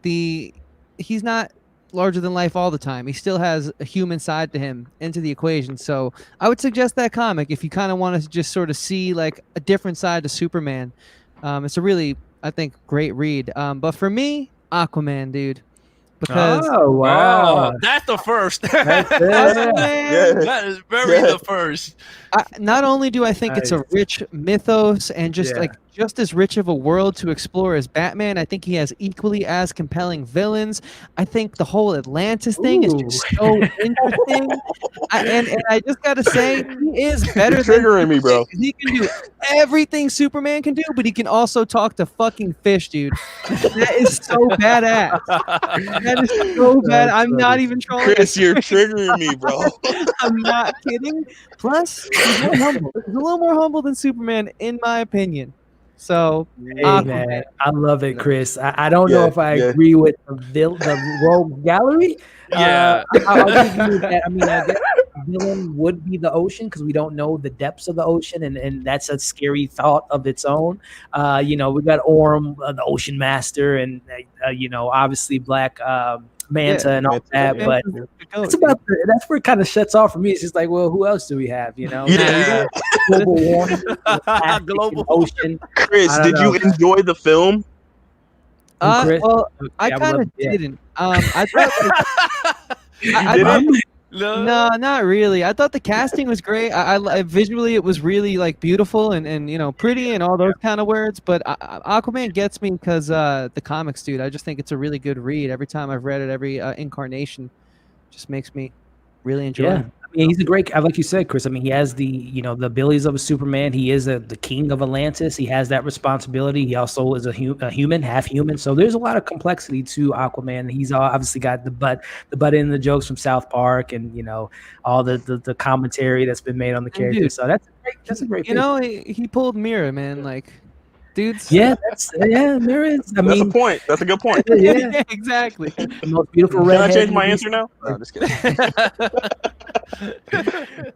He's not larger than life all the time. He still has a human side to him into the equation. So I would suggest that comic if you kind of want to just sort of see like a different side to Superman. It's a really, I think, great read. But for me, Aquaman, dude. Because that's the first. That's it. That is the first. Not only do I think it's a rich mythos and just as rich of a world to explore as Batman, I think he has equally as compelling villains. I think the whole Atlantis thing is just so interesting. And I just got to say, he is better than triggering me, bro. He can do everything Superman can do, but he can also talk to fucking fish, dude. That is so badass. That is so bad. I'm not even trolling. Chris, you're triggering me, bro. I'm not kidding. Plus, he's more humble. He's a little more humble than Superman, in my opinion. So, hey, man, I love it, Chris. I don't know if I agree with the Rogue Gallery. Yeah, I'll give you that. I mean, I guess the villain would be the ocean because we don't know the depths of the ocean, and that's a scary thought of its own. We got Orm, the Ocean Master, and obviously Black Manta and all that, but that's where it kind of shuts off for me. It's just like, well, who else do we have? Global warming, global ocean. Chris, did you enjoy the film? Well, I kind of didn't. I thought. No, not really. I thought the casting was great. I visually it was really like beautiful and pretty and all those kind of words. But Aquaman gets me because the comics, dude. I just think it's a really good read. Every time I've read it, every incarnation just makes me really enjoy it. I mean, he's a great, like you said, Chris. I mean, he has the abilities of a Superman. He is the king of Atlantis. He has that responsibility. He also is a human, half human. So there's a lot of complexity to Aquaman. He's obviously got the butt in the jokes from South Park, and all the commentary that's been made on the character. So that's a great. He pulled Mira, man. Like, dudes. Yeah, Mira. That's a point. That's a good point. Yeah, exactly. The most beautiful Can redhead. I change my answer now? No, just kidding.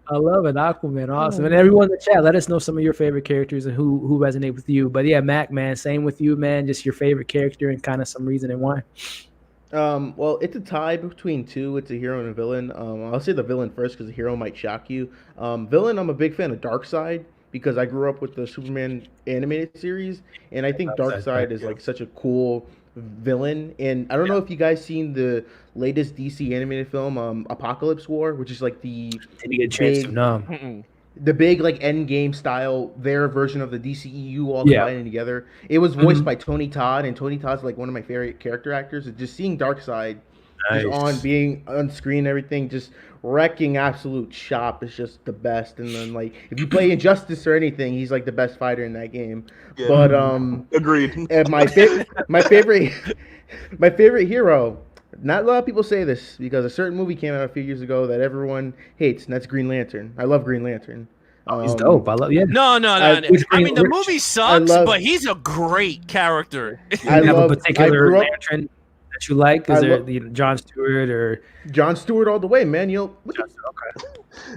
I love it. Aquaman, awesome. And everyone in the chat, let us know some of your favorite characters and who resonate with you. But yeah, Mac, man, same with you, man. Just your favorite character and kind of some reason and why. Well, it's a tie between two. It's a hero and a villain. I'll say the villain first because the hero might shock you. Villain, I'm a big fan of Darkseid because I grew up with the Superman animated series, and I think Darkseid is like such a cool villain. And I don't know if you guys seen the latest DC animated film, Apocalypse War, which is like the big like Endgame style, their version of the DCEU all combining together. It was voiced by Tony Todd, and Tony Todd's like one of my favorite character actors. And just seeing Darkseid being on screen and everything, just wrecking absolute shop is just the best. And then like if you play Injustice or anything, he's like the best fighter in that game. Yeah. But agreed. And my favorite hero. Not a lot of people say this because a certain movie came out a few years ago that everyone hates, and that's Green Lantern. I love Green Lantern. He's dope. I love. Yeah. No. I mean, the movie sucks, but he's a great character. I have a particular Lantern that you like? Is there John Stewart or John Stewart all the way, man?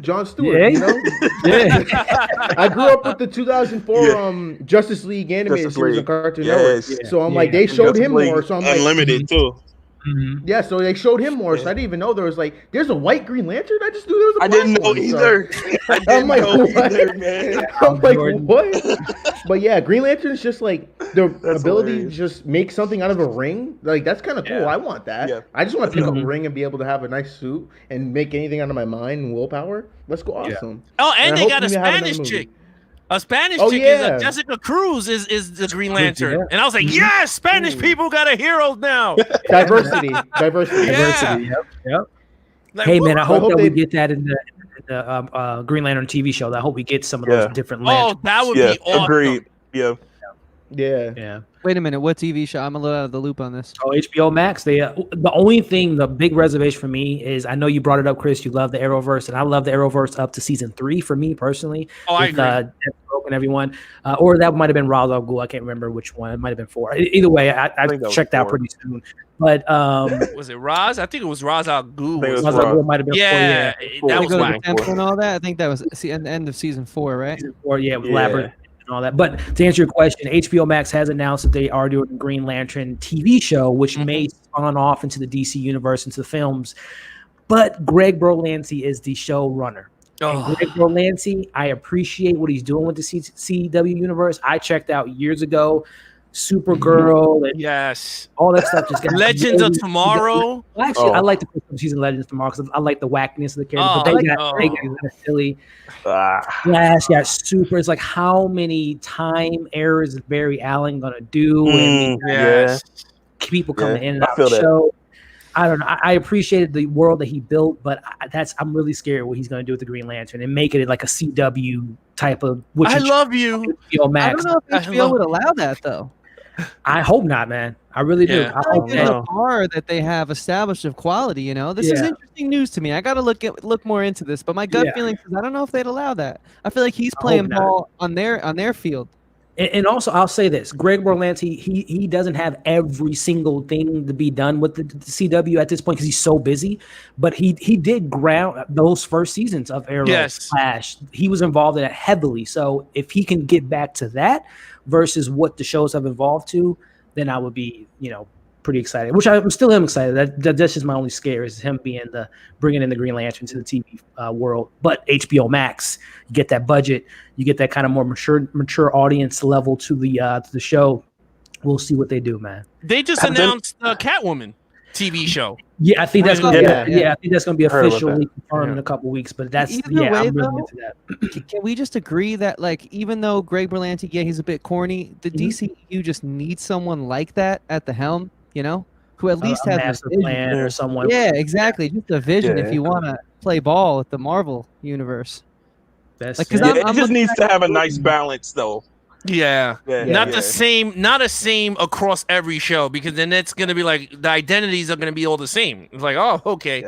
John Stewart. I grew up with the 2004 Justice League animated series on Cartoon Network, so I'm like they showed him more. So I'm like Unlimited too. Mm-hmm. Yeah, so they showed him more, so I didn't even know there was there's a white Green Lantern. I just knew there was a black didn't know one, either. So. I didn't know either, man. I'm like, what? But yeah, Green Lantern is just like the ability to just make something out of a ring. Like that's kind of cool. I want that. Yeah. I just want to pick up a ring and be able to have a nice suit and make anything out of my mind and willpower. Let's go awesome. Yeah. Oh, and they got a Spanish chick. A Spanish chick is Jessica Cruz is the Green Lantern. And I was like, yes, Spanish people got a hero now. Diversity. Yep. Like, hey, man, I hope that we get that in the Green Lantern TV show. I hope we get some of those different lanterns. Oh, that would be awesome. Agreed. Yeah. Yeah. Wait a minute, what TV show? I'm a little out of the loop on this. Oh, HBO Max. They the only thing, the big reservation for me is I know you brought it up, Chris. You love the Arrowverse, and I love the Arrowverse up to season 3 for me personally. Oh, I with, agree. Deathstroke and everyone, or that might have been Ra's al Ghul. I can't remember which one. It might have been 4. Either way, I think that was checked out 4. pretty soon. But Was it Ra's? I think it was Ra's al Ghul. I think it was Ra's al Ra's. Ghul might have been 4. Yeah, Four. that They was go to the whack. temple and all that. I think that was the end of season 4, right? Season 4, yeah, with Yeah. Labyrinth and all that. But to answer your question, HBO Max has announced that they are doing a Green Lantern TV show, which may spawn off into the DC universe, into the films. But Greg Berlanti is the showrunner. And Oh, Greg Berlanti, I appreciate what he's doing with the CW universe. I checked out years ago, Supergirl and yes. all that stuff. Just got Legends of really- Tomorrow. Well, actually, I Oh. like the first season Legends of Tomorrow because I like the wackiness of the characters. Oh, but they I got like- kind of silly. Ah, Flash got super. It's like how many time errors is Barry Allen gonna do? And Yes. people coming Yeah, in and I out feel of the that. show. I don't know. I appreciated the world that he built, but I'm really scared what he's going to do with the Green Lantern and make it like a CW type of. Which I is love you. HBO I Max. don't know if I HBO love- would allow that though. I hope not, man. I really do. Yeah. I I hope like there's that. a bar that they have established of quality. You know, this is Yeah. interesting news to me. I got to look more into this. But my gut Yeah. feeling is I don't know if they'd allow that. I feel like he's I playing hope not. ball on their field. And also, I'll say this: Greg Berlanti, he doesn't have every single thing to be done with the CW at this point because he's so busy. But he did ground those first seasons of Arrow, Yes. Flash. He was involved in it heavily. So if he can get back to that versus what the shows have evolved to, then I would be, pretty excited. Which I still am excited. That's just my only scare is him bringing in the Green Lantern to the TV world. But HBO Max, you get that budget, you get that kind of more mature audience level to the show. We'll see what they do, man. They just Have they- announced the Catwoman TV show. Yeah, I think that's gonna Yeah. be I think that's gonna be Heard about officially that. confirmed in Yeah. a couple weeks. But that's Either way, I'm really though, into that. Can we just agree that like even though Greg Berlanti, yeah, he's a bit corny, the Mhm. DCEU just needs someone like that at the helm, who at least a has master a vision. plan or someone. Yeah, exactly. Just a vision Yeah. if you want to play ball with the Marvel universe. That's Like, 'cause yeah, I'm it just looking needs at to have a it- nice balance, though. Yeah. Yeah, Not yeah. the same, not the same across every show because then it's gonna be like the identities are gonna be all the same. It's like, oh, okay.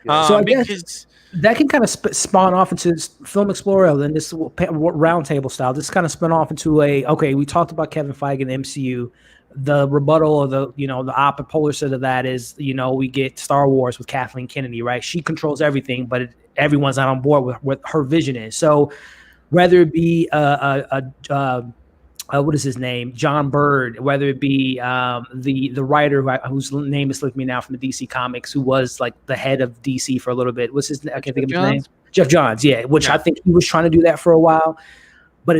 Yeah. So I guess- Because that can kind of spawn off into Film Explorer and this roundtable style. This kind of spin off into we talked about Kevin Feige and the MCU. The rebuttal or the polar side of that is, we get Star Wars with Kathleen Kennedy, right? She controls everything, but everyone's not on board with what her vision is. So whether it be what is his name, John Bird, whether it be the writer whose name is slipping me now from the DC Comics, who was like the head of DC for a little bit. What's his name? I can't think of his name. Jeff Johns, yeah. Which I think he was trying to do that for a while. But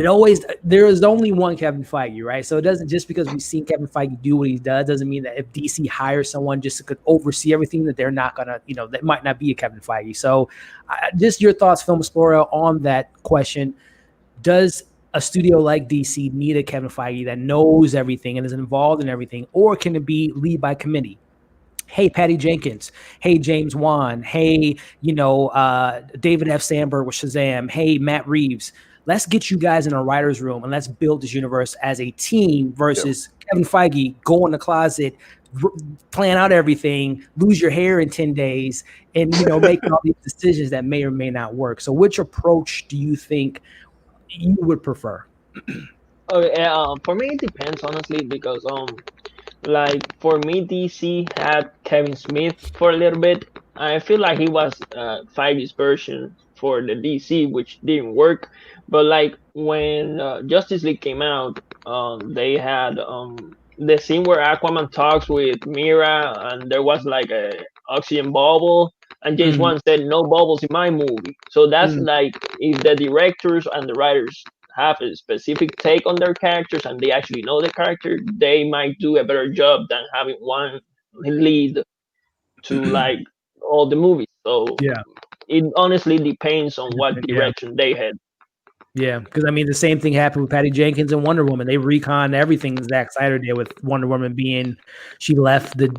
there is only one Kevin Feige, right? So it doesn't, just because we've seen Kevin Feige do what he does, doesn't mean that if DC hires someone just to oversee everything, that they're not gonna, that might not be a Kevin Feige. So just your thoughts, Film Explorer, on that question. Does a studio like DC need a Kevin Feige that knows everything and is involved in everything, or can it be lead by committee? Hey, Patty Jenkins. Hey, James Wan. Hey, David F. Sandberg with Shazam. Hey, Matt Reeves. Let's get you guys in a writer's room and let's build this universe as a team versus Kevin Feige, go in the closet, plan out everything, lose your hair in 10 days, and making all these decisions that may or may not work. So which approach do you think you would prefer? Okay, for me it depends honestly because like for me DC had Kevin Smith for a little bit. I feel like he was Feige's version for the DC, which didn't work. But like when Justice League came out, they had the scene where Aquaman talks with Mira, and there was like a oxygen bubble, and James Wan said no bubbles in my movie. So that's like if the directors and the writers have a specific take on their characters and they actually know the character, they might do a better job than having one lead to like all the movies. So Yeah. it honestly depends on what direction they head. Yeah, because the same thing happened with Patty Jenkins and Wonder Woman. They reconned everything Zack Snyder did with Wonder Woman she left the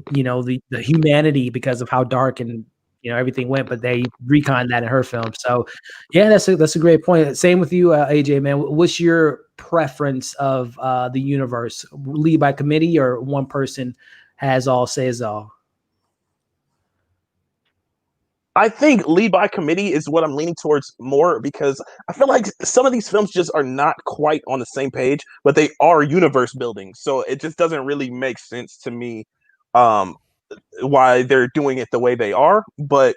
humanity because of how dark and everything went, but they reconned that in her film. So yeah, that's a great point. Same with you, AJ, man. What's your preference of the universe? Lead by committee, or one person has all, says all? I think lead by committee is what I'm leaning towards more, because I feel like some of these films just are not quite on the same page, but they are universe building. So it just doesn't really make sense to me why they're doing it the way they are. But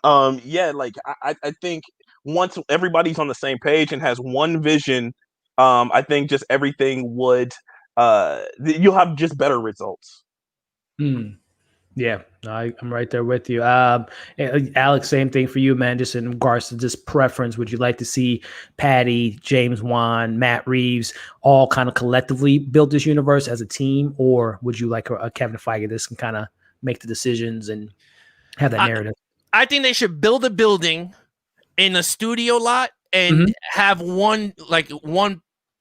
yeah, like I think once everybody's on the same page and has one vision, I think just everything would you'll have just better results. Yeah, I'm right there with you. Alex, same thing for you, man. Just in regards to just preference, would you like to see Patty, James Wan, Matt Reeves all kind of collectively build this universe as a team, or would you like a Kevin Feige that can kind of make the decisions and have that narrative? I think they should build a building in a studio lot and have one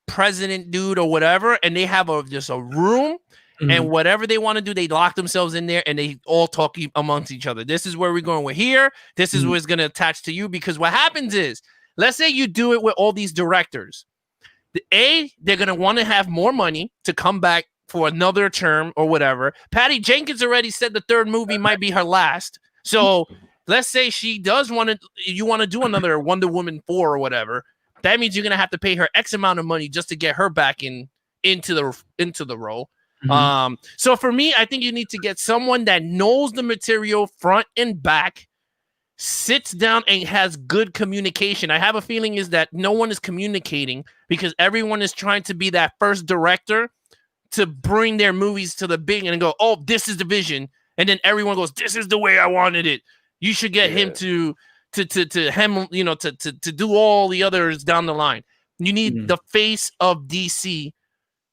president dude or whatever, and they have just a room. And whatever they want to do, they lock themselves in there and they all talk amongst each other. This is where we're going. We're here. This is what's going to attach to you. Because what happens is, let's say you do it with all these directors. They're going to want to have more money to come back for another term or whatever. Patty Jenkins already said the third movie might be her last. So let's say she does you want to do another Wonder Woman 4 or whatever. That means you're going to have to pay her X amount of money just to get her back into the role. So for me, I think you need to get someone that knows the material front and back, sits down and has good communication. I have a feeling is that no one is communicating because everyone is trying to be that first director to bring their movies to the big and go, oh, this is the vision. And then everyone goes, this is the way I wanted it. You should get him to do all the others down the line. You need the face of DC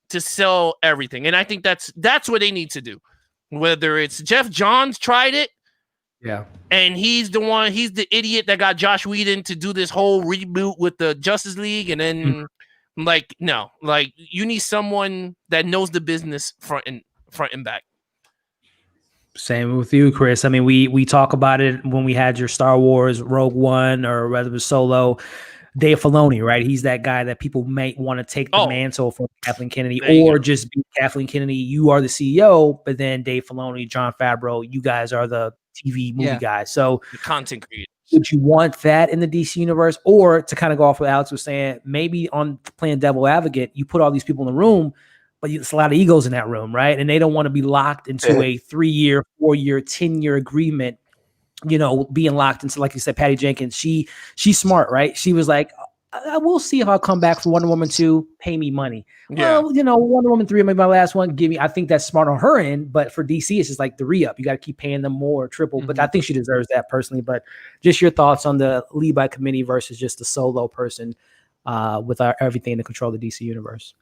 to sell everything. And I think that's what they need to do. Whether it's Jeff Johns tried it. Yeah. And he's the idiot that got Josh Whedon to do this whole reboot with the Justice League. And then you need someone that knows the business front and back. Same with you, Chris. I mean, we talk about it when we had your Star Wars Rogue One, or whether it was Solo. Dave Filoni, right? He's that guy that people might want to take the mantle from Kathleen Kennedy, or just be Kathleen Kennedy. You are the CEO, but then Dave Filoni, Jon Favreau, you guys are the TV movie guys. So the content creators. Would you want that in the DC universe? Or to kind of go off what Alex was saying, maybe on playing devil advocate, you put all these people in the room, but it's a lot of egos in that room, right? And they don't want to be locked into a 3-year, 4-year, 10-year agreement. Being locked into, like you said, Patty Jenkins, she's smart, right? She was like, I will see if I'll come back for Wonder Woman 2, pay me money. Yeah. Well, Wonder Woman 3 maybe my last one, I think that's smart on her end, but for DC, it's just like the re-up. You got to keep paying them more, triple, but I think she deserves that personally. But just your thoughts on the lead by committee versus just the solo person with everything in the control of the DC universe.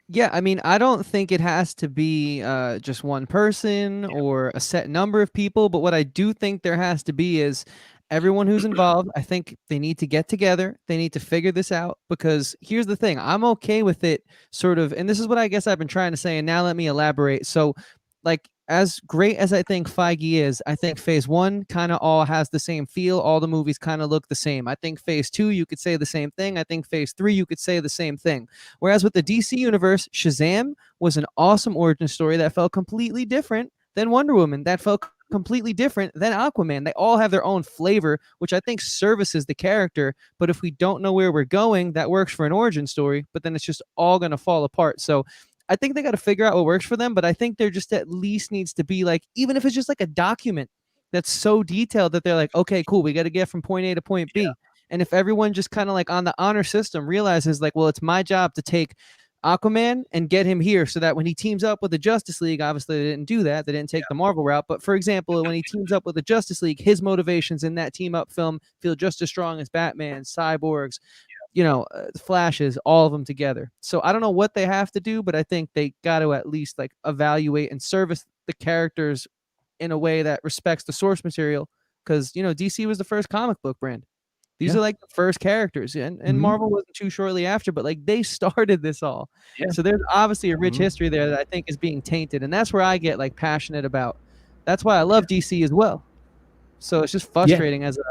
Yeah, I mean, I don't think it has to be just one person or a set number of people, but what I do think there has to be is everyone who's involved. I think they need to get together. They need to figure this out, because here's the thing. I'm okay with it sort of, and this is what I guess I've been trying to say, and now let me elaborate. So, like, as great as I think Feige is, I think Phase 1 kind of all has the same feel. All the movies kind of look the same. I think Phase 2, you could say the same thing. I think Phase 3, you could say the same thing. Whereas with the DC universe, Shazam was an awesome origin story that felt completely different than Wonder Woman. That felt completely different than Aquaman. They all have their own flavor, which I think services the character. But if we don't know where we're going, that works for an origin story, but then it's just all going to fall apart. So I think they got to figure out what works for them, but I think there just at least needs to be, like, even if it's just like a document that's so detailed that they're like, okay, cool, we got to get from point A to point B. And if everyone just kind of like on the honor system realizes, like, well, it's my job to take Aquaman and get him here so that when he teams up with the Justice League, obviously they didn't do that. They didn't take the Marvel route. But for example, when he teams up with the Justice League, his motivations in that team up film feel just as strong as Batman, Cyborgs, Flashes, all of them together. So I don't know what they have to do, but I think they got to at least like evaluate and service the characters in a way that respects the source material. Because, DC was the first comic book brand. These are like the first characters, and Marvel wasn't too shortly after, but like they started this all. So there's obviously a rich history there that I think is being tainted, and that's where I get like passionate about. That's why I love DC as well. So it's just frustrating as a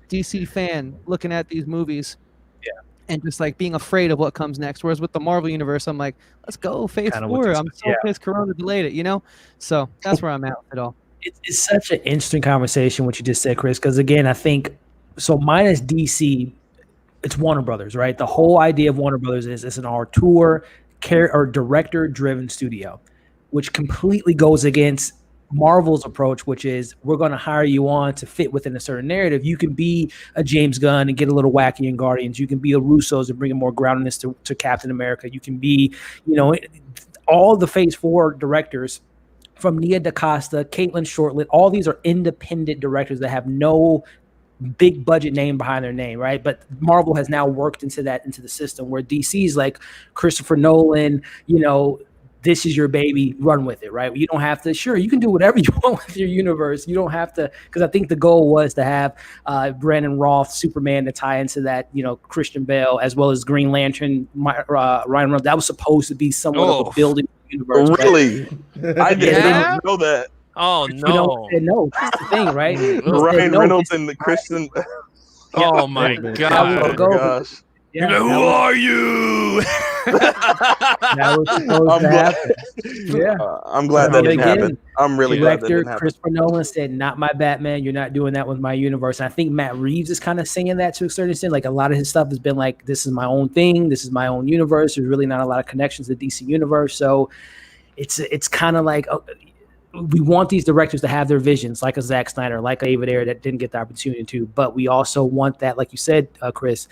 DC fan looking at these movies and just like being afraid of what comes next. Whereas with the Marvel universe, I'm like, let's go Phase Kinda what 4. this I'm is, so yeah. pissed Corona delayed it, you know? So that's where I'm at with it all. It's such an interesting conversation what you just said, Chris, because again, I think so minus DC, it's Warner Brothers, right? The whole idea of Warner Brothers is it's an auteur or director driven studio, which completely goes against Marvel's approach, which is we're going to hire you on to fit within a certain narrative. You can be a James Gunn and get a little wacky in Guardians. You can be a Russos and bring a more groundedness to Captain America. You can be, all the Phase 4 directors from Nia DaCosta, Caitlin Shortland, all these are independent directors that have no big budget name behind their name, right? But Marvel has now worked into the system where DC's like Christopher Nolan, this is your baby, run with it, right? You don't have to, sure, you can do whatever you want with your universe. You don't have to, because I think the goal was to have Brandon Roth, Superman to tie into that, Christian Bale, as well as Green Lantern, Ryan Reynolds. That was supposed to be somewhat of a building universe. Really? I didn't Yeah? know that. Oh no! No, that's the thing, right? Ryan Reynolds and the Christian. Oh my Oh god! gosh. Yeah, Who are you? that was supposed to happen. Yeah. I'm glad that didn't happen. I'm really glad that Director didn't happen. Christopher Nolan said, "Not my Batman. You're not doing that with my universe." And I think Matt Reeves is kind of saying that to a certain extent. Like a lot of his stuff has been like, "This is my own thing. This is my own universe." There's really not a lot of connections to the DC universe, so it's kind of like. We want these directors to have their visions, like a Zack Snyder, like a David Ayer that didn't get the opportunity to. But we also want that, like you said, Chris,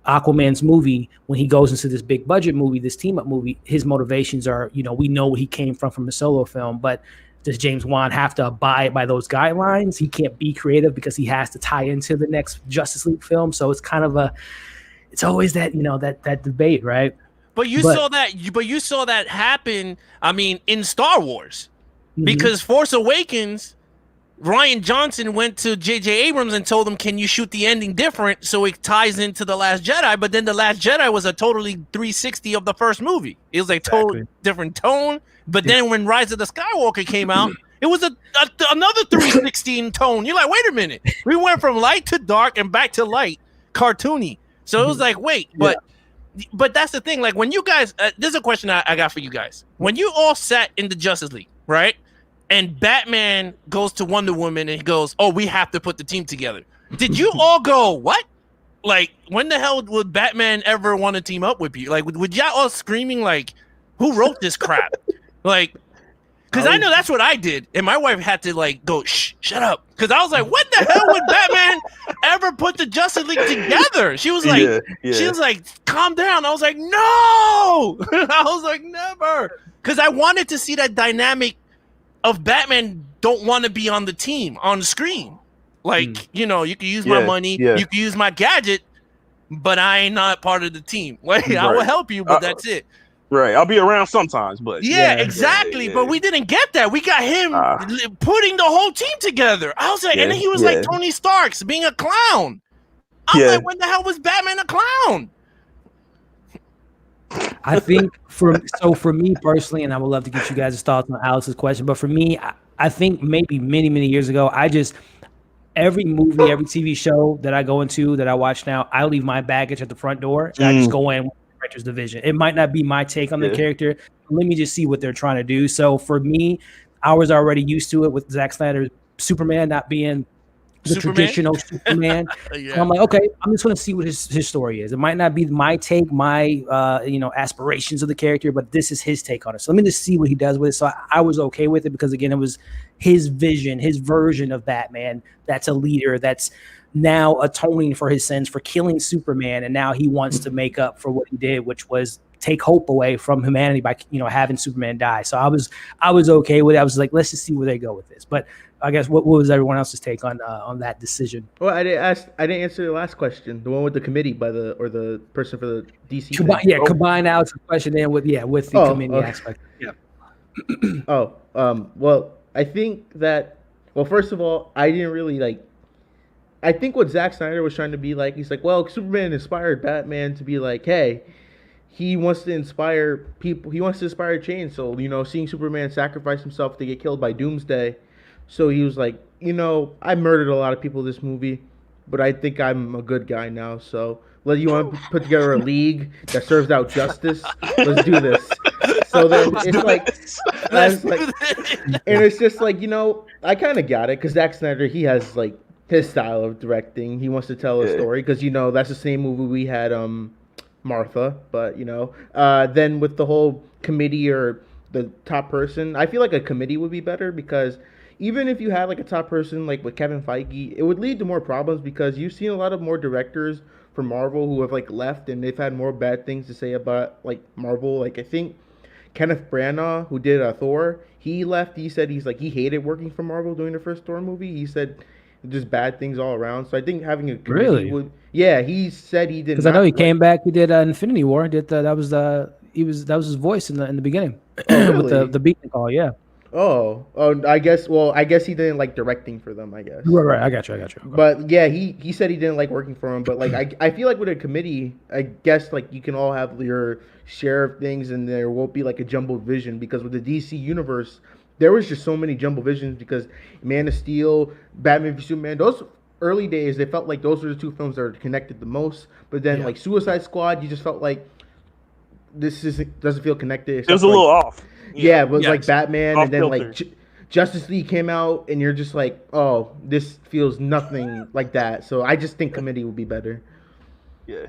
Aquaman's movie, when he goes into this big budget movie, this team up movie, his motivations are, we know where he came from a solo film, but does James Wan have to abide by those guidelines? He can't be creative because he has to tie into the next Justice League film. So it's kind of it's always that, that debate, right? But you saw that happen. I mean, in Star Wars, because Force Awakens, Rian Johnson went to J.J. Abrams and told him, "Can you shoot the ending different so it ties into The Last Jedi?" But then The Last Jedi was a totally 360 of the first movie. It was a totally different tone. But then when Rise of the Skywalker came out, it was another 316 tone. You're like, wait a minute. We went from light to dark and back to light, cartoony. So it was like, wait, but that's the thing. Like when you guys, there's a question I got for you guys. When you all sat in the Justice League, right? And Batman goes to Wonder Woman and he goes, "Oh, we have to put the team together." Did you all go, what? Like, when the hell would Batman ever want to team up with you? Like, would y'all all screaming, like, who wrote this crap? Like, because I know that's what I did. And my wife had to, like, go, shut up. Because I was like, what the hell would Batman ever put the Justice League together? She was like, she was like, calm down. I was like, no. I was like, never. Because I wanted to see that dynamic of Batman don't want to be on the team, on the screen. Like, you can use my money, you can use my gadget, but I ain't not part of the team. Like, I will help you, but that's it. Right. I'll be around sometimes, but exactly. But we didn't get that. We got him putting the whole team together. I was like, and then he was like Tony Stark's being a clown. I'm like, when the hell was Batman a clown? I think for me personally, and I would love to get you guys' thoughts on Alex's question, but for me, I think maybe many, many years ago, every movie, every TV show that I go into, that I watch now, I leave my baggage at the front door and I just go in with the director's division. It might not be my take on the character. Let me just see what they're trying to do. So for me, I was already used to it with Zack Snyder's Superman not being the traditional Superman. So I'm like, okay, I'm just going to see what his story is. It might not be my take, my aspirations of the character, but this is his take on it. So let me just see what he does with it. So I was okay with it because, again, it was his vision, his version of Batman. That's a leader that's now atoning for his sins for killing Superman, and now he wants to make up for what he did, which was take hope away from humanity by having Superman die. So I was okay with it. I was like, let's just see where they go with this. But I guess what was everyone else's take on that decision? Well, I didn't answer the last question, the one with the committee or the person for the DC. Combine Alex's question in with the committee aspect. Yeah. Well, I think that. Well, first of all, I didn't really I think what Zack Snyder was trying to be like, he's like, well, Superman inspired Batman to be like, hey, he wants to inspire people. He wants to inspire change. So, seeing Superman sacrifice himself to get killed by Doomsday. So he was like, I murdered a lot of people in this movie, but I think I'm a good guy now. So You want to put together a league that serves out justice? Let's do this. So then it's like, Let's like, do this. and it's just like, I kind of got it because Zack Snyder, he has like his style of directing. He wants to tell a story because that's the same movie we had, Martha. But then with the whole committee or the top person, I feel like a committee would be better because even if you had like a top person like with Kevin Feige, it would lead to more problems because you've seen a lot of more directors from Marvel who have like left and they've had more bad things to say about like Marvel. Like I think Kenneth Branagh, who did Thor, he left. He said he hated working for Marvel doing the first Thor movie. He said just bad things all around. So I think having a committee would. Yeah, he said he did. Because I know he came back. He did Infinity War. That was his voice in the beginning with the beacon call. Yeah. Oh, I guess. Well, I guess he didn't like directing for them. I guess. Right. I got you. Okay. But yeah, he said he didn't like working for him. But like, I feel like with a committee, I guess like you can all have your share of things, and there won't be like a jumbled vision because with the DC universe, there was just so many jumbled visions because Man of Steel, Batman v Superman, those early days, they felt like those were the two films that were connected the most. But then like Suicide Squad, you just felt like doesn't feel connected. It was a little off. Yeah, it was like Batman, off and then filter. like Justice League came out, and you're just like, oh, this feels nothing like that. So I just think committee would be better. Yeah.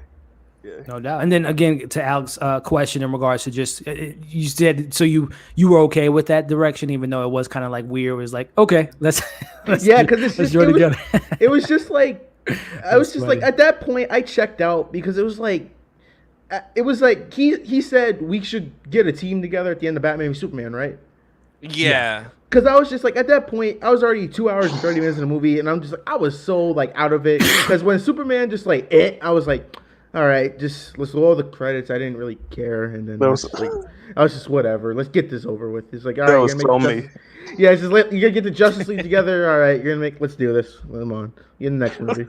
No doubt. And then again, to Alex's question in regards to just you said so you were okay with that direction, even though it was kind of like weird. It was like okay, let's because it was just like I was just like at that point I checked out because it was like he said we should get a team together at the end of Batman v Superman, right? Yeah. Because I was just like, at that point, I was already 2 hours and 30 minutes in the movie, and I'm just like, I was so like out of it. Because when Superman just like I was like, all right, just let's roll the credits. I didn't really care, and then I was just whatever. Let's get this over with. It's like, all right, that was so me. Yeah, it's just you gotta get the Justice League together. All right, let's do this. Come on, get in the next movie.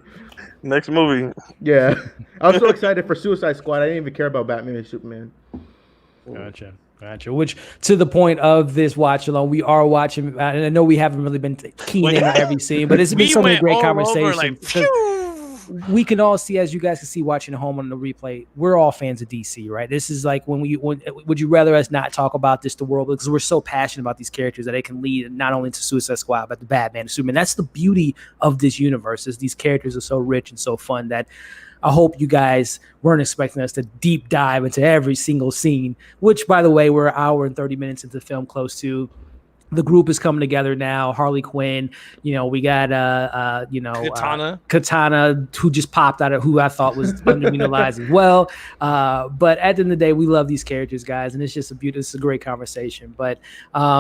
Next movie. Yeah, I was so excited for Suicide Squad. I didn't even care about Batman and Superman. Gotcha. Which, to the point of this watch along, we are watching, and I know we haven't really been keen in on every scene, but it's been so many great conversations. We can all see, as you guys can see watching at home on the replay, we're all fans of DC, right? This is like when would you rather us not talk about this to the world because we're so passionate about these characters that they can lead not only to Suicide Squad but to Batman and Superman. That's the beauty of this universe is these characters are so rich and so fun that I hope you guys weren't expecting us to deep dive into every single scene, which, by the way, we're an hour and 30 minutes into the film, close to. The group is coming together now. Harley Quinn, we got Katana, who just popped out of who I thought was underutilized as well. But at the end of the day, we love these characters, guys, and it's a great conversation. But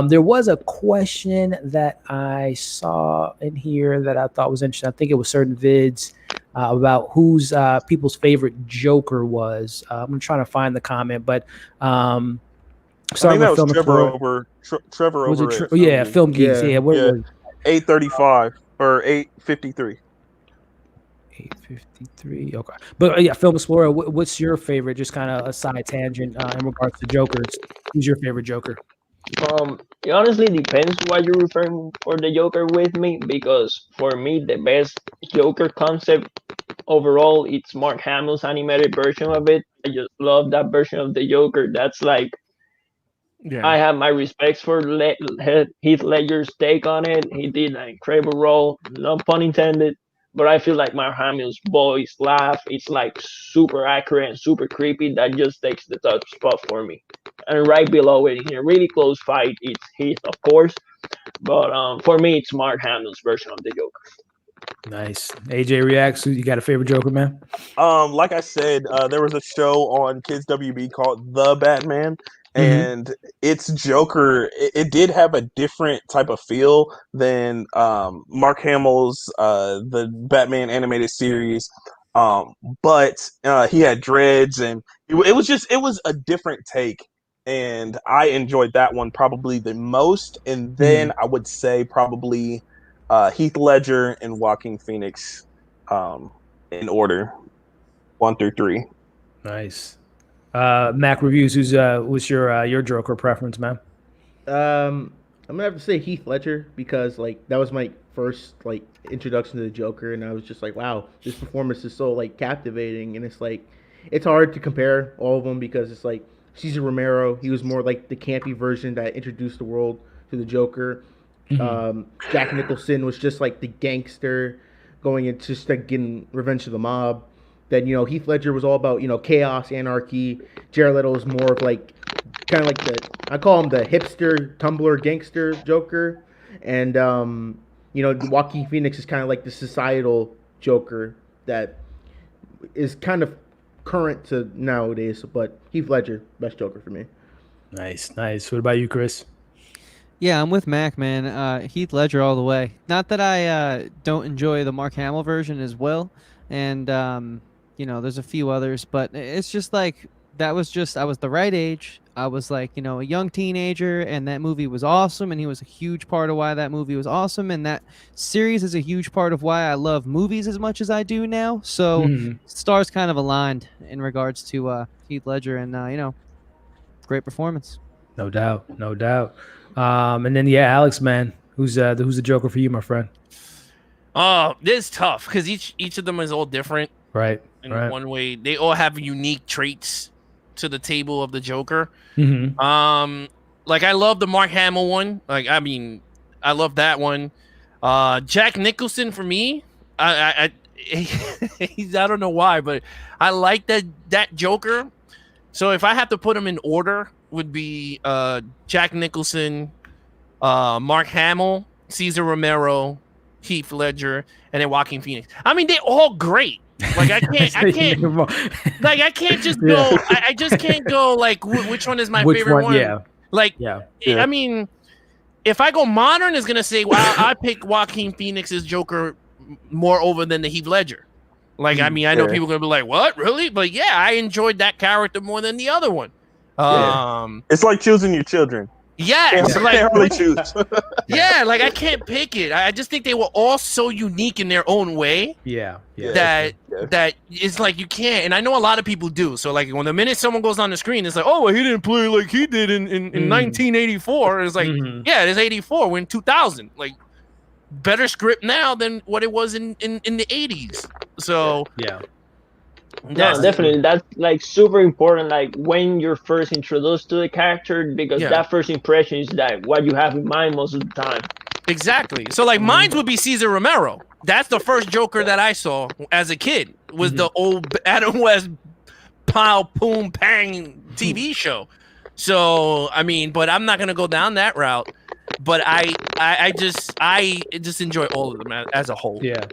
there was a question that I saw in here that I thought was interesting. I think it was certain vids about who's people's favorite Joker was. I'm trying to find the comment, but. Sorry, that was Trevor over. Film Geeks. Yeah, 835 or 853. 853. Okay, but Film Explorer. What's your favorite? Just kind of a side tangent in regards to Jokers. Who's your favorite Joker? It honestly depends what you're referring for the Joker with me, because for me the best Joker concept overall it's Mark Hamill's animated version of it. I just love that version of the Joker. That's like. Yeah. I have my respects for Heath Ledger's take on it. He did an incredible role, no pun intended. But I feel like Mark Hamill's voice, laugh, it's like super accurate and super creepy. That just takes the top spot for me. And right below it, in a really close fight, it's Heath, of course. But for me, it's Mark Hamill's version of the Joker. Nice. AJ reacts. You got a favorite Joker, man? Like I said, there was a show on Kids WB called The Batman. And its Joker, it did have a different type of feel than Mark Hamill's the Batman animated series, but he had dreads, and it was a different take, and I enjoyed that one probably the most. And then I would say probably Heath Ledger and Joaquin Phoenix in order 1 through 3. Nice. Mac Reviews, what's your Joker preference, man? I'm gonna have to say Heath Ledger because like that was my first like introduction to the Joker, and I was just like, wow, this performance is so like captivating, and it's like it's hard to compare all of them because it's like Cesar Romero, he was more like the campy version that introduced the world to the Joker. Jack Nicholson was just like the gangster going into just like getting revenge of the mob. Then Heath Ledger was all about chaos, anarchy. Jared Leto was more of like kind of like I call him the hipster, Tumblr, gangster Joker, and Joaquin Phoenix is kind of like the societal Joker that is kind of current to nowadays. But Heath Ledger, best Joker for me. Nice. What about you, Chris? Yeah, I'm with Mac, man. Heath Ledger all the way. Not that I don't enjoy the Mark Hamill version as well, and there's a few others, but it's just like I was the right age. I was like, a young teenager, and that movie was awesome, and he was a huge part of why that movie was awesome, and that series is a huge part of why I love movies as much as I do now. So stars kind of aligned in regards to Heath Ledger, and great performance. No doubt. And then Alex, man, who's the Joker for you, my friend? Oh, this is tough because each of them is all different. Right. In one way, they all have unique traits to the table of the Joker. Like I love the Mark Hamill one. Like I love that one. Jack Nicholson for me, I don't know why, but I like that Joker. So if I have to put them in order, would be Jack Nicholson, Mark Hamill, Cesar Romero, Heath Ledger, and then Joaquin Phoenix. I mean, they're all great. Like I can't just go. I just can't go like which one is my favorite one. Yeah. Like I mean, if I go modern, it's gonna say, well, I pick Joaquin Phoenix's Joker more over than the Heath Ledger. Like I mean, I know people are gonna be like, what, really? But yeah, I enjoyed that character more than the other one. It's like choosing your children. Yeah, can't hardly choose. Yeah, like I can't pick it. I just think they were all so unique in their own way. That it's like you can't. And I know a lot of people do. So like when the minute someone goes on the screen, it's like, oh, well, he didn't play like he did in 1984. It's like, yeah, it is 84. We're in 2000. Like better script now than what it was in the 80s. So No, definitely. That's like super important. Like when you're first introduced to the character, because that first impression is like what you have in mind most of the time. Exactly. So like mine would be Cesar Romero. That's the first Joker that I saw as a kid. Was the old Adam West Pow Poom Pang TV show. So I mean, but I'm not gonna go down that route. But I just enjoy all of them as a whole. Yeah.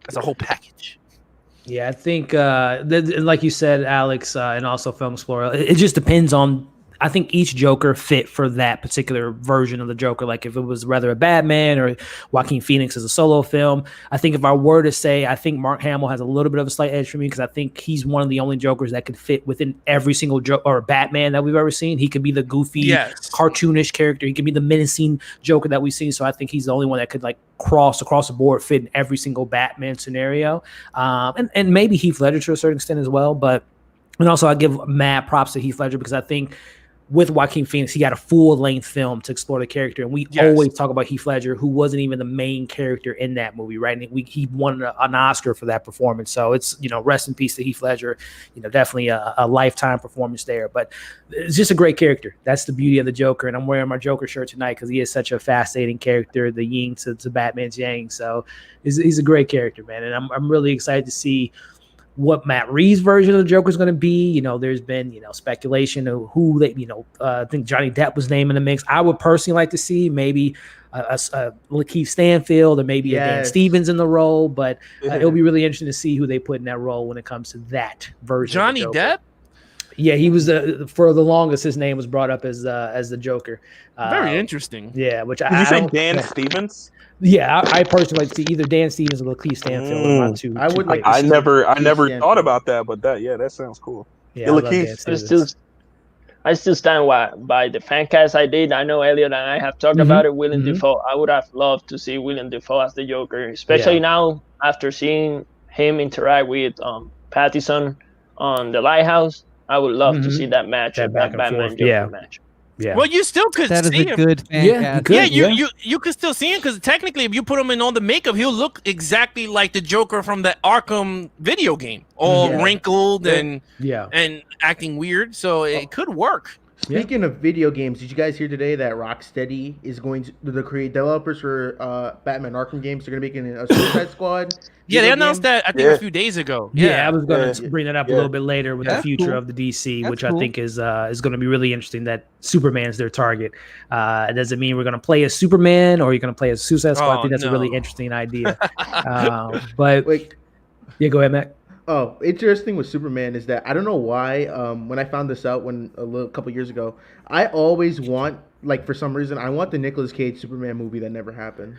As a whole package. Yeah, I think, like you said, Alex, and also Film Explorer, it just depends on, I think each Joker fit for that particular version of the Joker. Like if it was rather a Batman or Joaquin Phoenix as a solo film. I think if I were to say, I think Mark Hamill has a little bit of a slight edge for me because I think he's one of the only Jokers that could fit within every single or Batman that we've ever seen. He could be the goofy, cartoonish character. He could be the menacing Joker that we've seen. So I think he's the only one that could like cross across the board, fit in every single Batman scenario. And maybe Heath Ledger to a certain extent as well. And also I give mad props to Heath Ledger because I think with Joaquin Phoenix, he got a full-length film to explore the character. And we always talk about Heath Ledger, who wasn't even the main character in that movie, right? And he won an Oscar for that performance. So it's, rest in peace to Heath Ledger. Definitely a lifetime performance there. But it's just a great character. That's the beauty of the Joker. And I'm wearing my Joker shirt tonight because he is such a fascinating character, the yin to Batman's yang. So he's a great character, man. And I'm really excited to see what Matt Reeves' version of the Joker is going to be. There's been, speculation of who they, I think Johnny Depp was named in the mix. I would personally like to see maybe a Lakeith Stanfield or maybe a Dan Stevens in the role, but it'll be really interesting to see who they put in that role when it comes to that version. Johnny Depp? Yeah, he was for the longest. His name was brought up as the Joker. Very interesting. Yeah, which Did you say Dan Stevens? Yeah, I personally like to see either Dan Stevens or Lakeith Stanfield. I would like. I never thought about that, but that sounds cool. Yeah, I still stand by the fan cast I did. I know Elliot and I have talked about it. Willem Dafoe. I would have loved to see Willem Dafoe as the Joker, especially now after seeing him interact with Pattinson on The Lighthouse. I would love to see that match, that Batman Joker match. Yeah. Well, you still could That is see a him. good fan Yeah, you cast. could. Yeah, Yeah. you could still see him because technically, if you put him in all the makeup, he'll look exactly like the Joker from the Arkham video game, all Yeah. wrinkled Yeah. and acting weird. So it could work. Speaking of video games, did you guys hear today that Rocksteady is going to the create developers for Batman Arkham games? They're going to be making a Suicide Squad. Yeah, they video announced game? that I think a few days ago. Yeah, I was going to Yeah. bring that up a Yeah. little bit later with the That's future cool. of the DC, That's which I cool. think is going to be really interesting. That Superman's their target. It doesn't mean we're going to play as Superman or you're going to play as Suicide Squad. I Oh, think that's a really no. interesting idea. But Like, yeah, go ahead, Mac. oh, interesting with Superman is that I don't know why. When I found this out a couple years ago, I always want, like, for some reason, I want the Nicolas Cage Superman movie that never happened.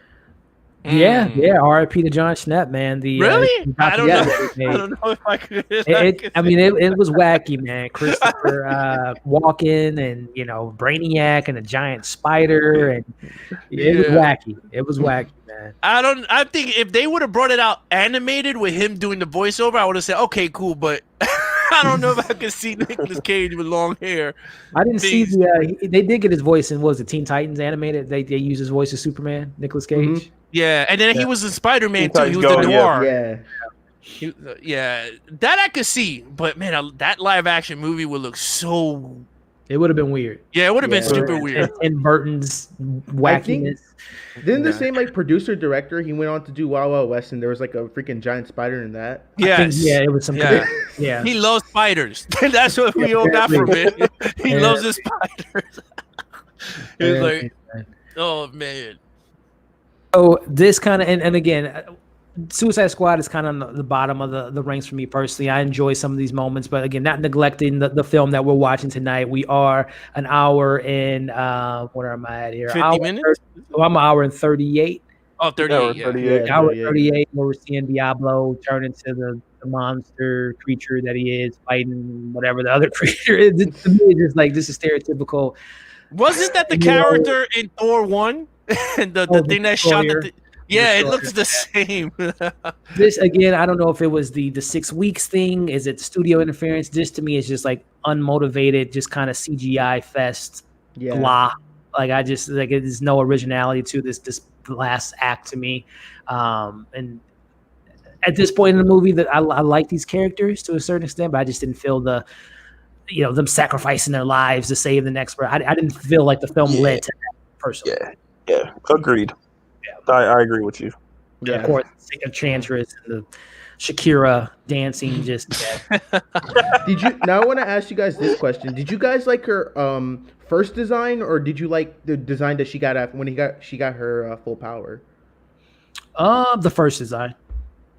Yeah, R.I.P. to John Schnapp, man. Really? I don't Yeah. know. I don't know if I could. It was wacky, man. Christopher Walken and Brainiac and a giant spider, and it was wacky. It was wacky, man. I think if they would have brought it out animated with him doing the voiceover, I would have said, okay, cool, but I don't know if I could see Nicolas Cage with long hair. I didn't see they did get his voice in, what was it, Teen Titans animated? They used his voice as Superman, Nicolas Cage. Mhm. Yeah, and then he was in Spider-Man too. He was Go, the yeah. noir. Yeah. Yeah, that I could see, but man, that live action movie would look so. It would have been weird. Yeah, it would have been Yeah. super weird. And Burton's wackiness. Didn't the same like producer director? He went on to do Wild Wild West, and there was like a freaking giant spider in that. I think, Yes. it was some Yeah. yeah. He loves spiders. That's what we all got from it. He Yeah. loves his spiders. He was Yeah. like, oh man. So this kind of and again, Suicide Squad is kind of on the bottom of the ranks for me personally. I enjoy some of these moments, but again, not neglecting the film that we're watching tonight. We are an hour in what am I at here? 50 minutes? I'm an hour and 38. Oh, 38. Yeah. 38. Yeah. Hour 38, where we're seeing Diablo turn into the monster creature that he is, fighting whatever the other creature is. To me, it's just like, this is stereotypical. Wasn't that the character in Thor 1? And the thing that shot the yeah, it looks the same. This, again, I don't know if it was the 6 weeks thing. Is it studio interference? This to me is just like unmotivated, just kind of CGI fest, blah. Like, I just, like, there's no originality to this last act to me. And at this point in the movie, that I like these characters to a certain extent, but I just didn't feel them sacrificing their lives to save the next person. I didn't feel like the film led to that personally. Yeah, agreed. I agree with you. Yeah, of course, Enchantress and the Shakira dancing, just Did you? Now I want to ask you guys this question: did you guys like her first design, or did you like the design that she got after when she got her full power? The first design,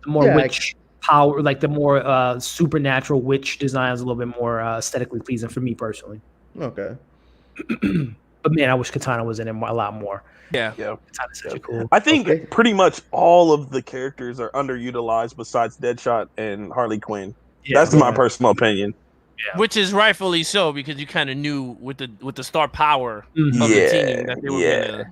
the more witch power, like the more supernatural witch design is a little bit more aesthetically pleasing for me personally. Okay. But man, I wish Katana was in it a lot more. Yeah. Katana's such a cool. I think pretty much all of the characters are underutilized besides Deadshot and Harley Quinn. That's my personal opinion. Yeah. Which is rightfully so, because you kind of knew with the star power of the team that they were gonna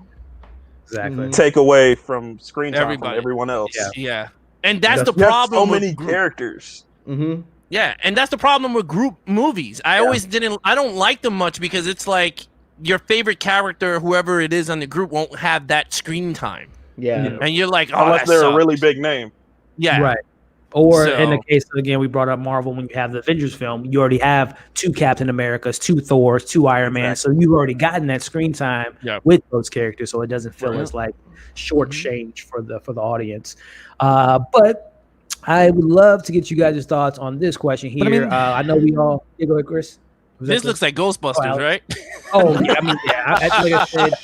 exactly take away from screen time Everybody. from everyone else. Yeah. And that's the You have problem. so with many group. characters. Mm-hmm. Yeah, and that's the problem with group movies. I don't like them much because it's like your favorite character, whoever it is on the group, won't have that screen time. Yeah. And you're like, oh, Unless that they're sucks. a really big name. Yeah. right. Or in the So- case of, again, we brought up Marvel, when you have the Avengers film, you already have 2 Captain Americas, 2 Thors, 2 Iron Man, so you've already gotten that screen time with those characters, so it doesn't feel as like shortchanged for the audience. But I would love to get you guys' thoughts on this question here. But I mean- I know we all. Yeah, go ahead, Chris. This looks like Ghostbusters, right? Oh, yeah. I mean, like I said,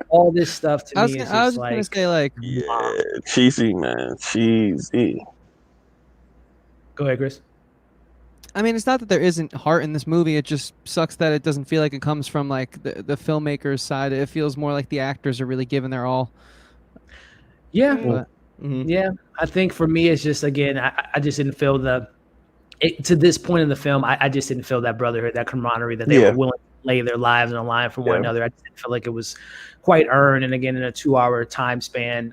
all this stuff to me is I was just gonna like. say like Yeah, cheesy, man. Cheesy. Go ahead, Chris. I mean, it's not that there isn't heart in this movie. It just sucks that it doesn't feel like it comes from like the filmmaker's side. It feels more like the actors are really giving their all. Yeah. But, Yeah, I think for me, it's just, again, I just didn't feel to this point in the film, I just didn't feel that brotherhood, that camaraderie, that they were willing to lay their lives on the line for one another. I just didn't feel like it was quite earned, and again, in a 2-hour time span.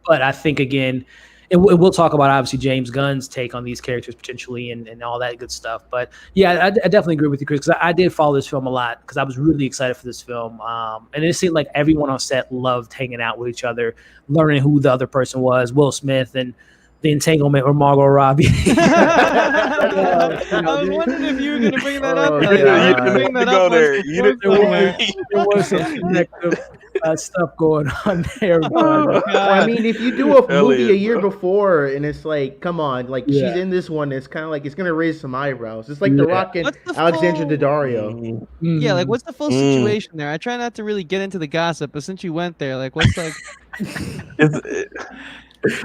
But I think, again, and we'll talk about obviously James Gunn's take on these characters potentially and all that good stuff. But yeah, I definitely agree with you, Chris, because I did follow this film a lot because I was really excited for this film. And it seemed like everyone on set loved hanging out with each other, learning who the other person was, Will Smith and the Entanglement or Margot Robbie. I was wondering if you were going to bring that up. Oh, You yeah. didn't bring that Go up. there. once- You once didn't- somewhere. There was some connective stuff going on there. But, Well, I mean, if you do a movie a Elliot, year bro. before and it's like, come on, like Yeah. she's in this one, it's kind of like it's gonna raise some eyebrows. It's like The Yeah. Rock and What's the Alexandra full- Daddario. Yeah, like mm. what's the full Mm. situation there? I try not to really get into the gossip, but since you went there, like what's like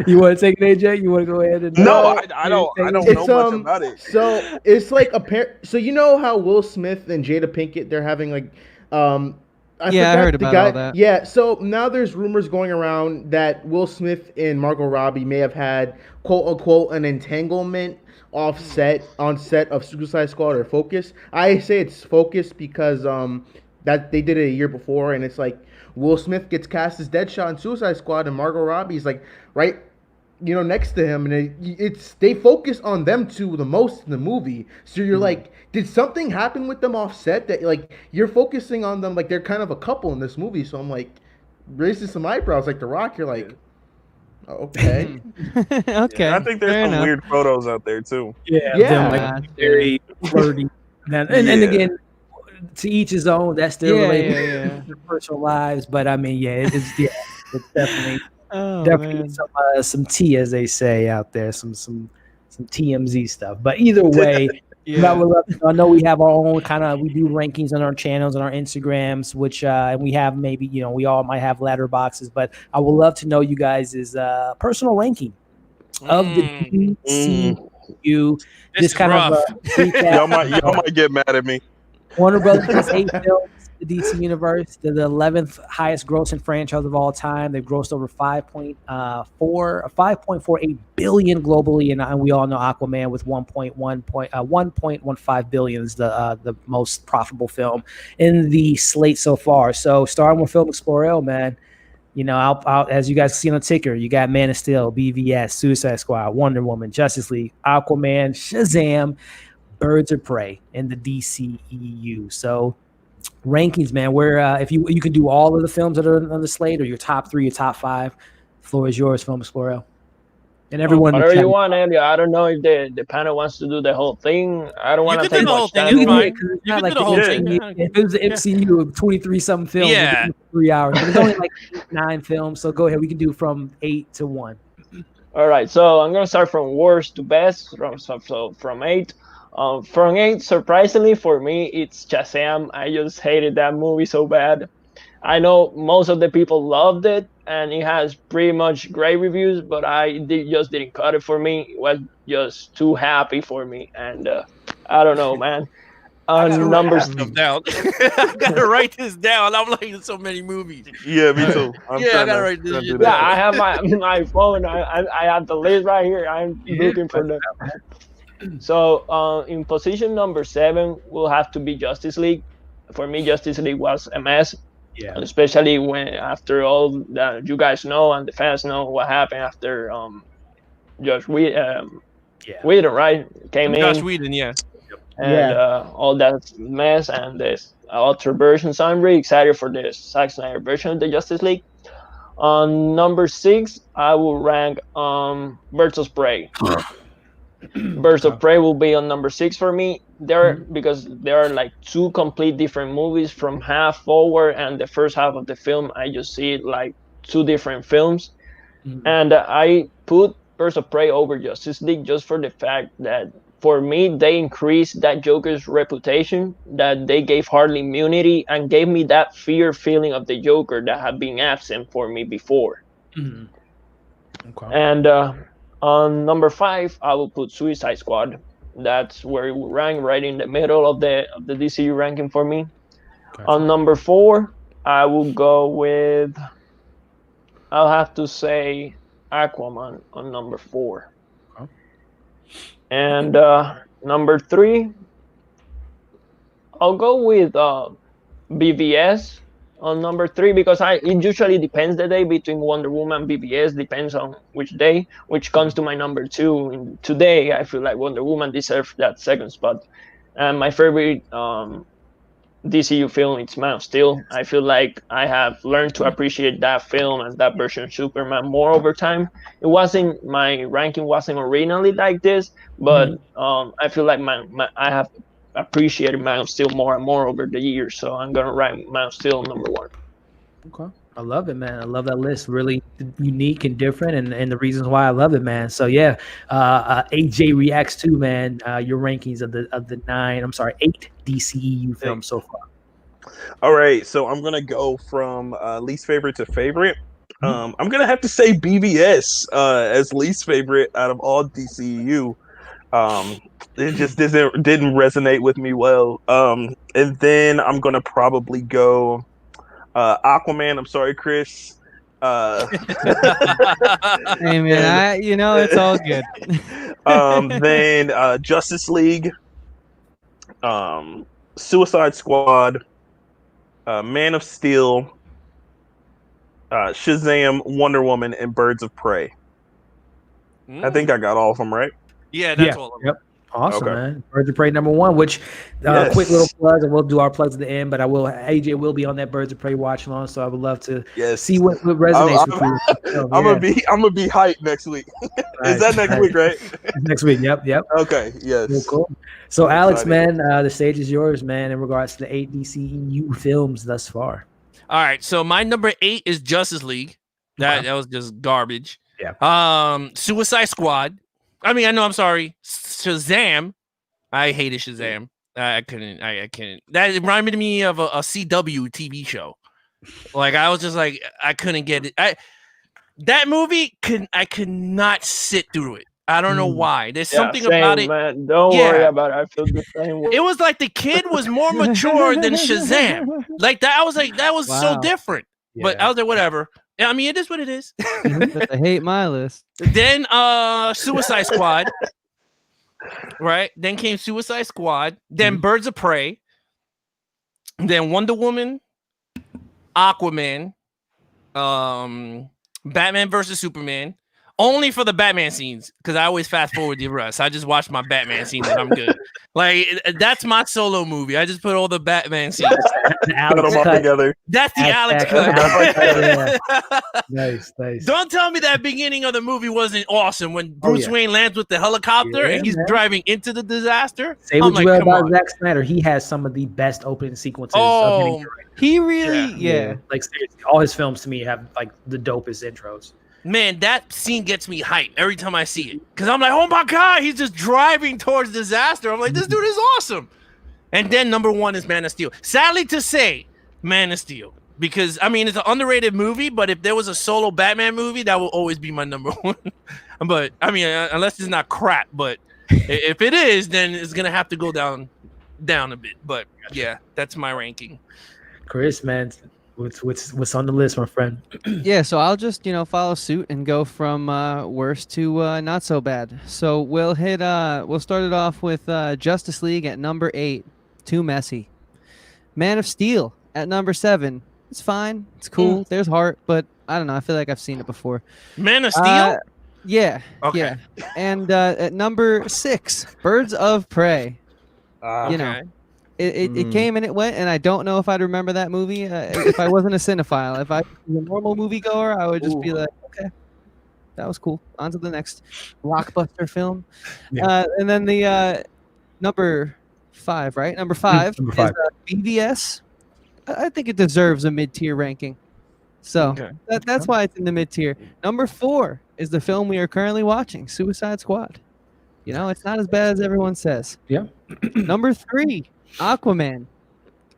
You want to take it, AJ? You want to go ahead and No, I don't know It's much about it. So it's like a pair. So you know how Will Smith and Jada Pinkett they're having like, I Yeah, I forgot heard the about guy. all that. Yeah, so now there's rumors going around that Will Smith and Margot Robbie may have had quote unquote an entanglement on set of Suicide Squad or Focus. I say it's Focus because that they did it a year before, and it's like Will Smith gets cast as Deadshot in Suicide Squad, and Margot Robbie's like right, next to him, and they focus on them two the most in the movie. So you're like, did something happen with them off set that like you're focusing on them like they're kind of a couple in this movie? So I'm like raising some eyebrows like The Rock. You're like, okay, okay. I think there's fair some enough. weird photos out there too. Yeah, Yeah. them, like, Gotcha. very flirty. And Yeah. again, to each his own. That's still Yeah, related yeah, to their personal lives. But I mean, it's definitely Oh, definitely man. some tea, as they say out there, some TMZ stuff. But either way, Yeah. I know we have our own we do rankings on our channels and our Instagrams, which and we have maybe we all might have ladder boxes, but I would love to know you guys' personal ranking of the DCEU. This Just is kind rough. of recap. Y'all might get mad at me. Warner Brothers has 8 films, the DC universe. They're the 11th highest grossing franchise of all time. They've grossed over 5.48 billion globally, and we all know Aquaman with 1.15 billion is the most profitable film in the slate so far. So starting with Film Explorer, man. I'll, as you guys see on the ticker, you got Man of Steel, BVS, Suicide Squad, Wonder Woman, Justice League, Aquaman, Shazam, Birds of Prey, and the DCEU. So rankings, man, where if you can do all of the films that are on the slate, or your top 3, your top 5, the floor is yours, Film Explorer. And everyone, in the Whatever chat- you want, Elliot. I don't know if the panel wants to do the whole thing. I don't You want to could do take the whole much thing, time. it's Yeah, fine. 'cause it's You not can like do the the whole MCU. thing. If it was the MCU of 23 something films, Yeah. it'd be 3 hours. But it's only like 9 films, so go ahead. We can do from 8 to 1. All right, so I'm gonna start from worst to best. From 8. From 8, surprisingly for me, it's Shazam. I just hated that movie so bad. I know most of the people loved it, and it has pretty much great reviews, but just didn't cut it for me. It was just too happy for me, and I don't know, man. I gotta Number write this stuff down. I gotta write this down. I'm like in so many movies. Yeah, me too. I'm Yeah, I trying gotta to- write this trying to shit do Yeah, that. I have my phone. I have the list right here. I'm looking for them. So in position number 7 will have to be Justice League. For me, Justice League was a mess, Yeah. especially when after all that you guys know and the fans know what happened after Josh Whedon, right, came Josh in Whedon, yeah. and all that mess and this alter version. So I'm really excited for this Zack Snyder version of the Justice League. On number 6, I will rank Birds of Prey. Birds of Prey will be on number 6 for me. Because there are like 2 complete different movies from half forward, and the first half of the film I just see it like 2 different films. And I put Birds of Prey over Justice League just for the fact that for me they increased that Joker's reputation, that they gave Harley immunity and gave me that fear feeling of the Joker that had been absent for me before. Okay. And on number 5, I will put Suicide Squad. That's where it will rank, right in the middle of the DCU ranking for me. Gotcha. On number 4, I will go with, I'll have to say Aquaman on number 4. Okay. And number 3, I'll go with BVS. on number 3 because it usually depends the day between Wonder Woman and BBS, depends on which day, which comes to my number 2. And today, I feel like Wonder Woman deserves that second spot. And my favorite DCU film, it's Man of Steel. I feel like I have learned to appreciate that film and that version of Superman more over time. It wasn't, my ranking wasn't originally like this, but I feel like I have appreciated Man of Steel more and more over the years. So I'm gonna rank Man of Steel number 1. Okay. I love it, man. I love that list. Really unique and different, and the reasons why I love it, man. So yeah, AJ reacts to, man, your rankings of the 8 DCEU films so far. All right, so I'm gonna go from least favorite to favorite. I'm gonna have to say BVS as least favorite out of all DCEU. It just didn't resonate with me well. And then I'm gonna probably go Aquaman. I'm sorry, Chris. Hey man, it's all good. Then Justice League, Suicide Squad, Man of Steel, Shazam, Wonder Woman, and Birds of Prey. I think I got all of them right. Yeah, that's all of them. Yep. Awesome, Okay. man. Birds of Prey number 1, which Yes. quick little plugs, and we'll do our plugs at the end, but AJ will be on that Birds of Prey watch along, so I would love to see what resonates with you. I'm gonna be hyped next week. Is that next week, right? Next week, yep. Okay, yes. Cool. So Alex, man, the stage is yours, man, in regards to the 8 DCEU films thus far. All right, so my number 8 is Justice League. That was just garbage. Yeah. Suicide Squad. I'm sorry. Shazam. I hated Shazam. I couldn't. That reminded me of a CW TV show. Like I was just like I couldn't get it. That movie I could not sit through it. I don't know why. There's something about it. Man. Don't worry about it. I feel the same way. It was like the kid was more mature than Shazam. Like that. I was like that was so different. Yeah. But I was like whatever. I mean, it is what it is. But I hate my list. Then Suicide Squad. Right? Then came Suicide Squad. Then Birds of Prey. Then Wonder Woman. Aquaman. Batman versus Superman. Only for the Batman scenes, because I always fast forward the rest. I just watch my Batman scenes and I'm good. Like that's my solo movie. I just put all the Batman scenes. Put them all together. That's the Alex cut. Nice. Don't tell me that beginning of the movie wasn't awesome when Bruce Wayne lands with the helicopter and he's driving into the disaster. Say what you will about Zack Snyder. He has some of the best opening sequences. Oh, he really, Like seriously, all his films to me have like the dopest intros. Man, that scene gets me hyped every time I see it. Because I'm like, oh my God, he's just driving towards disaster. I'm like, this dude is awesome. And then number 1 is Man of Steel. Sadly to say, Man of Steel. Because, it's an underrated movie, but if there was a solo Batman movie, that will always be my number 1. But, unless it's not crap. But if it is, then it's going to have to go down a bit. But, yeah, that's my ranking. Chris, man. What's on the list, my friend? Yeah, so I'll just follow suit and go from worst to not so bad. So we'll start it off with Justice League at number 8, too messy. Man of Steel at number 7, it's fine, it's cool. There's heart, but I don't know. I feel like I've seen it before. Man of Steel. Yeah. Okay. Yeah. And at number 6, Birds of Prey. It came and it went, and I don't know if I'd remember that movie if I wasn't a cinephile. If I was a normal moviegoer, I would just be like, okay, that was cool. On to the next blockbuster film. Yeah. And then the number 5, right? Number 5 is BVS. I think it deserves a mid-tier ranking. So that's why it's in the mid-tier. Number 4 is the film we are currently watching, Suicide Squad. It's not as bad as everyone says. Yeah. Number 3, Aquaman.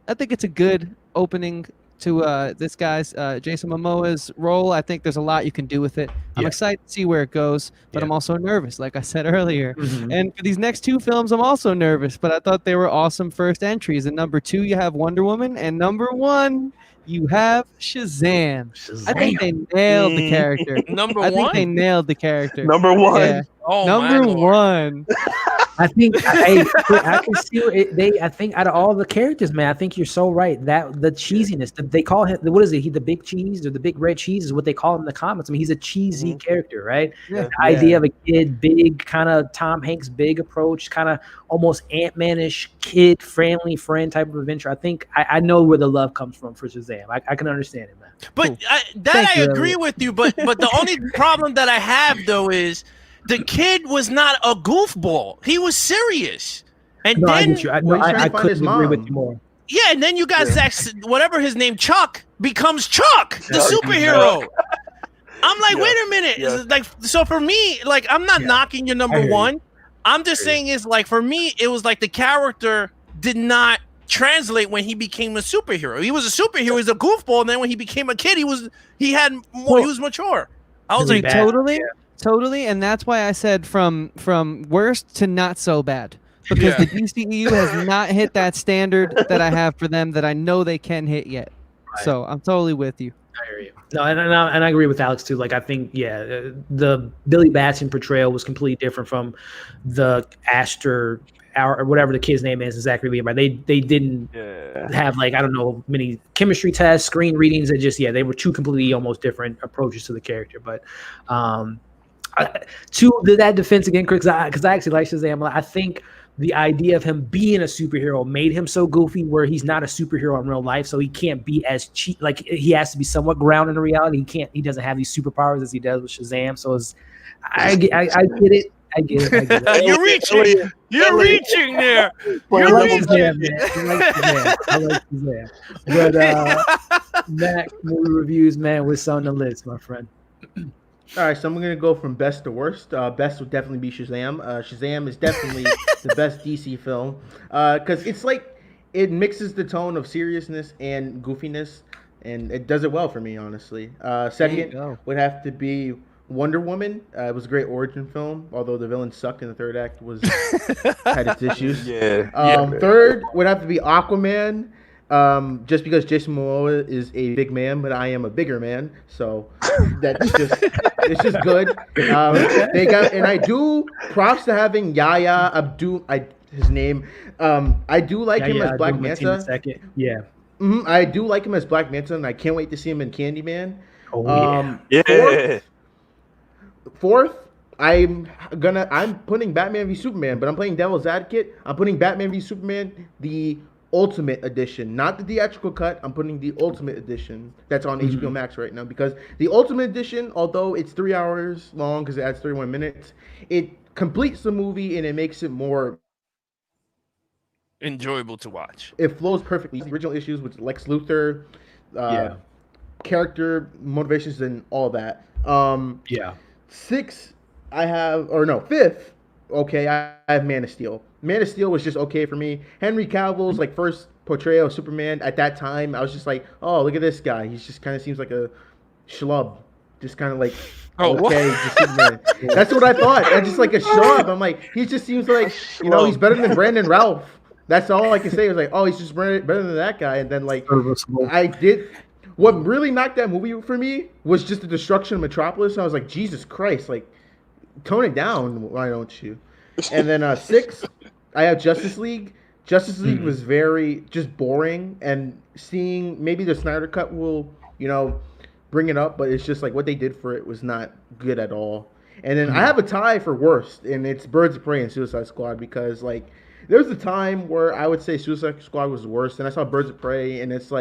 I think it's a good opening to this guy's Jason Momoa's role. I think there's a lot you can do with it. I'm excited to see where it goes, but I'm also nervous, like I said earlier. And for these next 2 films, I'm also nervous, but I thought they were awesome first entries. And number 2, you have Wonder Woman, and number 1, you have Shazam. I think they nailed the character. Number 1? I think they nailed the character. Number 1. Yeah. Oh, number 1. I think I can see I think out of all the characters, man, I think you're so right. That the cheesiness, they call him, what is it? He the big cheese or the big red cheese is what they call him in the comics. I mean, he's a cheesy character, right? Yeah. The idea of a kid, big kind of Tom Hanks, big approach, kind of almost Ant-Man-ish, kid friendly friend type of adventure. I think I know where the love comes from for Shazam. I can understand it, man. But I agree with you. But the only problem that I have though is the kid was not a goofball. He was serious. And No, I then get you. I couldn't agree with you more. yeah, and then you got whatever his name, Chuck, becomes Chuck, the superhero. I'm like, wait a minute. Yeah. Like, so for me, like, I'm not knocking your number one. I'm just saying is like, for me, it was like the character did not translate when he became a superhero. He was a superhero, he was a goofball, and then when he became a kid, he was mature. I was Really like, bad. Totally, and that's why I said from worst to not so bad, because the DCEU has not hit that standard that I have for them that I know they can hit yet. Right. So I'm totally with you. I hear you. No, and I agree with Alex too. Like, I think, the Billy Batson portrayal was completely different from the Astor or whatever the kid's name is, Zachary Levi. They didn't have, like, I don't know, many chemistry tests, screen readings. It just, they were two completely almost different approaches to the character. But to that defense again, because I actually like Shazam. I think the idea of him being a superhero made him so goofy where he's not a superhero in real life, so he can't be as cheap. Like, he has to be somewhat grounded in reality. He doesn't have these superpowers as he does with Shazam. So I get it. I get it. you're reaching. You're reaching there. I like Shazam. But Mac, movie reviews, man, what's on the list, my friend? All right, so I'm going to go from best to worst. Best would definitely be Shazam. Shazam is definitely the best DC film because it's like it mixes the tone of seriousness and goofiness, and it does it well for me, honestly. Second would have to be Wonder Woman. It was a great origin film, although the villain sucked in the third act, had its issues. Third would have to be Aquaman. Just because Jason Momoa is a big man, but I am a bigger man, so that's it's just good. And I do props to having Yahya Abdul, his name. I do like him as Black Manta. I do like him as Black Manta, and I can't wait to see him in Candyman. Fourth, I'm putting Batman v Superman, but I'm playing Devil's Advocate. I'm putting Batman v Superman the Ultimate Edition, not the theatrical cut. I'm putting the Ultimate Edition that's on HBO Max right now, because the Ultimate Edition, although it's 3 hours long because it adds 31 minutes, it completes the movie and it makes it more enjoyable to watch. It flows perfectly. The original issues with Lex Luthor, character motivations and all that. Fifth, okay, I have Man of Steel. Man of Steel was just okay for me. Henry Cavill's first portrayal of Superman at that time, I was just like, oh, look at this guy. He just kind of seems like a schlub. Just kind of like, just Superman. That's what I thought. And just like a schlub. I'm like, he just seems like, he's better than Brandon Ralph. That's all I can say. I was like, oh, he's just better than that guy. And then what really knocked that movie for me was just the destruction of Metropolis. I was like, Jesus Christ, tone it down, why don't you? And then 6, I have Justice League. Justice League was very just boring, and seeing maybe the Snyder Cut will, bring it up, but it's just what they did for it was not good at all. And then I have a tie for worst, and it's Birds of Prey and Suicide Squad, because there was a time where I would say Suicide Squad was worse, and I saw Birds of Prey, and it's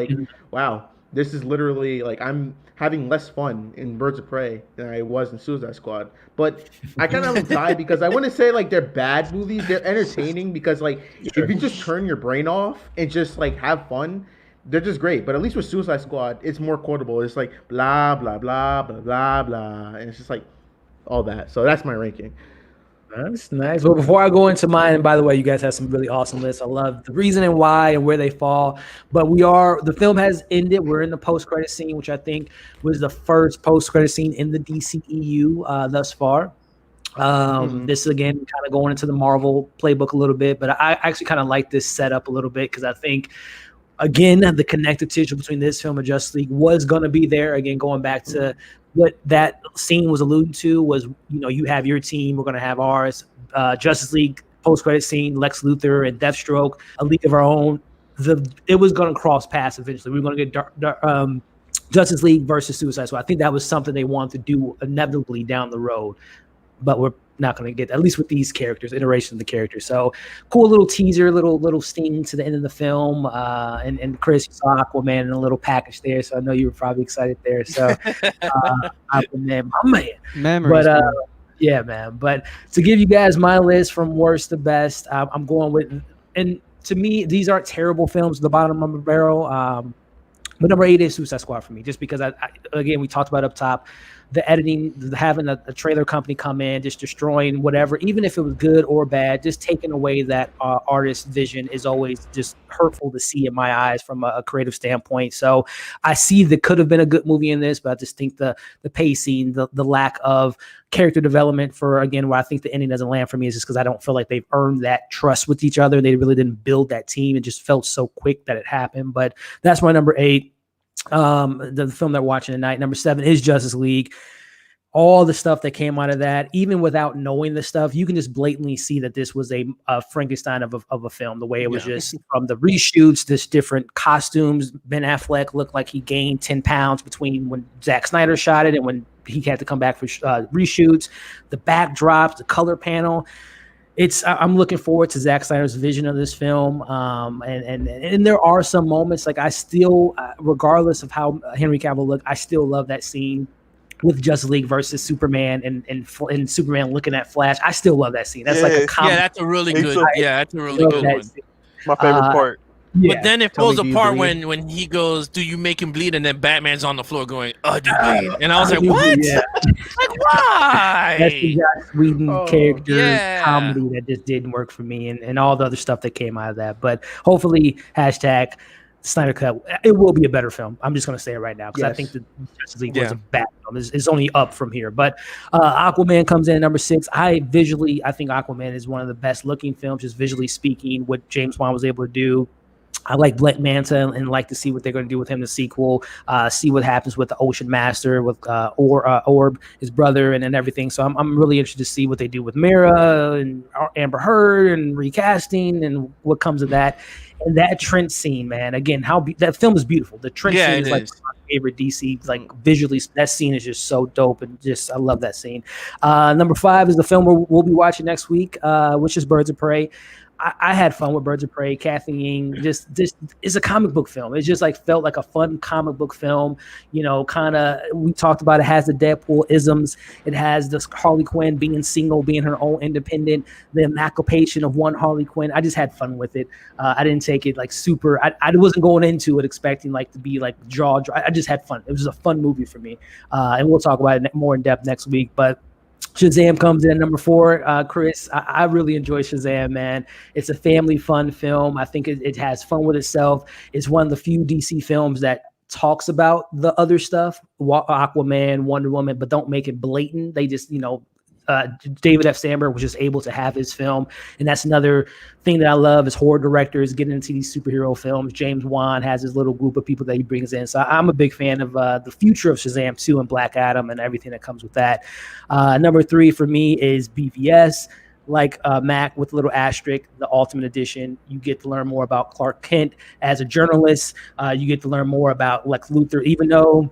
wow, this is literally I'm having less fun in Birds of Prey than I was in Suicide Squad. But I kind of have a tie, because I wouldn't say they're bad movies. They're entertaining, because if you just turn your brain off and just have fun, they're just great. But at least with Suicide Squad, it's more quotable. It's blah, blah, blah, blah, blah, blah. And it's just all that. So that's my ranking. That's nice. Well, before I go into mine, and by the way, you guys have some really awesome lists. I love the reason and why and where they fall. But the film has ended. We're in the post-credit scene, which I think was the first post-credit scene in the DCEU thus far. This is, again, kind of going into the Marvel playbook a little bit. But I actually kind of like this setup a little bit, because I think, again, the connective tissue between this film and Justice League was going to be there. Again, going back to what that scene was alluding to was, you have your team, we're going to have ours. Justice League post-credit scene, Lex Luthor and Deathstroke, A League of Our Own. It was going to cross paths eventually. We were going to get Justice League versus Suicide Squad. I think that was something they wanted to do inevitably down the road, but we're not going to get, at least with these characters, iterations of the characters. So cool little teaser, little sting to the end of the film. And Chris, you saw Aquaman in a little package there, so I know you were probably excited there. So Aquaman, my man. Memories. But yeah, man. But to give you guys my list from worst to best, I'm going with, and to me, these aren't terrible films at the bottom of the barrel. But number 8 is Suicide Squad for me, just because again, we talked about up top, the editing, having a trailer company come in, just destroying whatever, even if it was good or bad, just taking away that artist's vision is always just hurtful to see in my eyes from a creative standpoint. So I see that could have been a good movie in this, but I just think the pacing, the lack of character development for, again, where I think the ending doesn't land for me is just because I don't feel like they've earned that trust with each other. They really didn't build that team. It just felt so quick that it happened. But that's my number 8. The film that we're watching tonight. Number 7 is Justice League. All the stuff that came out of that, even without knowing the stuff, you can just blatantly see that this was a Frankenstein of a film. The way it was just from the reshoots, this different costumes. Ben Affleck looked like he gained 10 pounds between when Zack Snyder shot it and when he had to come back for reshoots. The backdrops, the color panel. I'm looking forward to Zack Snyder's vision of this film, and there are some moments, like I still, regardless of how Henry Cavill looked, I still love that scene with Justice League versus Superman and Superman looking at Flash. I still love that scene. That's like a comic. Yeah, that's a really good. That's a really good one. My favorite part. Yeah. But then it falls apart when he goes, "Do you make him bleed?" And then Batman's on the floor going, "Oh, do you bleed?" And I was like, "What? Yeah. Like why?" That's the Joss Whedon character comedy that just didn't work for me, and all the other stuff that came out of that. But hopefully, hashtag Snyder Cut, it will be a better film. I'm just going to say it right now because I think the Justice League was a bad film. It's only up from here. But Aquaman comes in at number 6. I think Aquaman is one of the best looking films, just visually speaking, what James Wan was able to do. I like Black Manta and like to see what they're going to do with him in the sequel, see what happens with the Ocean Master, with Orb, his brother, and everything. So I'm really interested to see what they do with Mira and Amber Heard and recasting and what comes of that. And that trench scene, man, again, that film is beautiful. The trench scene is like my favorite DC, like visually, that scene is just so dope, and just I love that scene. Number 5 is the film we'll be watching next week, which is Birds of Prey. I had fun with Birds of Prey. Kathy Ying, just it's a comic book film. It just like felt like a fun comic book film. You know, kind of, we talked about it has the Deadpool isms. It has this Harley Quinn being single, being her own independent, the emancipation of one Harley Quinn. I just had fun with it. I didn't take it like super. I wasn't going into it expecting like to be like jaw. I just had fun. It was a fun movie for me. And we'll talk about it more in depth next week. But Shazam comes in at number 4. Chris, I really enjoy Shazam, man. It's a family fun film. I think it has fun with itself. It's one of the few DC films that talks about the other stuff, Aquaman, Wonder Woman, but don't make it blatant. They just, David F. Sandberg was just able to have his film. And that's another thing that I love is horror directors getting into these superhero films. James Wan has his little group of people that he brings in. So I'm a big fan of the future of Shazam 2 and Black Adam and everything that comes with that. Number 3 for me is BVS. Like Mac with a little asterisk, the Ultimate Edition. You get to learn more about Clark Kent as a journalist. You get to learn more about Lex Luthor, even though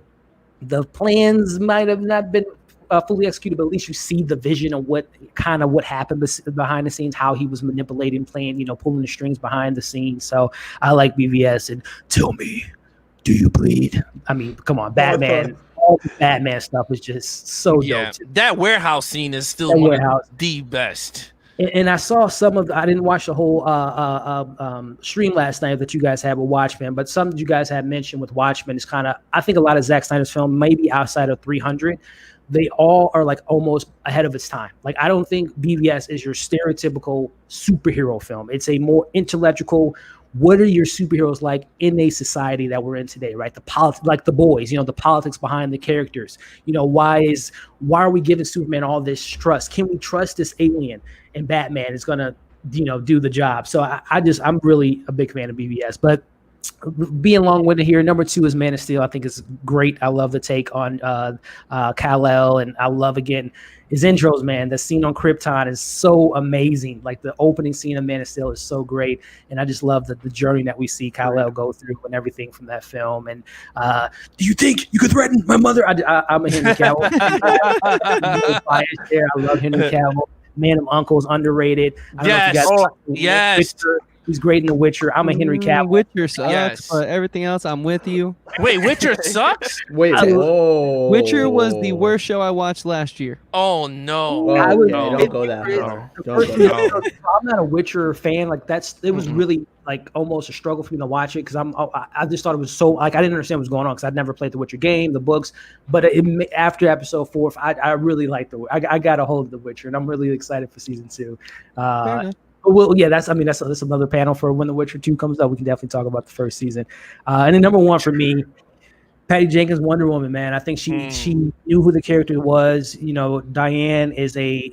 the plans might have not been fully executed, but at least you see the vision of what happened behind the scenes, how he was manipulating, playing, pulling the strings behind the scenes. So I like BVS. And tell me, do you bleed? I mean, come on, Batman. All the Batman stuff was just so dope. That warehouse scene is still one of the best. And I saw I didn't watch the whole stream last night that you guys had with Watchmen, but some that you guys had mentioned with Watchmen is kind of, I think a lot of Zack Snyder's film, maybe outside of 300, they all are like almost ahead of its time. Like, I don't think BVS is your stereotypical superhero film. It's a more intellectual, what are your superheroes like in a society that we're in today, right? The politics, like The Boys, the politics behind the characters. Why are we giving Superman all this trust? Can we trust this alien? And Batman is gonna, do the job. So I'm really a big fan of BVS. But being long-winded here, number 2 is Man of Steel. I think it's great. I love the take on Kal-El, and I love, again, his intros, man. The scene on Krypton is so amazing. Like, the opening scene of Man of Steel is so great, and I just love the journey that we see Kal-El go through and everything from that film. And do you think you could threaten my mother? I'm a Henry Cavill. I love Henry Cavill. Man of Uncle is underrated. I don't know if you guys Witcher. He's great in The Witcher. I'm a Henry Cavill. Witcher sucks, but everything else, I'm with you. Wait, Witcher sucks? Wait, whoa. Witcher was the worst show I watched last year. Oh no! Don't go that far. I'm not a Witcher fan. Like, it was really like almost a struggle for me to watch it because I just thought it was so, like, I didn't understand what was going on because I'd never played the Witcher game, the books. But after episode 4, I really liked I got a hold of The Witcher, and I'm really excited for season 2. Well, yeah, that's another panel for when The Witcher 2 comes up. We can definitely talk about the first season. And then number 1 for me, Patty Jenkins' Wonder Woman, man. I think she knew who the character was. You know, Diane is a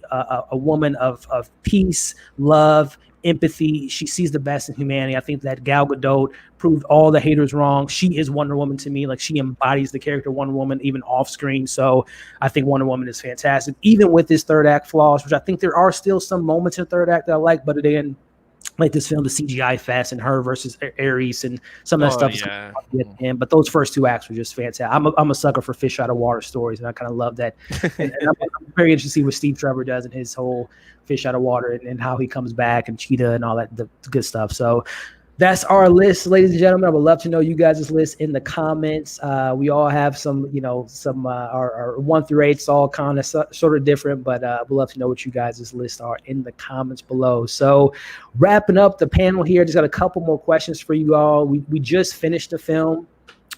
woman of peace, love, empathy. She sees the best in humanity. I think that Gal Gadot proved all the haters wrong. She is Wonder Woman to me. Like, she embodies the character Wonder Woman even off screen. So I think Wonder Woman is fantastic, even with his third act flaws, which I think there are still some moments in third act that I like, but again, like this film, the CGI fest and her versus Ares and some of that stuff. But those first 2 acts were just fantastic. I'm a sucker for fish out of water stories, and I kind of love that. and I'm very interested to see what Steve Trevor does in his whole fish out of water and how he comes back, and Cheetah and all that the good stuff. So that's our list, ladies and gentlemen. I would love to know you guys' list in the comments. We all have some our 1 through 8's all kind of sort of different, but we'd love to know what you guys' lists are in the comments below. So wrapping up the panel here, just got a couple more questions for you all. We just finished the film.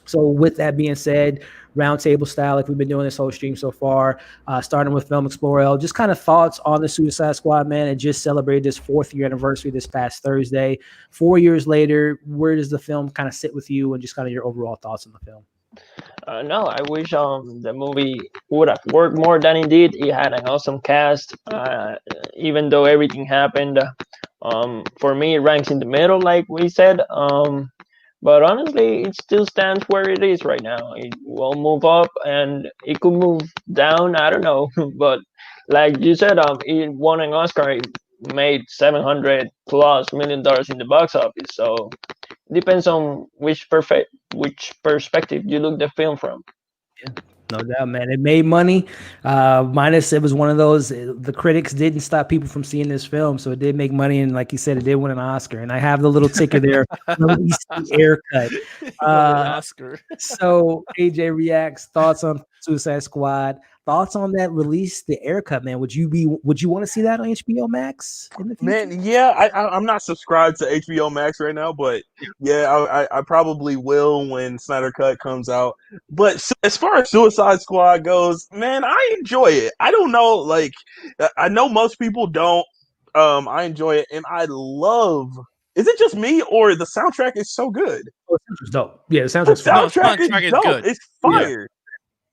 So with that being said, roundtable style, like we've been doing this whole stream so far, starting with Film Explorer, just kind of thoughts on the Suicide Squad, man. It just celebrated this 4th year anniversary this past Thursday. 4 years later, where does the film kind of sit with you, and just kind of your overall thoughts on the film? No, I wish the movie would have worked more than it did. It had an awesome cast. Even though everything happened, for me, it ranks in the middle, like we said. But honestly, it still stands where it is right now. It will move up, and it could move down. I don't know. But like you said, it won an Oscar. It made $700+ million in the box office. So it depends on which perspective you look the film from. Yeah. No doubt, man. It made money. Minus, it was one of those. The critics didn't stop people from seeing this film, so it did make money. And like you said, it did win an Oscar. And I have the little ticker there, ReleaseTheAyerCut. Oscar. So AJ reacts. Thoughts on Suicide Squad? Thoughts on that ReleaseTheAyerCut, man? Would you want to see that on HBO Max in the future? Man, yeah, I'm not subscribed to HBO Max right now, but yeah, I probably will when Snyder Cut comes out. But as far as Suicide Squad goes, man, I enjoy it. I don't know, like, I know most people don't. I enjoy it, and I love. Is it just me, or the soundtrack is so good? Oh, it's dope. Yeah, the soundtrack is dope. Good. It's fire,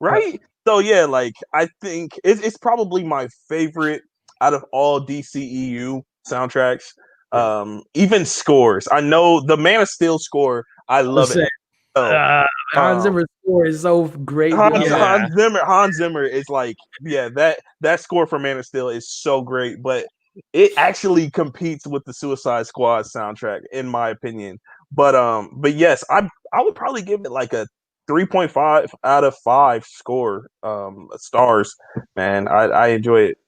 right? So yeah, like, I think it's probably my favorite out of all DCEU soundtracks. Even scores. I know the Man of Steel score. I love it. Hans Zimmer's score is so great. Hans Zimmer is like, that score for Man of Steel is so great, but it actually competes with the Suicide Squad soundtrack, in my opinion. But yes, I would probably give it like a 3.5 out of 5 score stars. Man, I enjoy it.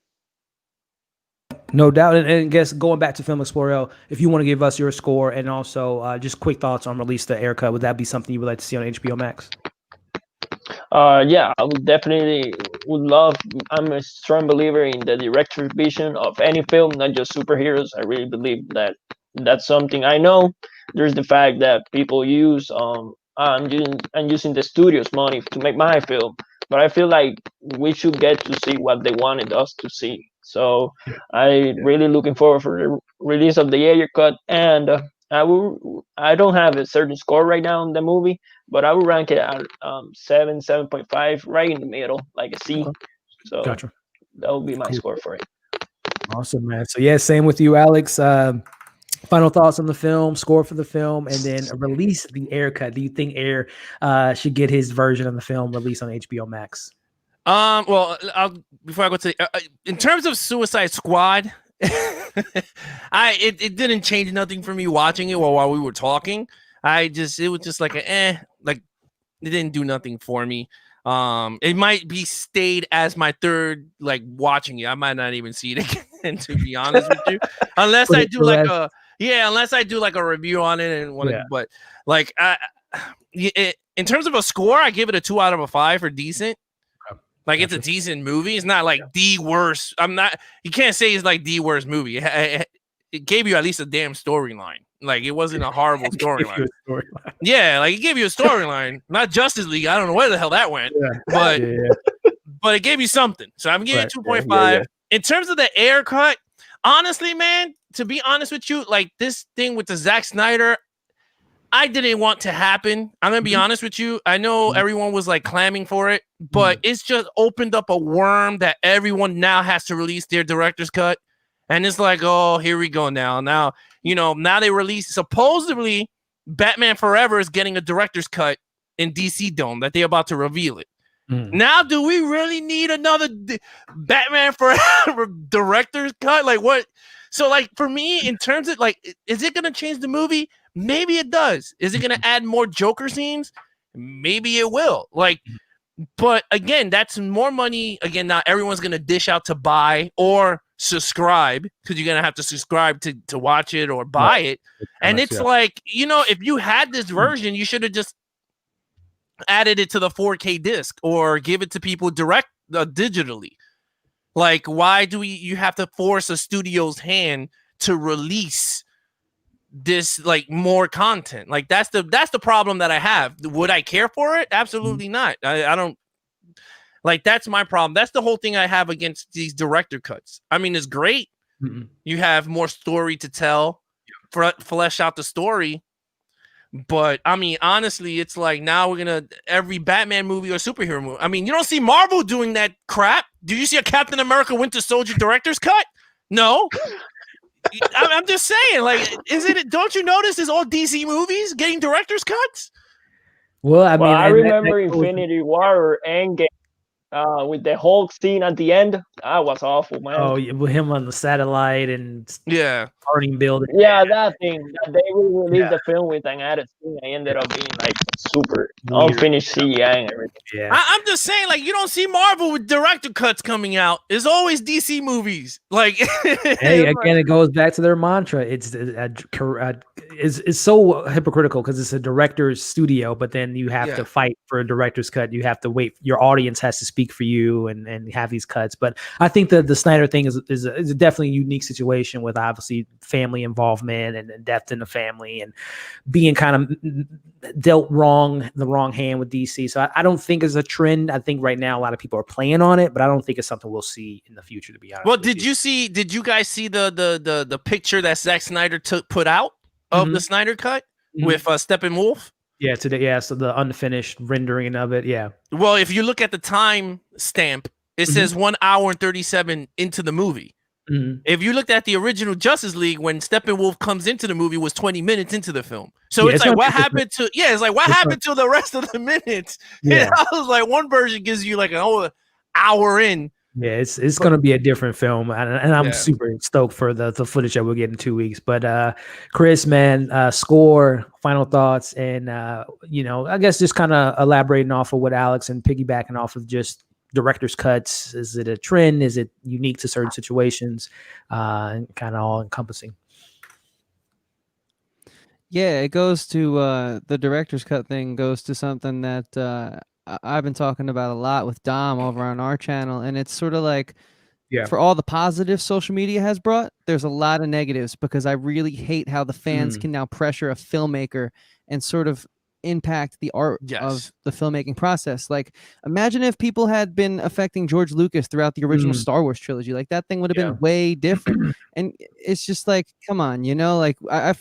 No doubt. And I guess going back to Film Explorer, if you want to give us your score and also just quick thoughts on ReleaseTheAyerCut, would that be something you would like to see on HBO Max? Yeah, I would definitely love. I'm a strong believer in the director's vision of any film, not just superheroes. I really believe that that's something. I know there's the fact that people use I'm using the studio's money to make my film, but I feel like we should get to see what they wanted us to see. So I really looking forward for the release of the Ayer cut, and I don't have a certain score right now in the movie, but I will rank it at 7.5, right in the middle, like a C. Okay. So gotcha. That will be my score for it. Awesome, man. So yeah, same with you, Alex. Final thoughts on the film, score for the film, and then release the Ayer cut. Do you think Ayer should get his version of the film released on HBO Max? Well, before I go to in terms of Suicide Squad, it didn't change nothing for me watching it while we were talking. It was just like like it didn't do nothing for me. It might be stayed as my third like watching it. I might not even see it again, to be honest with you, unless I do like a review on it and but like in terms of a score, I give it a 2 out of 5 for decent. Like it's a decent movie. It's not like the worst. You can't say it's like the worst movie. It gave you at least a damn storyline. Like it wasn't a horrible storyline. Yeah, like it gave you a storyline. Not Justice League. I don't know where the hell that went. But it gave you something. So I'm giving it 2.5. In terms of the Ayer cut, honestly, man, to be honest with you, like this thing with the Zack Snyder, I didn't want to happen. I'm gonna be honest with you. I know everyone was like clamming for it, but it's just opened up a worm that everyone now has to release their director's cut. And it's like, oh, here we go now. Now, now they release supposedly Batman Forever is getting a director's cut in DC Dome that they're about to reveal it. Now, do we really need another Batman Forever director's cut? Like what? So like for me, in terms of like, is it going to change the movie? Maybe it does. Is it going to add more Joker scenes? Maybe it will. Like, but again, that's more money. Again, not everyone's going to dish out to buy or subscribe, because you're going to have to subscribe to watch it or buy it. And it's like, if you had this version, you should have just added it to the 4K disc or give it to people direct digitally. Like, why do you have to force a studio's hand to release this like more content? Like that's the problem that I have. Would I care for it? Absolutely not. I don't like, that's my problem. That's the whole thing I have against these director cuts. I mean, it's great. You have more story to tell, flesh out the story. But I mean, honestly, it's like now we're gonna every Batman movie or superhero movie. I mean, you don't see Marvel doing that crap. Do you see a Captain America Winter Soldier director's cut? No. I'm just saying, like, don't you notice it's all DC movies getting director's cuts? Well, I mean, I remember Infinity War Endgame with the Hulk scene at the end. That was awful, man. Oh, yeah, with him on the satellite and burning building. Yeah, that thing that they will release the film with an added scene. I ended up being like super unfinished CGI and everything. Yeah, I'm just saying, like, you don't see Marvel with director cuts coming out. It's always DC movies. Like, hey, again, it goes back to their mantra. It's so hypocritical because it's a director's studio, but then you have to fight for a director's cut. You have to wait. Your audience has to speak for you and have these cuts. But I think that the Snyder thing is a definitely a unique situation with obviously family involvement and death in the family and being kind of dealt the wrong hand with DC. So I don't think it's a trend. I think right now a lot of people are playing on it, but I don't think it's something we'll see in the future, to be honest. Well, did you guys see the picture that Zack Snyder put out of the Snyder cut with Steppenwolf? Yeah, today. Yeah, so the unfinished rendering of it. Yeah. Well, if you look at the time stamp, it says 1 hour and 37 into the movie. If you looked at the original Justice League, when Steppenwolf comes into the movie, was 20 minutes into the film. So it's like, what happened to? Yeah, it's like, what happened to the rest of the minutes? Yeah, I was like, one version gives you like an hour in. Yeah, it's going to be a different film, and I'm super stoked for the footage that we'll get in 2 weeks. But Chris, man, score, final thoughts, and I guess just kind of elaborating off of what Alex and piggybacking off of just director's cuts. Is it a trend? Is it unique to certain situations? And kind of all encompassing. Yeah, it goes to the director's cut thing goes to something that I've been talking about a lot with Dom over on our channel, and it's sort of like, for all the positives social media has brought, there's a lot of negatives, because I really hate how the fans can now pressure a filmmaker and sort of impact the art of the filmmaking process. Like, imagine if people had been affecting George Lucas throughout the original Star Wars trilogy. Like, that thing would have been way different. And it's just like, come on, like I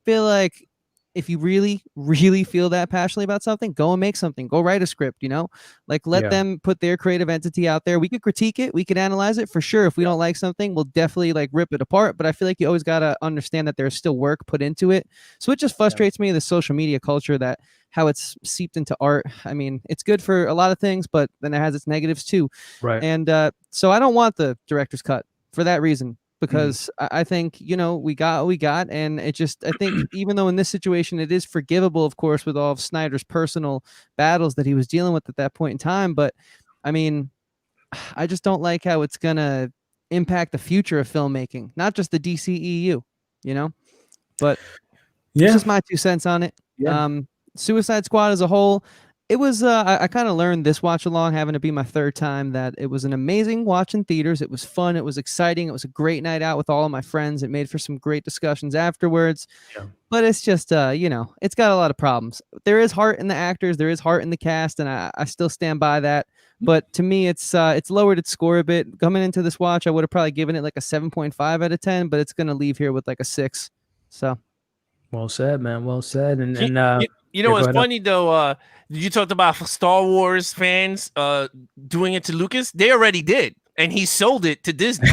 feel like if you really, really feel that passionately about something, go and make something. Go write a script, you know? Like, let them put their creative entity out there. We could critique it. We could analyze it for sure. If we don't like something, we'll definitely like rip it apart. But I feel like you always got to understand that there's still work put into it. So it just frustrates me, the social media culture, that how it's seeped into art. I mean, it's good for a lot of things, but then it has its negatives too. Right. And so I don't want the director's cut for that reason. Because I think, you know, we got what we got. And it just, I think even though in this situation, it is forgivable, of course, with all of Snyder's personal battles that he was dealing with at that point in time. But I mean, I just don't like how it's going to impact the future of filmmaking, not just the DCEU, you know, but it's just my 2 cents on it. Suicide Squad as a whole, it was, I kind of learned this watch along, having to be my 3rd time, that it was an amazing watch in theaters. It was fun. It was exciting. It was a great night out with all of my friends. It made for some great discussions afterwards. But it's just, you know, it's got a lot of problems. There is heart in the actors. There is heart in the cast. And I still stand by that. But to me, it's lowered its score a bit. Coming into this watch, I would have probably given it like a 7.5 out of 10, but it's going to leave here with like a 6. So. Well said, man. Well said. And you know what's funny though? You talked about Star Wars fans doing it to Lucas. They already did, and he sold it to Disney.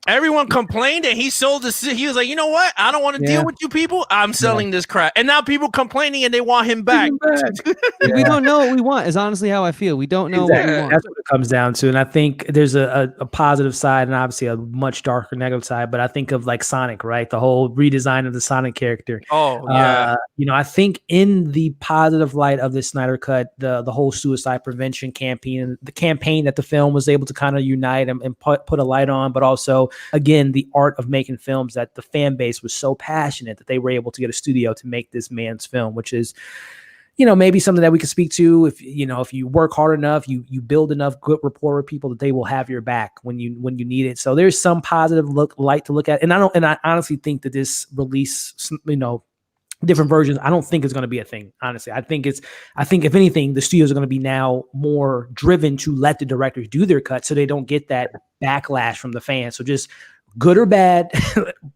Everyone complained, and he sold the. He was like, you know what? I don't want to deal with you people. I'm selling this crap, and now people complaining, and they want him back. We don't know what we want. Is honestly how I feel. We don't know what we want. That's what it comes down to. And I think there's a positive side and obviously a much darker negative side. But I think of like Sonic, right? The whole redesign of the Sonic character. Oh yeah. You know, I think in the positive light of this Snyder Cut, the whole suicide prevention campaign, the campaign that the film was able to kind of unite and put a light on, but also, again, the art of making films, that the fan base was so passionate that they were able to get a studio to make this man's film, which is, you know, maybe something that we could speak to. If you work hard enough, you build enough good rapport with people, that they will have your back when you need it. So there's some positive light to look at. And I honestly think that this release, you know, different versions, I don't think it's going to be a thing. Honestly, I think if anything, the studios are going to be now more driven to let the directors do their cut, so they don't get that backlash from the fans. So just good or bad,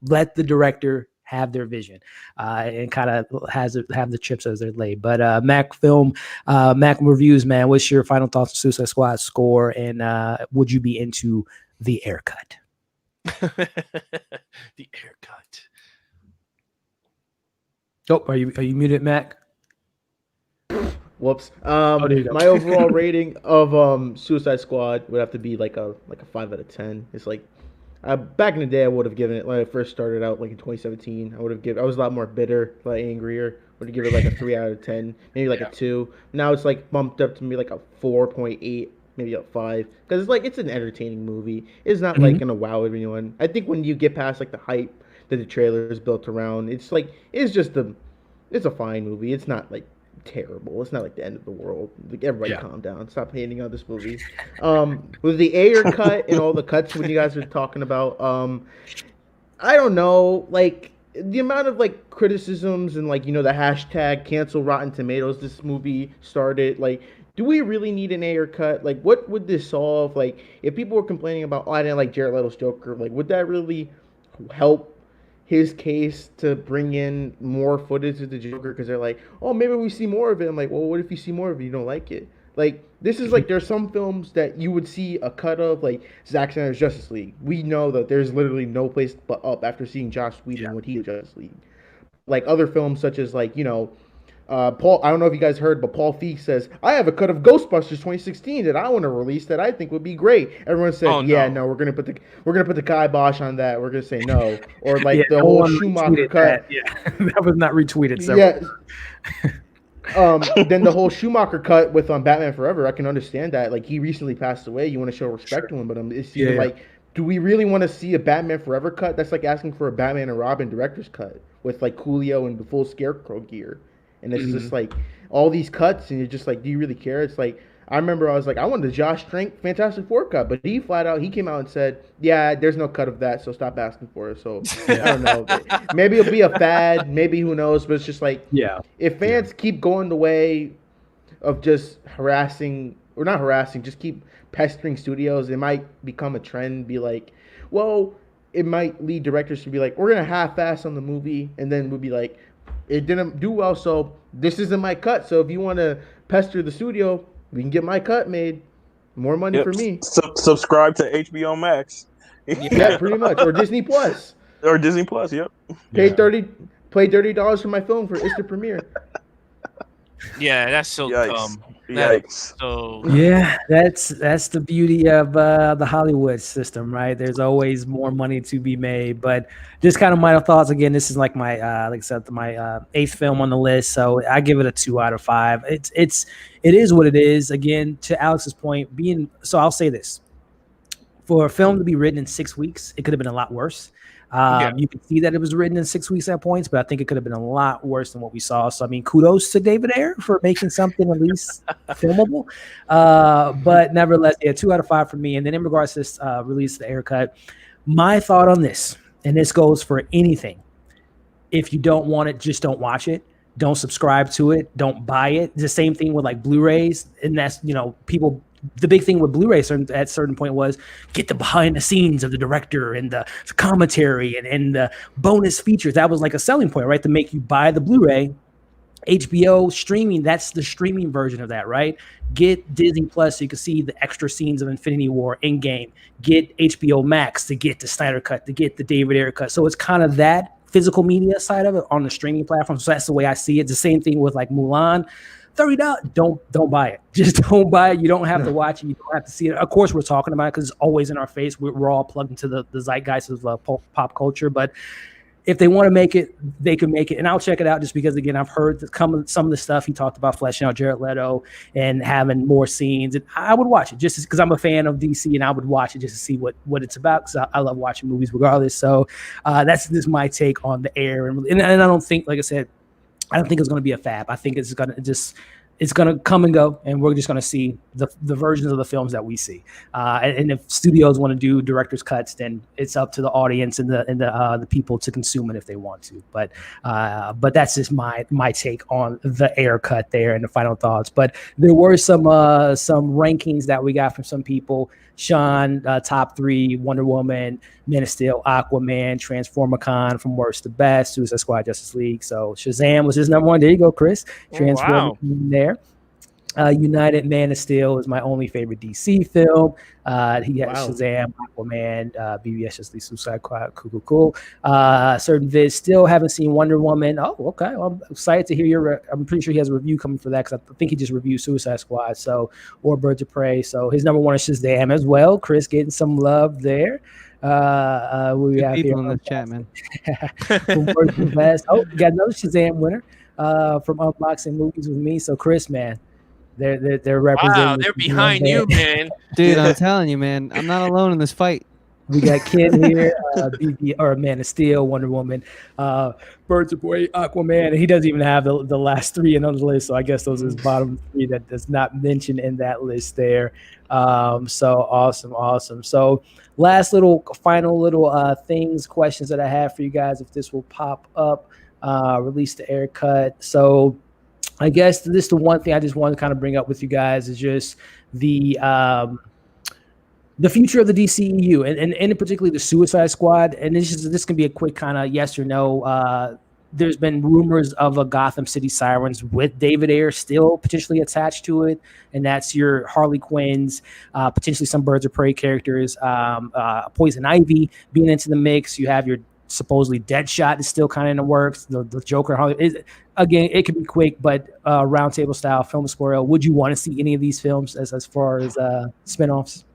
let the director have their vision and kind of have the chips as they're laid. But Mac reviews, man, what's your final thoughts on Suicide Squad score, and would you be into the Ayer cut? The Ayer cut. Oh, are you muted, Mac? Whoops. My overall rating of Suicide Squad would have to be like a 5 out of 10. It's like back in the day, I would have given it, when I first started out, like in 2017, I was a lot more bitter, a lot angrier. Would have given it like a 3 out of 10, maybe like a 2. Now it's like bumped up to me like a 4.8, maybe a 5, because it's like, it's an entertaining movie. It's not like gonna wow everyone. I think when you get past like the hype that the trailer is built around, it's a fine movie. It's not like terrible. It's not like the end of the world. Like, everybody calm down. Stop hating on this movie. With the Ayer cut and all the cuts when you guys are talking about, I don't know, like the amount of like criticisms and like, you know, the hashtag cancel Rotten Tomatoes this movie started, like, do we really need an Ayer cut? Like, what would this solve? Like, if people were complaining about, I didn't like Jared Leto's Joker, like, would that really help his case to bring in more footage of the Joker? Because they're like, oh, maybe we see more of it. I'm like, well, what if you see more of it, you don't like it? Like, this is like, there's some films that you would see a cut of, like Zack Snyder's Justice League. We know that there's literally no place but up after seeing Joss Whedon when he did Justice League. Like other films such as, like, you know, Paul, I don't know if you guys heard, but Paul Feig says, I have a cut of Ghostbusters 2016 that I want to release that I think would be great. Everyone said, no, we're gonna put the kibosh on that. We're gonna say no. Or like the whole Schumacher cut. That was not retweeted. Then the whole Schumacher cut with Batman Forever, I can understand that. Like, he recently passed away. You want to show respect to him, but it's like, do we really want to see a Batman Forever cut? That's like asking for a Batman and Robin director's cut with like Coolio and the full Scarecrow gear. And it's just like all these cuts, and you're just like, do you really care? It's like, I remember I was like, I wanted the Josh Trank Fantastic Four cut, but he came out and said, yeah, there's no cut of that, so stop asking for it. So I don't know. Maybe it'll be a fad, maybe, who knows? But it's just like, if fans keep going the way of just just keep pestering studios, it might become a trend. Be like, well, it might lead directors to be like, we're gonna half-ass on the movie, and then we'll be like, it didn't do well. So this isn't my cut. So if you want to pester the studio, we can get my cut made. More money for me. Subscribe to HBO Max. Yeah, pretty much, or Disney Plus, or Disney Plus. Yep. pay $30 for my film for instant premiere. Yeah, that's so dumb. Yikes. So Yeah, that's the beauty of the Hollywood system, right? There's always more money to be made. But just kind of my thoughts. Again, this is like my like I said, my 8th film on the list, so I give it a 2 out of 5. It is what it is. Again, to Alex's point, so I'll say this: for a film to be written in 6 weeks, it could have been a lot worse. You can see that it was written in 6 weeks at points, but I think it could have been a lot worse than what we saw. So, I mean, kudos to David Ayer for making something at least filmable. But nevertheless, 2 out of 5 for me. And then in regards to this Release the Ayer Cut, my thought on this, and this goes for anything: if you don't want it, just don't watch it. Don't subscribe to it. Don't buy it. The same thing with like Blu-rays. And that's, people. The big thing with Blu-ray at certain point was get the behind the scenes of the director and the commentary and the bonus features. That was like a selling point, right? To make you buy the Blu-ray. HBO streaming, that's the streaming version of that, right? Get Disney Plus so you can see the extra scenes of Infinity War in game. Get HBO Max to get the Snyder Cut, to get the David Ayer Cut. So it's kind of that physical media side of it on the streaming platform. So that's the way I see it. The same thing with like Mulan. $30. Don't buy it. Just don't buy it. You don't have to watch it. You don't have to see it. Of course, we're talking about it because it's always in our face. We're all plugged into the zeitgeist of pop culture. But if they want to make it, they can make it. And I'll check it out just because, again, I've heard some of the stuff he talked about, fleshing out Jared Leto and having more scenes. And I would watch it just because I'm a fan of DC, and I would watch it just to see what it's about because I love watching movies regardless. So that's just my take on the Ayer. And I don't think, like I said, I don't think it's going to be a fab. I think it's going to come and go, and we're just going to see the versions of the films that we see. And if studios want to do director's cuts, then it's up to the audience and the people to consume it if they want to. But that's just my take on the Ayer Cut there and the final thoughts. But there were some rankings that we got from some people. Sean, top 3, Wonder Woman, Man of Steel, Aquaman, Transformicon from worst to best, Suicide Squad, Justice League. So Shazam was his number 1. There you go, Chris. Transformicon there. United, Man of Steel is my only favorite DC film. He has Shazam, Aquaman, BVS, Justice League, Suicide Squad, cool. Certain vids still haven't seen Wonder Woman. Oh, okay. Well, I'm excited to hear I'm pretty sure he has a review coming for that because I think he just reviewed Suicide Squad, or Birds of Prey. So his number 1 is Shazam as well. Chris getting some love there. We have people here in the chat, man. From worst to best. Oh, we got another Shazam winner from Unboxing Movies with me. So Chris, man. They're representing. Wow, they're behind you, man. Dude, I'm telling you, man. I'm not alone in this fight. We got Ken here, Man of Steel, Wonder Woman, Birds of Prey, Aquaman, and he doesn't even have the last 3 in on the list. So I guess those are his bottom 3 that does not mention in that list there. So awesome. So final little questions that I have for you guys, if this will pop up. Release the Ayer Cut. So I guess this is the one thing I just want to kind of bring up with you guys is just the future of the DCEU and in particular the Suicide Squad. And this can be a quick kind of yes or no. There's been rumors of a Gotham City Sirens with David Ayer still potentially attached to it, and that's your Harley Quinns, potentially some Birds of Prey characters, Poison Ivy being into the mix. You have your supposedly Deadshot is still kind of in the works. The Joker, Harley. Again, it could be quick, but roundtable style, Film Explorer. Would you want to see any of these films as far as spinoffs?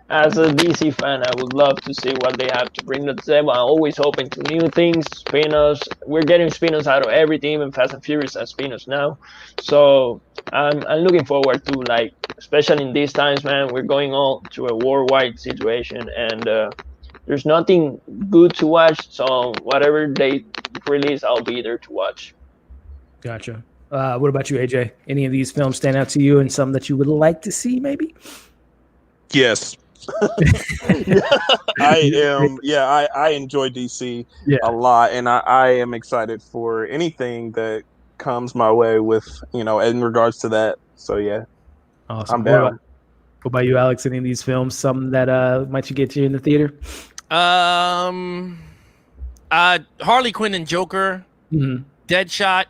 As a DC fan, I would love to see what they have to bring to the table. I'm always open to new things, spin-offs. We're getting spin-offs out of everything, even Fast and Furious has spin-offs now. So I'm looking forward to, like, especially in these times, man, we're going all to a worldwide situation, and there's nothing good to watch. So whatever they release, I'll be there to watch. Gotcha. What about you, AJ? Any of these films stand out to you and some that you would like to see, maybe? Yes. I enjoy DC a lot, and I am excited for anything that comes my way with, in regards to that. So yeah. Awesome. I'm down. What about you, Alex? Any of these films, something that might you get you in the theater? Harley Quinn and Joker. Mm-hmm. Deadshot.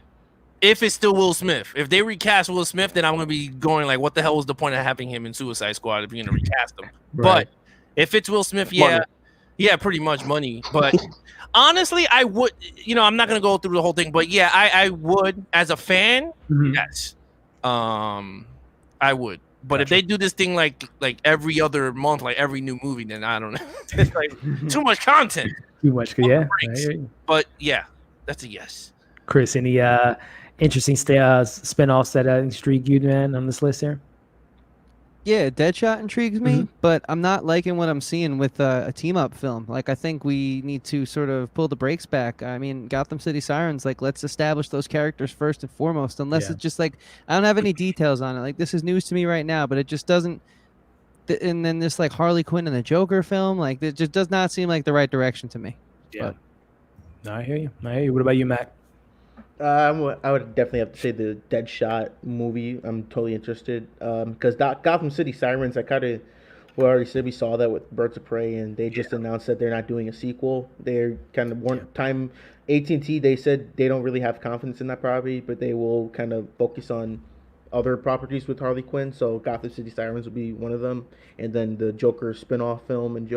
If it's still Will Smith, if they recast Will Smith, then I'm gonna be going like, what the hell was the point of having him in Suicide Squad if you're gonna recast him? Right. But if it's Will Smith, yeah, Money. pretty much money. But honestly, I would, I'm not gonna go through the whole thing, but yeah, I would as a fan, yes, I would. But if they do this thing like every other month, like every new movie, then I don't know. It's like too much content. Too much, yeah. But yeah, that's a yes. Chris, any interesting spinoffs that intrigue you, man, on this list here? Yeah, Deadshot intrigues me, but I'm not liking what I'm seeing with a team-up film. Like, I think we need to sort of pull the brakes back. I mean, Gotham City Sirens, like, let's establish those characters first and foremost, unless it's just like, I don't have any details on it. Like, this is news to me right now, but it just doesn't. And then this, like, Harley Quinn and the Joker film, like, it just does not seem like the right direction to me. Yeah. No, I hear you. What about you, Mac? I would definitely have to say the Deadshot movie. I'm totally interested because Gotham City Sirens, we already said we saw that with Birds of Prey, and they just announced that they're not doing a sequel. They're kind of time. AT&T, they said they don't really have confidence in that property, but they will kind of focus on other properties with Harley Quinn. So Gotham City Sirens will be one of them, and then the Joker spinoff film and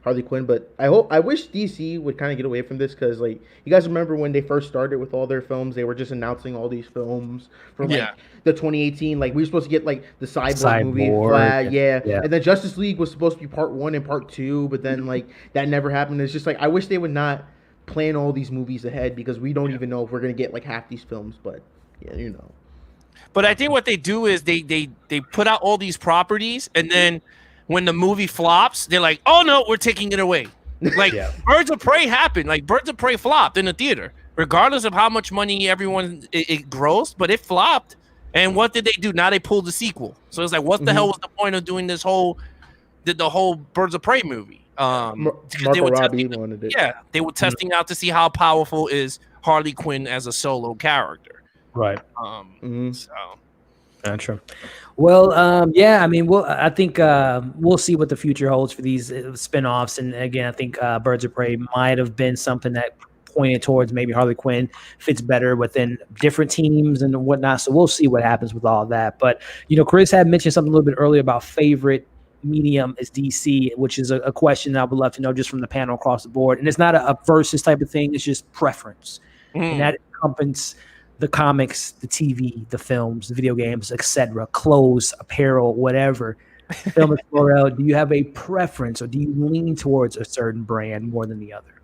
Harley Quinn. But I wish DC would kind of get away from this, because like, you guys remember when they first started with all their films, they were just announcing all these films from like the 2018. Like, we were supposed to get like the Cyborg movie, Flag, and then Justice League was supposed to be part 1 and part 2, but then like that never happened. It's just like, I wish they would not plan all these movies ahead, because we don't even know if we're gonna get like half these films. But yeah, But I think what they do is they put out all these properties, and then when the movie flops, they're like, oh no, we're taking it away. Like Birds of Prey happened. Like Birds of Prey flopped in the theater, regardless of how much money everyone it grossed, but it flopped. And what did they do? Now they pulled the sequel. So it's like, what the hell was the point of doing this whole Birds of Prey movie? Margot Robbie wanted it. Yeah, they were testing out to see how powerful is Harley Quinn as a solo character. Right. So. True. Well, I mean, I think we'll see what the future holds for these spinoffs. And again, I think Birds of Prey might have been something that pointed towards maybe Harley Quinn fits better within different teams and whatnot. So we'll see what happens with all that. But, Chris had mentioned something a little bit earlier about favorite medium is DC, which is a question that I would love to know just from the panel across the board. And it's not a versus type of thing. It's just preference. And that encompasses the comics, the TV, the films, the video games, etc., clothes, apparel, whatever. Film Explorer, do you have a preference, or do you lean towards a certain brand more than the other?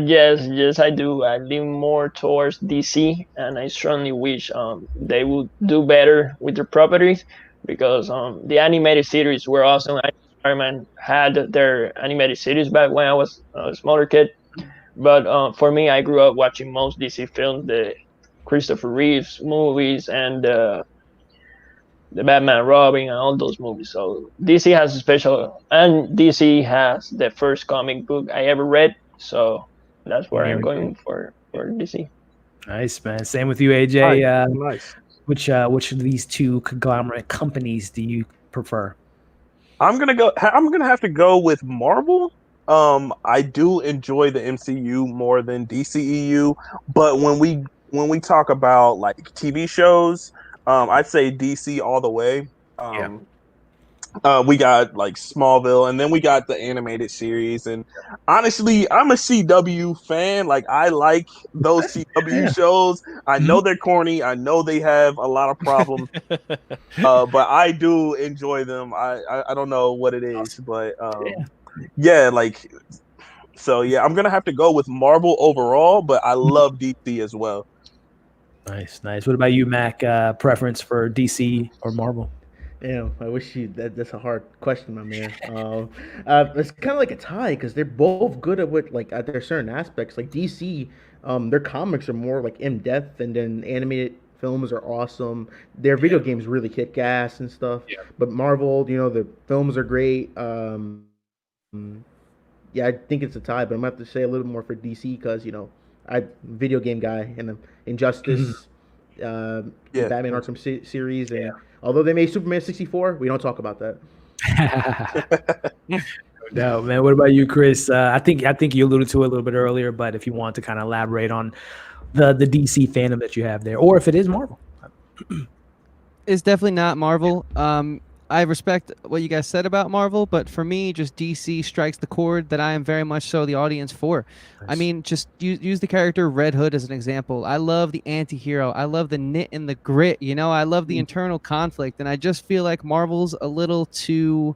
Yes, I do. I lean more towards DC, and I strongly wish they would do better with their properties, because the animated series were awesome. Spider-Man had their animated series back when I was a smaller kid. But for me, I grew up watching most DC films, the Christopher Reeves movies, and the Batman, Robin, and all those movies. So DC has a special, and DC has the first comic book I ever read. So that's where I'm going for DC. Nice, man. Same with you, AJ. Nice. Which of these two conglomerate companies do you prefer? I'm gonna have to go with Marvel. I do enjoy the MCU more than DCEU, but when we talk about like TV shows, I'd say DC all the way. We got like Smallville, and then we got the animated series. And honestly, I'm a CW fan. Like, I like those CW shows. I know they're corny. I know they have a lot of problems, but I do enjoy them. I don't know what it is, but I'm gonna have to go with Marvel overall, but I love DC as well. Nice. What about you, Mac? Preference for DC or Marvel? Yeah, I wish that's a hard question, my man. It's kind of like a tie, because they're both good at at their certain aspects. Like DC, their comics are more like in depth, and then animated films are awesome. Their video games really kick ass and stuff. Yeah. But Marvel, the films are great. I think it's a tie, but I'm gonna have to say a little more for DC, because I'm a video game guy, and Injustice, Batman Arkham series, and although they made Superman 64, we don't talk about that. No, man. What about you, Chris? I think you alluded to it a little bit earlier, but if you want to kind of elaborate on the DC fandom that you have there, or if it is Marvel. It's definitely not Marvel. I respect what you guys said about Marvel, but for me, just DC strikes the chord that I am very much so the audience for. Nice. I mean, just use the character Red Hood as an example. I love the anti-hero. I love the knit and the grit. You know, I love the internal conflict, and I just feel like Marvel's a little too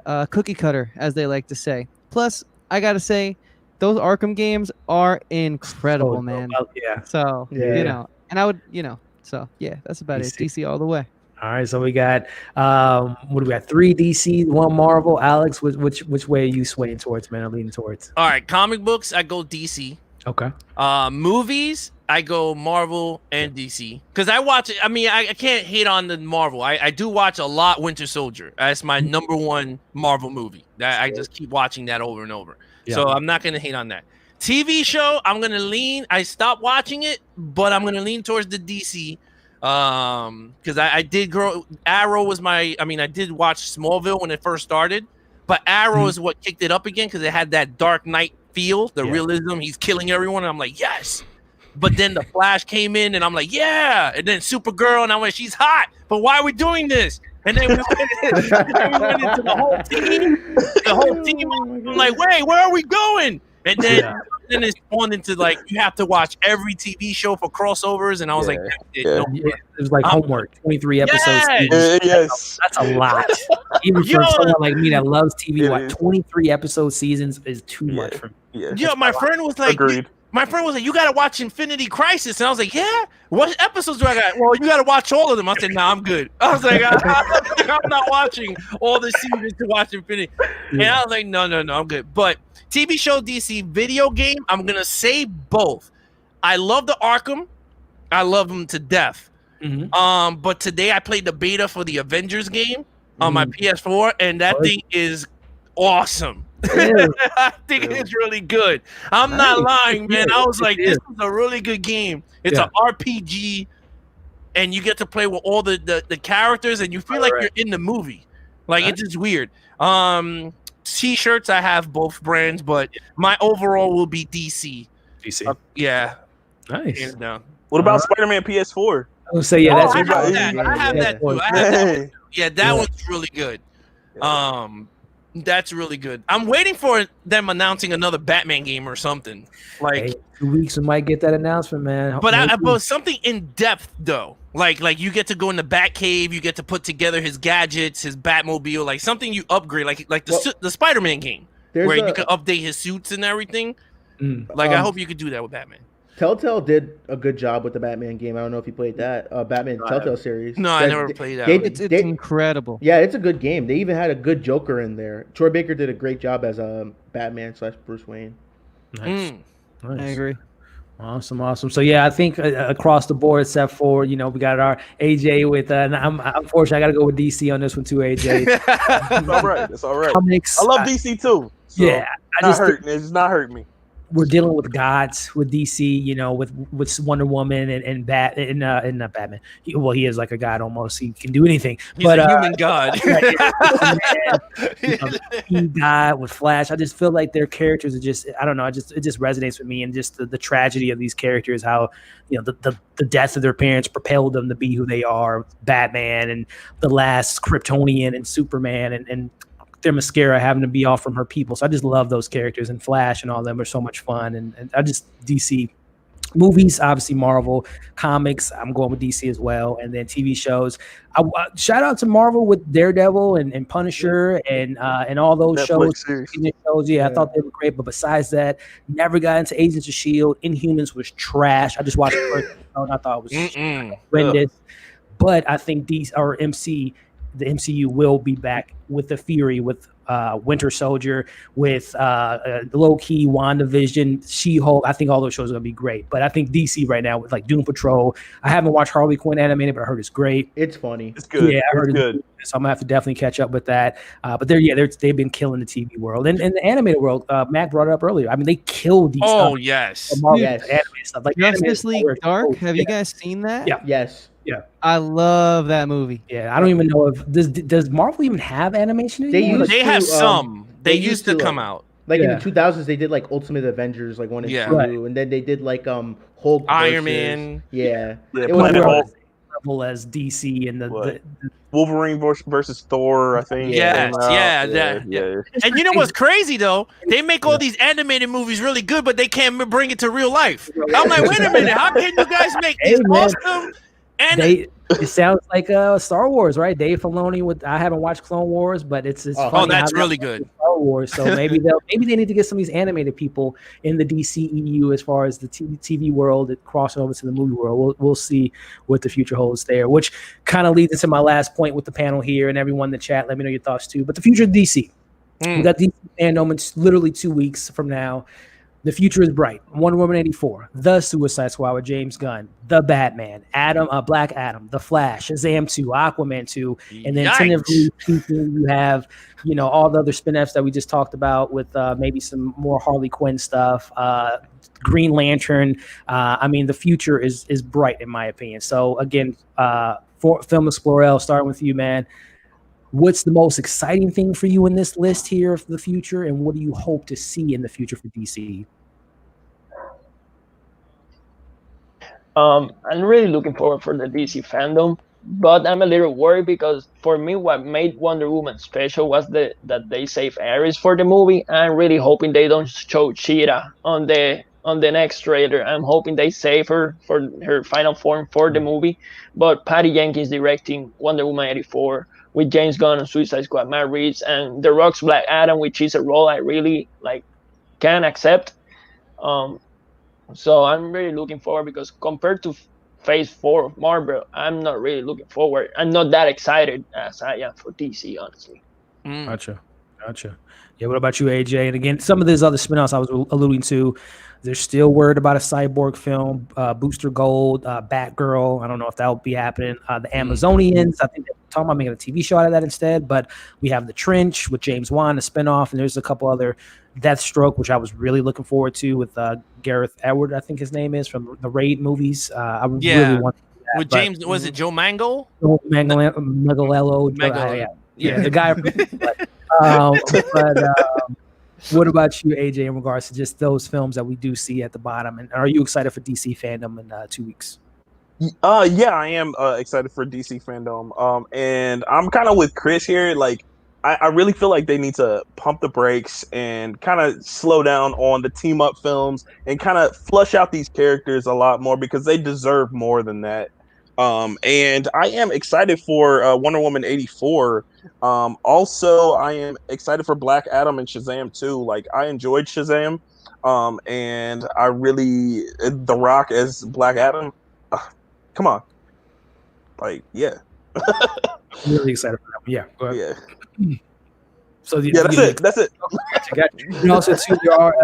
cookie cutter, as they like to say. Plus, I gotta say, those Arkham games are incredible, So, man. yeah. So Yeah. you know, and I would, you know, so yeah, that's about it. DC. DC all the way. All right, so we got what do we got? 3 DC, 1 Marvel. Alex, which way are you swaying towards, man? I'm leaning towards. All right, comic books, I go DC. Okay. Movies, I go Marvel and DC. Because I watch it. I mean, I can't hate on the Marvel. I do watch a lot Winter Soldier. That's my number 1 Marvel movie. I just keep watching that over and over. Yeah. So I'm not going to hate on that. TV show, I'm going to lean. I stopped watching it, but I'm going to lean towards the DC. Because I did grow. Arrow was my. I mean, I did watch Smallville when it first started, but Arrow is what kicked it up again because it had that Dark Knight feel, the realism. He's killing everyone, and I'm like, yes. But then the Flash came in, and I'm like, yeah. And then Supergirl, and I went, she's hot. But why are we doing this? And then we went into the whole team. The whole team. I'm like, wait, where are we going? And then. Then it's spawned into like you have to watch every TV show for crossovers, and I was like, it was like homework. 23 episodes. Yes, that's a lot. Even for someone like me that loves TV, what 23 episode seasons is too much for me. Yeah, my friend was like, agreed. My friend was like, you gotta watch Infinity Crisis, and I was like, yeah. What episodes do I got? Well, you gotta watch all of them. I said, nah, I'm good. I was like, I'm not watching all the seasons to watch Infinity. And I was like, no, I'm good. But TV show, DC, video game, I'm gonna say both. I love the Arkham. I love them to death. But today I played the beta for the Avengers game on my PS4, and that thing is awesome. I think it's really good. I'm not lying, man. I was like, this is a really good game. It's an RPG, and you get to play with all the characters, and you feel like you're in the movie. Like, it's just weird. T-shirts, I have both brands, but my overall will be DC. DC. Yeah. Nice. Hands down. What about Spider-Man PS4? I would say, that's I have that too. Yeah, that one's really good. That's really good. I'm waiting for them announcing another Batman game or something. Like 2 weeks, we might get that announcement, man. But something in depth though. Like you get to go in the Batcave, you get to put together his gadgets, his Batmobile, like something you upgrade, like the Spider-Man game, where you can update his suits and everything. Like I hope you could do that with Batman. Telltale did a good job with the Batman game. I don't know if you played that Batman Telltale series. No, I never played that. It's incredible. Yeah, it's a good game. They even had a good Joker in there. Troy Baker did a great job as Batman / Bruce Wayne. Nice. I agree. Awesome. So yeah, I think across the board, except for we got our AJ with. And unfortunately, I got to go with DC on this one too, AJ. It's all right. Comics, I love DC too. So it's not hurting me. We're dealing with gods with DC, with Wonder Woman and not Batman. He is like a god almost. He can do anything. He's a human god. He died with Flash. I just feel like their characters are just, I don't know. It just resonates with me, and just the tragedy of these characters, how the death of their parents propelled them to be who they are. Batman and the last Kryptonian and Superman and their mascara having to be off from her people. So I just love those characters, and Flash and all of them are so much fun. And I just DC movies, obviously Marvel. Comics, I'm going with DC as well. And then TV shows. Shout out to Marvel with Daredevil and Punisher and all those Netflix shows. Yeah, I thought they were great. But besides that, never got into Agents of S.H.I.E.L.D. Inhumans was trash. I just watched the first episode and I thought it was horrendous. But I think the MCU will be back with the Fury, with Winter Soldier, with low-key WandaVision, She-Hulk. I think all those shows are going to be great. But I think DC right now with like Doom Patrol. I haven't watched Harley Quinn animated, but I heard it's great. It's funny. It's good. Yeah, I heard it's good. So I'm going to have to definitely catch up with that. But they've been killing the TV world. And the animated world, Mac brought it up earlier. I mean, they killed these stuff. Yes. Animated stuff. Like Justice League Dark. Have you guys seen that? Yeah. Yes. Yeah, I love that movie. Yeah, I don't even know if does Marvel even have animation anymore? They have some. They used to come out. Like in Yeah. the 2000s, they did like Ultimate Avengers, like 1 and Yeah. 2, Right. and then they did like Hulk Iron versus- Man. Yeah, Yeah, it was Planet Well, Hulk. level as DC and What? Wolverine versus Thor, I think. Yeah. Yes, yeah. And you know what's crazy though? They make all these animated movies really good, but they can't bring it to real life. I'm like, wait a minute, how can you guys make these Hey, man. awesome? And It sounds like Star Wars, right? Dave Filoni with I haven't watched Clone Wars, but it's funny. Oh, that's how really that good. Star Wars. So maybe they need to get some of these animated people in the DCEU as far as the TV world crossing over to the movie world. We'll see what the future holds there, which kind of leads into my last point with the panel here and everyone in the chat. Let me know your thoughts too. But the future of DC. We got DC Fandome. It's literally 2 weeks from now. The future is bright. Wonder Woman 84, The Suicide Squad with James Gunn, The Batman, Black Adam, The Flash, Shazam 2, Aquaman 2, and then tentatively speaking, you have, all the other spin-offs that we just talked about with maybe some more Harley Quinn stuff, Green Lantern. I mean, the future is bright in my opinion. So again, for Film Explorer, starting with you, man. What's the most exciting thing for you in this list here for the future, and what do you hope to see in the future for DC? I'm really looking forward for the DC fandom, but I'm a little worried because for me, what made Wonder Woman special was that they save Ares for the movie. I'm really hoping they don't show Cheetah on the next trailer. I'm hoping they save her for her final form for the movie. But Patty Jenkins directing Wonder Woman 84 with James Gunn and Suicide Squad, Matt Reeves, and The Rock's Black Adam, which is a role I really can accept. So I'm really looking forward because compared to Phase 4 of Marvel, I'm not really looking forward. I'm not that excited as I am for DC, honestly. Gotcha. Yeah, what about you, AJ? And again, some of these other spin-offs I was alluding to, they're still worried about a cyborg film, Booster Gold, Batgirl. I don't know if that will be happening. The Amazonians, I think they're talking about making a TV show out of that instead. But we have The Trench with James Wan, a spin-off, and there's a couple other Deathstroke, which I was really looking forward to with Gareth Edward, I think his name is, from the Raid movies. I really want to see that. With James, was it Joe Mango? Megalello. Yeah, the guy. What about you, AJ, in regards to just those films that we do see at the bottom? And are you excited for DC Fandom in 2 weeks? Yeah, I am excited for DC Fandom. And I'm kind of with Chris here. Like, I really feel like they need to pump the brakes and kind of slow down on the team up films and kind of flush out these characters a lot more because they deserve more than that. And I am excited for Wonder Woman 84. Also, I am excited for Black Adam and Shazam too. Like, I enjoyed Shazam. And I really, The Rock as Black Adam. Come on. Like, yeah. I'm really excited for that. Yeah. Go ahead. Yeah. So that's it. And also, too, there are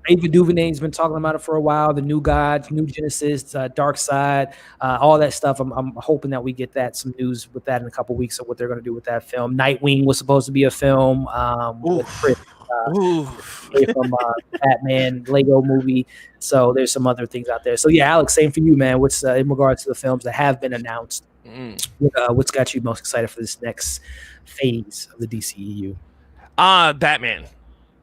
Ava DuVernay's been talking about it for a while. The New Gods, New Genesis, Dark Side, all that stuff. I'm hoping that we get some news with that in a couple weeks of what they're going to do with that film. Nightwing was supposed to be a film with Chris from Batman Lego movie. So there's some other things out there. So yeah, Alex, same for you, man. What's in regards to the films that have been announced? What's got you most excited for this next phase of the DCEU? Batman.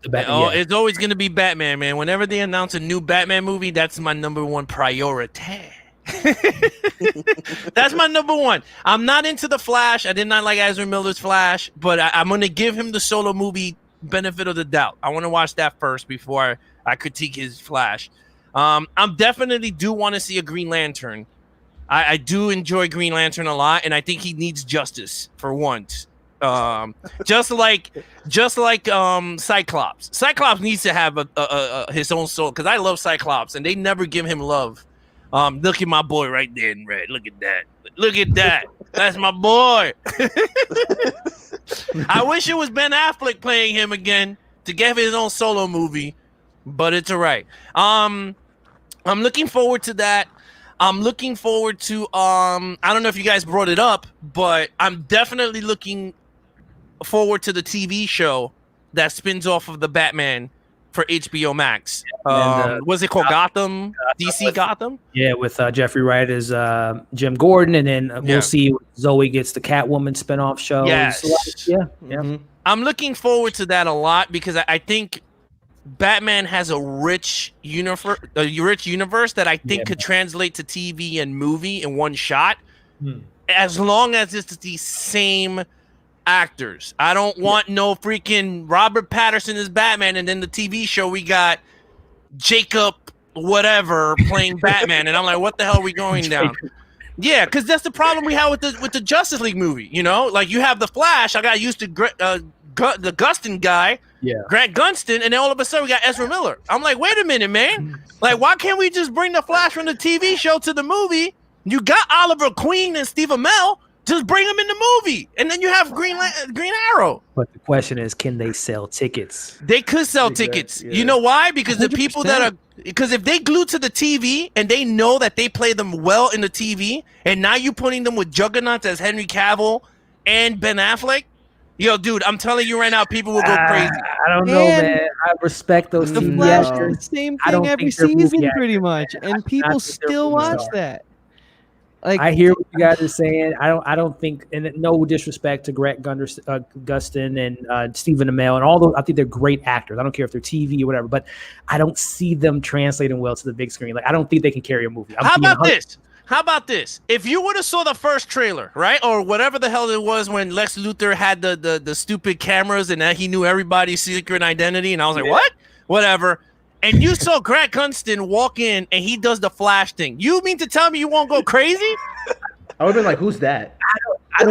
It's always going to be Batman, man. Whenever they announce a new Batman movie, that's my number one priority. That's my number one. I'm not into the Flash. I did not like Ezra Miller's Flash, but I'm going to give him the solo movie benefit of the doubt. I want to watch that first before I critique his Flash. I definitely do want to see a Green Lantern. I do enjoy Green Lantern a lot, and I think he needs justice for once. Just like Cyclops. Cyclops needs to have his own soul because I love Cyclops, and they never give him love. Look at my boy right there in red. Look at that. That's my boy. I wish it was Ben Affleck playing him again to get his own solo movie, but it's all right. I'm looking forward to that. I'm looking forward to I don't know if you guys brought it up, but I'm definitely looking forward to the TV show that spins off of the Batman for HBO Max. And, was it called Gotham? DC Gotham? Yeah, with Jeffrey Wright as Jim Gordon, and then we'll see Zoe gets the Catwoman spinoff show. Yes. Yeah. I'm looking forward to that a lot because I think Batman has a rich universe that I think could translate to TV and movie in one shot, as long as it's the same actors. I don't want no freaking Robert Pattinson as Batman, and then the TV show we got Jacob whatever playing Batman, and I'm like, what the hell are we going down? Yeah, because that's the problem we have with the Justice League movie. You know, like you have the Flash. I got used to the Gustin guy, Grant Gustin, and then all of a sudden we got Ezra Miller. I'm like, wait a minute, man. Like, why can't we just bring the Flash from the TV show to the movie? You got Oliver Queen and Steve Amell. Just bring them in the movie, and then you have Green Arrow. But the question is, can they sell tickets? They could sell tickets. Yeah. You know why? Because 100%. The people that are, because if they glue to the TV and they know that they play them well in the TV, and now you're putting them with juggernauts as Henry Cavill and Ben Affleck, yo, dude, I'm telling you right now, people will go crazy. I don't know, man. I respect those. The Flash does the same thing every season, pretty much, and people still watch that. Like, I hear what you guys are saying. I don't think, and no disrespect to Grant Gustin and Stephen Amell and all those. I think they're great actors. I don't care if they're TV or whatever, but I don't see them translating well to the big screen. Like, I don't think they can carry a movie. How about this? If you would have saw the first trailer, right, or whatever the hell it was when Lex Luthor had the stupid cameras and that he knew everybody's secret identity, and I was like, what? Whatever. And you saw Grant Gustin walk in and he does the Flash thing. You mean to tell me you won't go crazy? I would have been like, who's that? I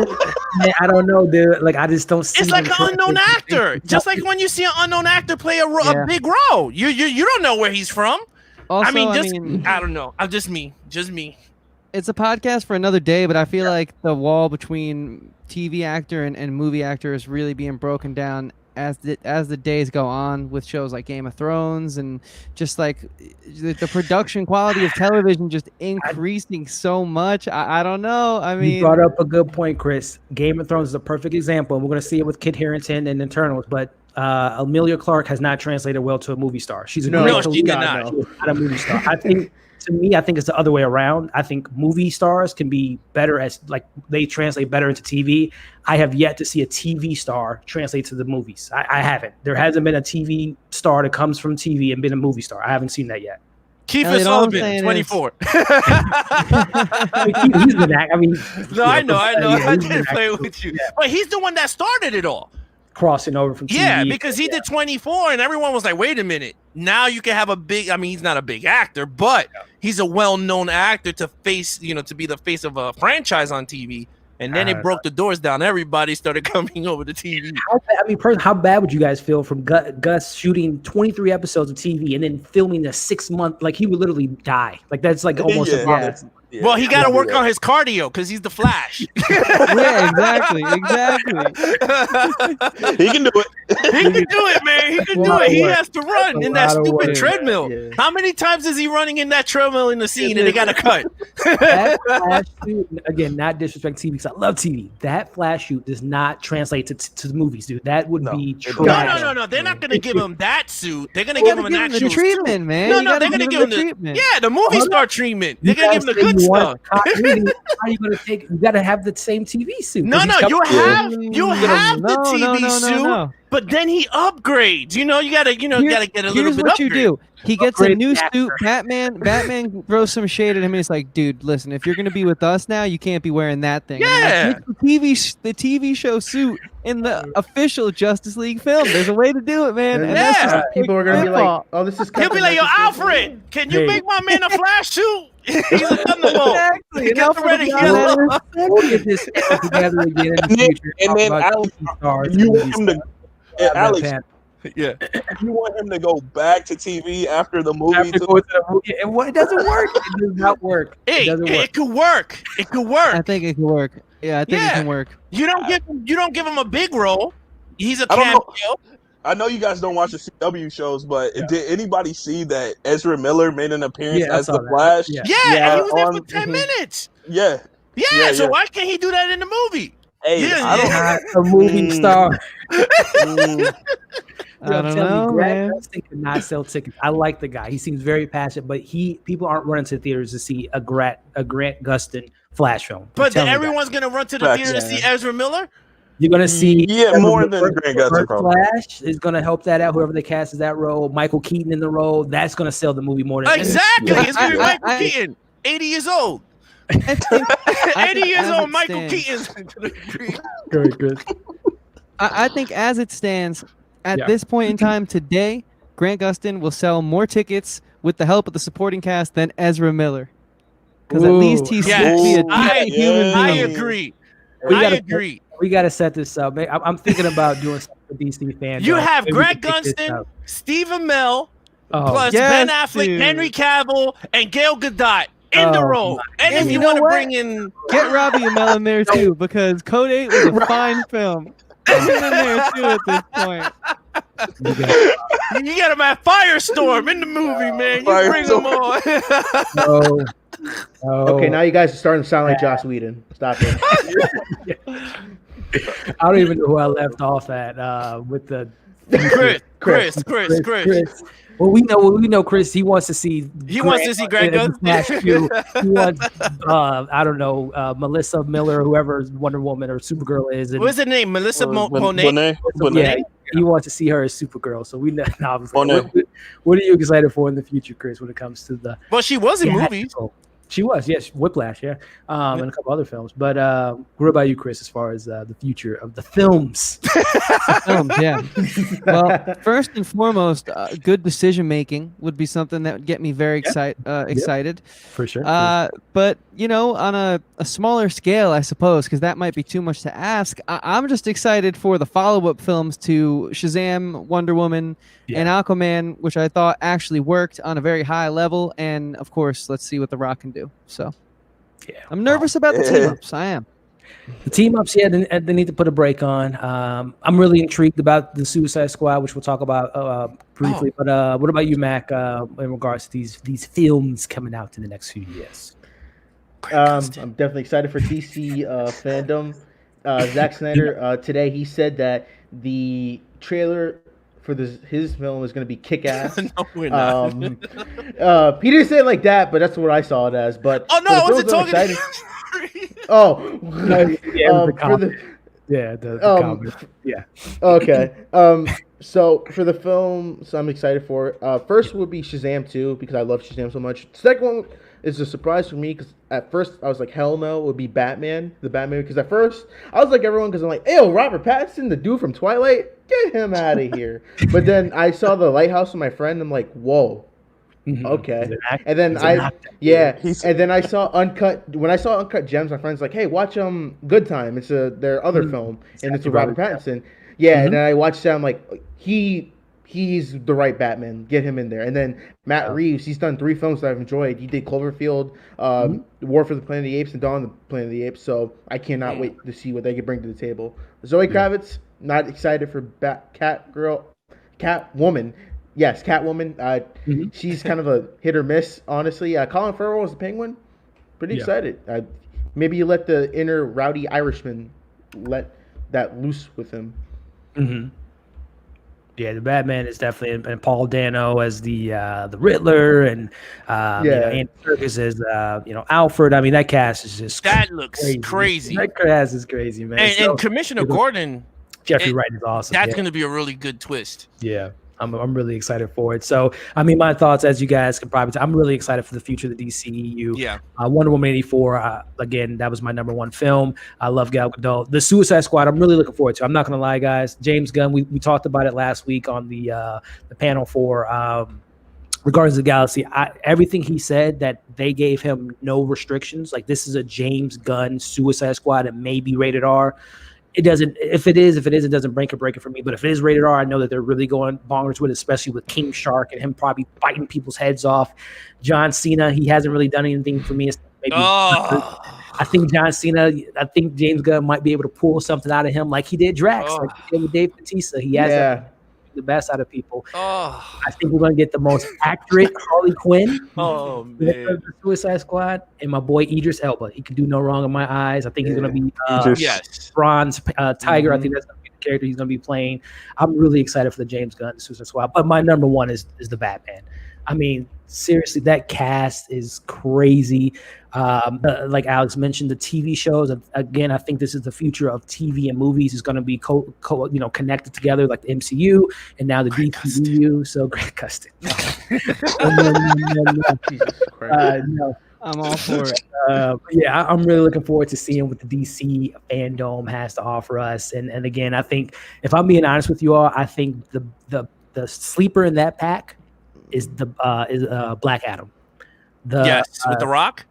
don't know, dude. Like, I just don't see. It's like an unknown actor. Just like when you see an unknown actor play a big role. You don't know where he's from. Also, I mean, I don't know. I'm just me. It's a podcast for another day, but I feel like the wall between TV actor and movie actor is really being broken down as the days go on with shows like Game of Thrones, and just like the production quality of television just increasing so much. I don't know. I mean, you brought up a good point, Chris. Game of Thrones is a perfect example. We're going to see it with Kit Harington and Eternals, but Emilia Clarke has not translated well to a movie star. She's a great she did not. She's not a movie star. I think. To me, I think it's the other way around. I think movie stars can be better as, like, they translate better into TV. I have yet to see a TV star translate to the movies. I haven't. There hasn't been a TV star that comes from TV and been a movie star. I haven't seen that yet. Kiefer Sutherland, 24. He's been I mean, no, I know. I didn't play with you. Yeah. But he's the one that started it all. Crossing over from TV. Yeah, because he did 24 and everyone was like, wait a minute. Now you can have a big, I mean, he's not a big actor, but he's a well-known actor to be the face of a franchise on TV. And then it broke the doors down. Everybody started coming over to TV. How bad would you guys feel from Gus shooting 23 episodes of TV and then filming a 6-month? Like, he would literally die. Like, that's like almost impossible. Yeah. Well, he got to work on his cardio because he's the Flash. Yeah, exactly. He can do it. He can do it, man. He can do it. He has to run in that stupid treadmill. Yeah. How many times is he running in that treadmill in the scene and they got to cut? That Flash shoot, again, not disrespect TV because I love TV. That Flash shoot does not translate to the movies, dude. That would be trash. No. They're not going to give him that suit. They're going to give him an actual treatment, man. No, they're going to give him the treatment. Yeah, the movie star treatment. They're going to give him the good stuff. How are you going to take? You got to have the same TV suit. No, you have the TV suit, but then he upgrades. You got to get a little bit. Here's what you do. He gets a new suit. Batman throws some shade at him, and he's like, "Dude, listen. If you're going to be with us now, you can't be wearing that thing." Yeah, the TV show suit in the official Justice League film. There's a way to do it, man. And yeah, people are going to be like, "Oh, this is." He'll be like, "Yo, Alfred, can you make my man a Flash suit?" He's a thunderbolt. Exactly. We'll get this together again in the future. And then Alex, you want him to, yeah. If you want him to go back to TV after the movie, it doesn't work. It does not work. It could work. It could work. I think it could work. Yeah, I think it can work. You don't give him a big role. He's a cameo. I know you guys don't watch the CW shows, but did anybody see that Ezra Miller made an appearance as the Flash? Yeah, and he was there for 10 minutes. Yeah. So why can't he do that in the movie? Hey, I don't have a movie star. I don't know, Grant man. Gustin could not sell tickets. I like the guy. He seems very passionate, but people aren't running to the theaters to see a Grant Gustin Flash film. I'm But telling you everyone's gonna run to the Facts. theater to see Ezra Miller. You're gonna see more than Grant Gustin, probably. Flash is gonna help that out. Whoever they cast is that role. Michael Keaton in the role. That's gonna sell the movie more than Exactly. Yeah. It's gonna be Michael Keaton, 80 years old. I think 80 years as old, it Michael stands- Keaton. Very good. I think as it stands at Yeah. this point in time today, Grant Gustin will sell more tickets with the help of the supporting cast than Ezra Miller. Because at least he's Yes. a I- human I being. agree. We I gotta- agree. We got to set this up. I'm thinking about doing something for DC fans. You have Grant Gustin, Stephen Amell, plus Yes, Ben Affleck, dude. Henry Cavill, and Gail Gadot in the Oh, role. And if And you you know want to what? bring in, Get Robbie Amell in there too, because Code 8 was a fine film. Get him in there too at this point. you got him at Firestorm in the movie, man. You bring him on. Okay, now you guys are starting to sound like Joss Whedon. Stop it. I don't even know who I left off at with the Chris. Well, we know Chris. He wants to see. He wants to see Grant Gustin. He wants, I don't know, Melissa Miller, whoever Wonder Woman or Supergirl is. And, What's her name? Melissa Monet. Bonet. yeah, he wants to see her as Supergirl. So we know. Obviously, Monet. what are you excited for in the future, Chris? When it comes to the Well, she was in movies. theatrical? She was, yes, Whiplash, yeah, and a couple other films. But what about you, Chris, as far as the future of the films? Yeah. Well, first and foremost, good decision making would be something that would get me very excited. For sure. But on a smaller scale, I suppose, because that might be too much to ask. I'm just excited for the follow-up films to Shazam, Wonder Woman, and Aquaman, which I thought actually worked on a very high level. And of course, let's see what The Rock can do. So, I'm nervous about the team-ups. I am. The team-ups, they need to put a break on. I'm really intrigued about the Suicide Squad, which we'll talk about briefly. But what about you, Mac, in regards to these films coming out in the next few years? I'm definitely excited for DC fandom. Zack Snyder, today he said that the trailer for his film is going to be kick-ass. No, we're not. He didn't say it like that, but that's what I saw it as. But Oh no, I wasn't talking. The comment. Yeah. Okay. So for the film, I'm excited for it. First would be Shazam 2 because I love Shazam so much. Second one is a surprise for me because at first I was like, hell no, it would be Batman, the Batman. Because at first I was like everyone because I'm like, ew, Robert Pattinson, the dude from Twilight, get him out of here. But then I saw The Lighthouse with my friend. I'm like, whoa. Okay, and then and then I saw Uncut. When I saw Uncut Gems, my friend's like, "Hey, watch Good Time. It's their other film, and it's with Robert Pattinson." Yeah, and then I watched that. I'm like, he's the right Batman. Get him in there. And then Matt Reeves, he's done 3 films that I've enjoyed. He did Cloverfield, War for the Planet of the Apes, and Dawn of the Planet of the Apes. So I cannot wait to see what they can bring to the table. Zoe Kravitz, not excited for Catwoman. Yes, Catwoman. She's kind of a hit or miss, honestly. Colin Farrell as the Penguin. Pretty excited. Maybe you let the inner rowdy Irishman let that loose with him. Yeah, the Batman is definitely, and Paul Dano as the Riddler, and Andy Serkis as Alfred. I mean, that cast is just looks crazy. That cast is crazy, man. And Commissioner Gordon, Jeffrey Wright is awesome. That's going to be a really good twist. Yeah. I'm really excited for it. So, I mean, my thoughts, as you guys can probably tell, I'm really excited for the future of the DCEU. Yeah. Wonder Woman 84, again, that was my number 1 film. I love Gal Gadot. The Suicide Squad, I'm really looking forward to. I'm not going to lie, guys. James Gunn, we talked about it last week on the panel for Guardians of the Galaxy. Everything he said, that they gave him no restrictions. Like, this is a James Gunn Suicide Squad and maybe rated R. It doesn't. If it is, it doesn't break it for me. But if it is rated R, I know that they're really going bonkers with it, especially with King Shark and him probably biting people's heads off. John Cena, he hasn't really done anything for me. I think John Cena. I think James Gunn might be able to pull something out of him, like he did Drax, like he did with Dave Bautista. He has the best out of people. I think we're gonna get the most accurate Harley Quinn. Oh man, the Suicide Squad, and my boy Idris Elba. He can do no wrong in my eyes. I think he's gonna be Bronze Tiger. I think that's gonna be character he's going to be playing. I'm really excited for the James Gunn Suicide Squad. But my number one is the Batman. I mean, seriously, that cast is crazy. Like Alex mentioned, the TV shows. Again, I think this is the future of TV and movies. Is going to be connected together, like the MCU and now the DCEU. So Grant Gustin. Jesus Christ. I'm all for it. Yeah, I'm really looking forward to seeing what the DC Fandome has to offer us. And again, I think if I'm being honest with you all, I think the sleeper in that pack is Black Adam. With The Rock.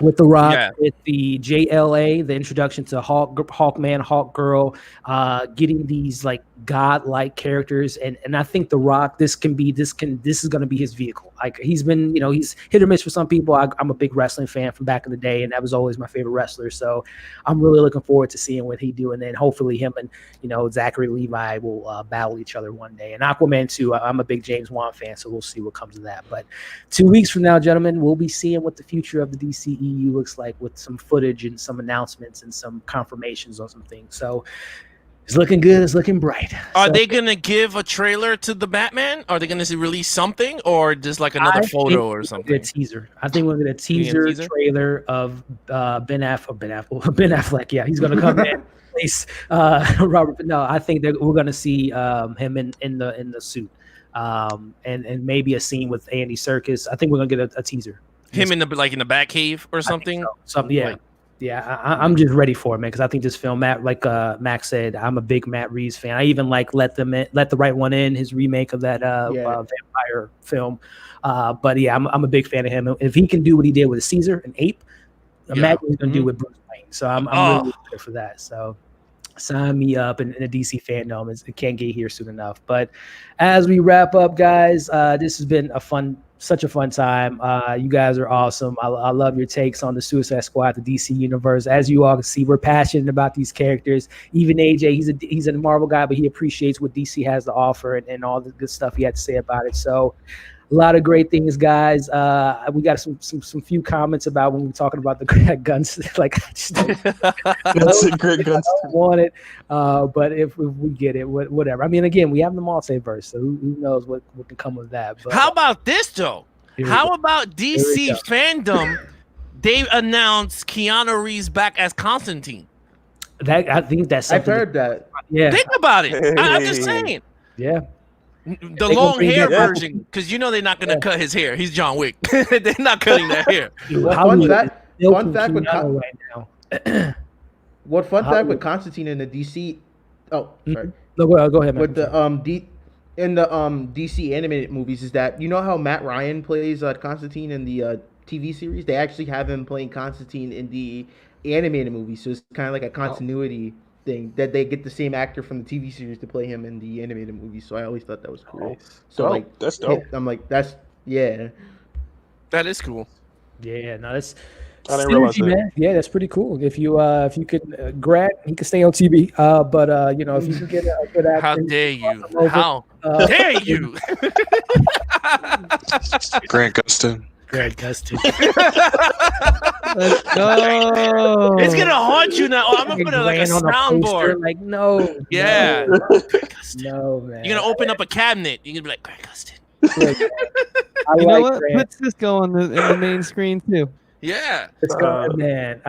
With The Rock, with the JLA, the introduction to Hawkman, Hawkgirl, getting these like godlike characters, and I think The Rock, this is going to be his vehicle. Like he's been, he's hit or miss for some people. I'm a big wrestling fan from back in the day, and that was always my favorite wrestler. So I'm really looking forward to seeing what he do, and then hopefully him and Zachary Levi will battle each other one day. And Aquaman too. I'm a big James Wan fan, so we'll see what comes of that. But 2 weeks from now, gentlemen, we'll be seeing what the future of the DCEU looks like with some footage and some announcements and some confirmations on some things. So it's looking good. It's looking bright. Are they going to give a trailer to the Batman? Are they going to release something, or just like another photo or something? A teaser. I think we're going to teaser trailer of Ben Affleck. Yeah, he's going to come in. Place Robert. But no, I think that we're going to see him in the suit, and maybe a scene with Andy Serkis. I think we're going to get a teaser. Him in the Batcave or something. Something, yeah. I'm just ready for it, man. Because I think this film, Max said, I'm a big Matt Reeves fan. I even Let the Right One In, his remake of that vampire film. But yeah, I'm a big fan of him. If he can do what he did with Caesar and Ape, imagine what he's gonna do with Bruce Wayne. So I'm really excited for that. So sign me up in the DC Fandome. It can't get here soon enough. But as we wrap up, guys, this has been such a fun time. You guys are awesome. I love your takes on the Suicide Squad, the DC universe. As you all can see, we're passionate about these characters. Even AJ, he's a Marvel guy, but he appreciates what DC has to offer and all the good stuff he had to say about it. So a lot of great things, guys. We got some few comments about when we're talking about the guns. Like, I just don't, great guns. I don't want it, but if we get it, whatever. I mean, again, we have the multiverse, so who knows what can come of that. But how about this though? How about DC Fandom? They announced Keanu Reeves back as Constantine. I think that's. I've heard that. Yeah. Think about it. I'm just saying. Yeah. The long hair version, because they're not going to cut his hair. He's John Wick. They're not cutting that hair. Fun fact with right now. What fun fact with Constantine in the DC? Oh, sorry. No, go ahead, man. With the in the DC animated movies is that how Matt Ryan plays Constantine in the TV series? They actually have him playing Constantine in the animated movie, so it's kind of like a continuity thing that they get the same actor from the TV series to play him in the animated movie. So I always thought that was cool. So that's dope. I'm like, that is cool. Yeah, no, that's. I didn't realize that. Man. Yeah, that's pretty cool. If you could grab, he could stay on TV. But if you can get a good actor. How dare you? How dare you? Grant Gustin. Grant Gustin. Let's go. It's gonna haunt you now. I'm gonna put it like a soundboard. Like no. Yeah. No, man. You're gonna open up a cabinet. You're gonna be like, Grant Gustin. You know what? Put Cisco on in the main screen too. Yeah. It's going, man.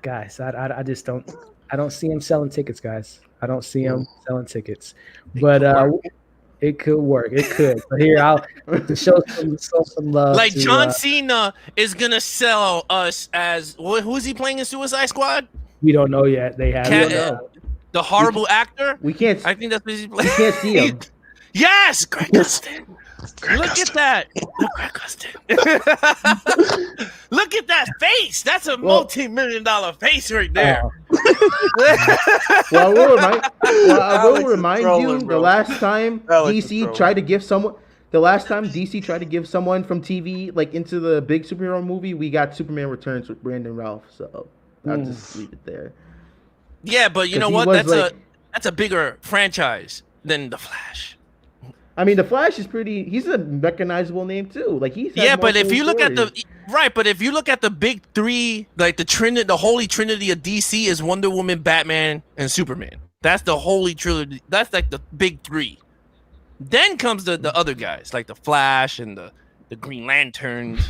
Guys, I just don't. I don't see him selling tickets, guys. I don't see him selling tickets. But it could work. It could. But here, I'll show some love. Like John Cena is gonna sell us as who's he playing in Suicide Squad? We don't know yet. They have the horrible actor. We can't. I think that's what he's playing. We can't see him. Yes, Grant Gustin. Look at that. Grant Gustin. Look at that face. That's a multi-million-dollar face right there. I will remind you, the last time DC tried to give someone from TV like into the big superhero movie, we got Superman Returns with Brandon Routh. So I'll just leave it there. Yeah, but you know what? That's a bigger franchise than The Flash. I mean, The Flash is pretty. He's a recognizable name too. Like he's but if you look at the big three, like the holy trinity of DC is Wonder Woman, Batman, and Superman. That's the holy trilogy. That's like the big three. Then comes the other guys, like the Flash and the Green Lanterns.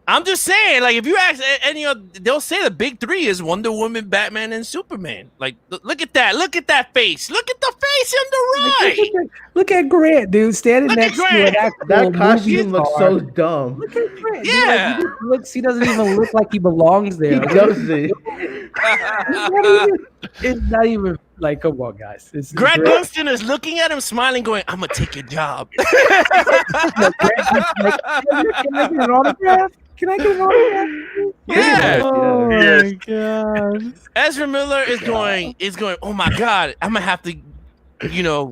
I'm just saying, like, if you ask any of, they'll say the big three is Wonder Woman, Batman, and Superman. Like, look at that. Look at that face. Look at the face on the right. Look at Grant, dude, standing Look at next to an Grant. actual That movie costume looks star. so dumb. Look at Grant. Yeah. Dude, like, he doesn't even look like he belongs there. He Like, doesn't. it's not even like, come on, guys. It's Greg Grant. Gustin is looking at him, smiling, going, "I'm gonna take your job." Like, can I get an autograph? Can I get an autograph? Yeah. Oh Yes. my god. Ezra Miller is going. Oh my god, I'm gonna have to,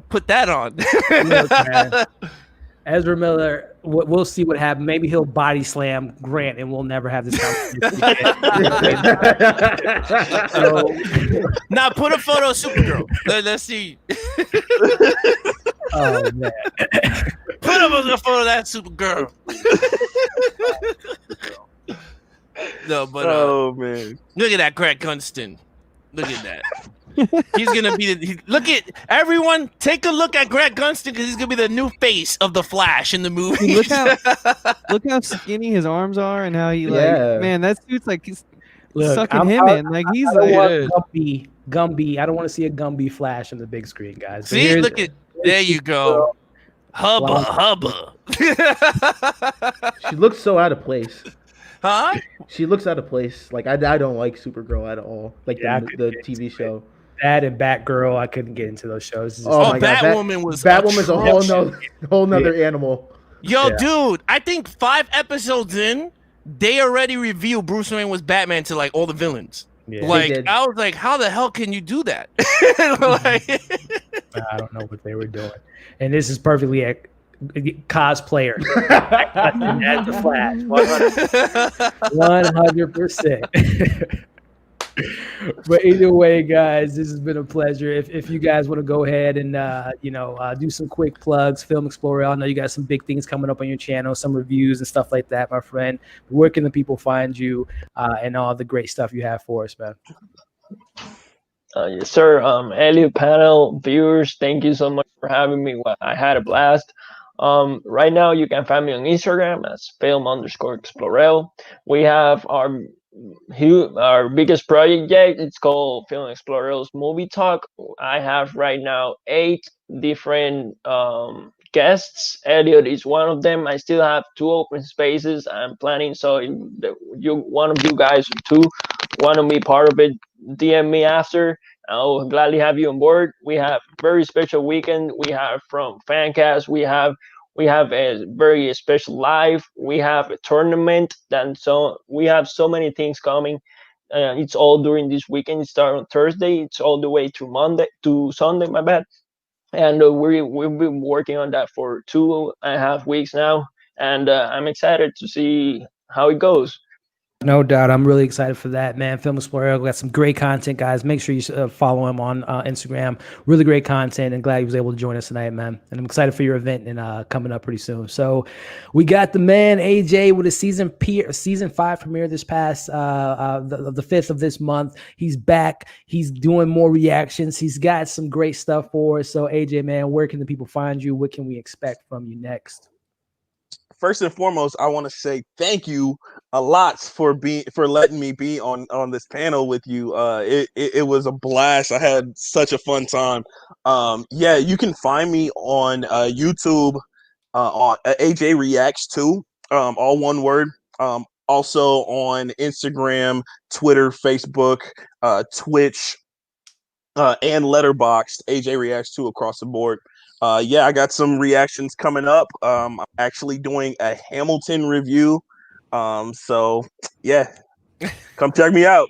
put that on. Look, man, Ezra Miller, we'll see what happens. Maybe he'll body slam Grant, and we'll never have this conversation again. So, Now put a photo of Supergirl. Let's see. oh man, Put up a photo of that Supergirl. No, but Oh man. look at that, Greg Gunston. Look at that. He's gonna be look at everyone. Take a look at Greg Gunston because he's gonna be the new face of the Flash in the movie. Look how skinny his arms are and how he Yeah. man, that suit's like he's look, sucking him in. Like he's I don't like want Gumby. I don't want to see a Gumby Flash on the big screen, guys. But See, here's- look at there you go. Hubba. She looks so out of place. Huh? She looks out of place. Like I don't like Supergirl at all. Like Yeah, I the couldn't get TV show. that and Batgirl. I couldn't get into those shows. It's just- Oh my god, Batwoman was Batwoman's a atrocious. whole nother animal. Yo, Yeah. dude, I think 5 episodes in, they already revealed Bruce Wayne was Batman to like all the villains. yeah. Like did. I was like, how the hell can you do that? Like, I don't know what they were doing. And this is perfectly a cosplayer. As the Flash, 100%. But either way, guys, this has been a pleasure. If you guys want to go ahead and do some quick plugs, Film Explorer, I know you got some big things coming up on your channel, some reviews and stuff like that, my friend. Where can the people find you and all the great stuff you have for us, man? Yes, sir. Elliot panel viewers, thank you so much for having me. I had a blast. Right now, you can find me on Instagram as film_Explorel. We have our biggest project yet. It's called Film Explorel's Movie Talk. I have right now 8 different guests. Elliot is one of them. I still have 2 open spaces. I'm planning, so if one of you guys too want to be part of it, DM me after. I'll gladly have you on board. We have very special weekend. We have from Fancast. We have a very special live. We have a tournament. And so we have so many things coming. It's all during this weekend. It starts on Thursday. It's all the way to Sunday. My bad. And we've been working on that for 2.5 weeks now. And I'm excited to see how it goes. No doubt. I'm really excited for that, man. Film Explorer got some great content, guys. Make sure you follow him on Instagram. Really great content, and glad he was able to join us tonight, man. And I'm excited for your event and coming up pretty soon. So we got the man AJ with a season 5 premiere this past the 5th of this month. He's back. He's doing more reactions. He's got some great stuff for us. So AJ, man, where can the people find you? What can we expect from you next? First and foremost, I want to say thank you a lot for letting me be on this panel with you. It was a blast. I had such a fun time. You can find me on YouTube on AJ Reacts 2, all one word. Also on Instagram, Twitter, Facebook, Twitch, and Letterboxd, AJ Reacts 2 across the board. I got some reactions coming up. I'm actually doing a Hamilton review. Come check me out.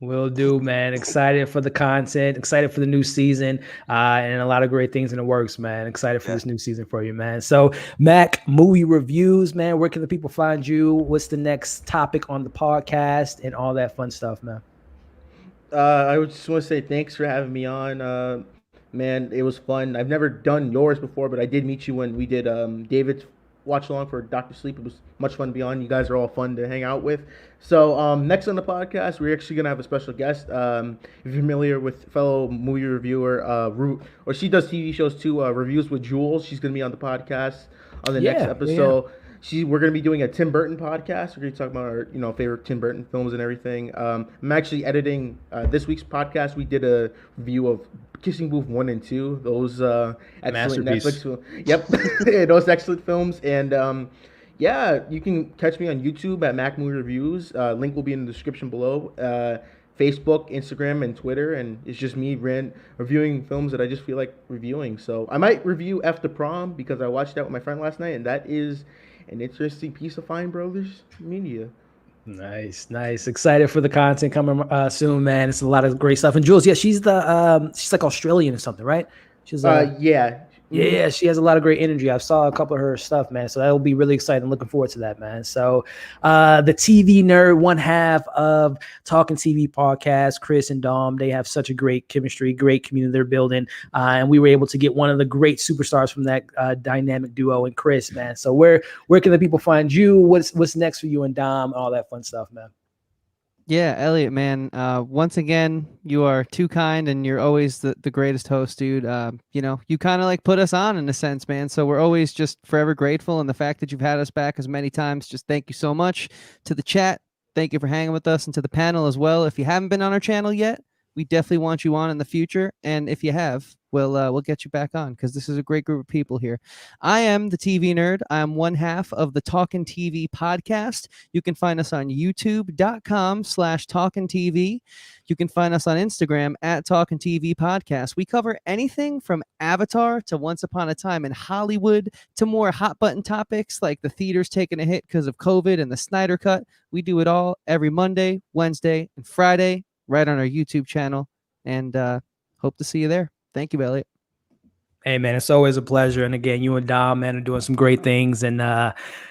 Will do, man. Excited for the content, excited for the new season, and a lot of great things in the works, man. Excited for this new season for you, man. So, Mac, movie reviews, man. Where can the people find you? What's the next topic on the podcast and all that fun stuff, man? I would just want to say thanks for having me on. Man, it was fun. I've never done yours before, but I did meet you when we did David's watch along for Dr. Sleep. It was much fun to be on. You guys are all fun to hang out with. So next on the podcast, we're actually gonna have a special guest. If you're familiar with fellow movie reviewer, or she does TV shows too, reviews with Jules. She's gonna be on the podcast on the next episode. We're gonna be doing a Tim Burton podcast. We're gonna talk about our favorite Tim Burton films and everything. I'm actually editing this week's podcast. We did a review of Kissing Booth 1 and 2. Those excellent Netflix films. Yep, those excellent films. And yeah, you can catch me on YouTube at Mac Movie Reviews. Link will be in the description below. Facebook, Instagram, and Twitter. And it's just me reviewing films that I just feel like reviewing. So I might review After Prom because I watched that with my friend last night, and that is an interesting piece of Fine Brothers media. Nice. Excited for the content coming soon, man. It's a lot of great stuff. And Jules, yeah, she's like Australian or something, right? She's yeah, she has a lot of great energy. I saw a couple of her stuff, man. So that'll be really exciting. Looking forward to that, man. So the TV nerd, one half of Talking TV podcast, Chris and Dom, they have such a great chemistry, great community they're building. And we were able to get one of the great superstars from that dynamic duo and Chris, man. So where can the people find you? What's next for you and Dom? All that fun stuff, man. Yeah, Elliot, man. Once again, you are too kind, and you're always the greatest host, dude. You kind of like put us on in a sense, man. So we're always just forever grateful, and the fact that you've had us back as many times, just thank you so much. To the chat, thank you for hanging with us, and to the panel as well. If you haven't been on our channel yet, we definitely want you on in the future, and if you have, we'll get you back on because this is a great group of people here. I am the TV nerd. I am one half of the Talkin' TV podcast. You can find us on youtube.com/Talkin' TV. You can find us on Instagram at Talkin' TV Podcast. We cover anything from Avatar to Once Upon a Time in Hollywood to more hot button topics like the theaters taking a hit because of COVID and the Snyder Cut. We do it all every Monday, Wednesday, and Friday right on our YouTube channel. And hope to see you there. Thank you, Elliot. Hey, man, it's always a pleasure. And again, you and Dom, man, are doing some great things. And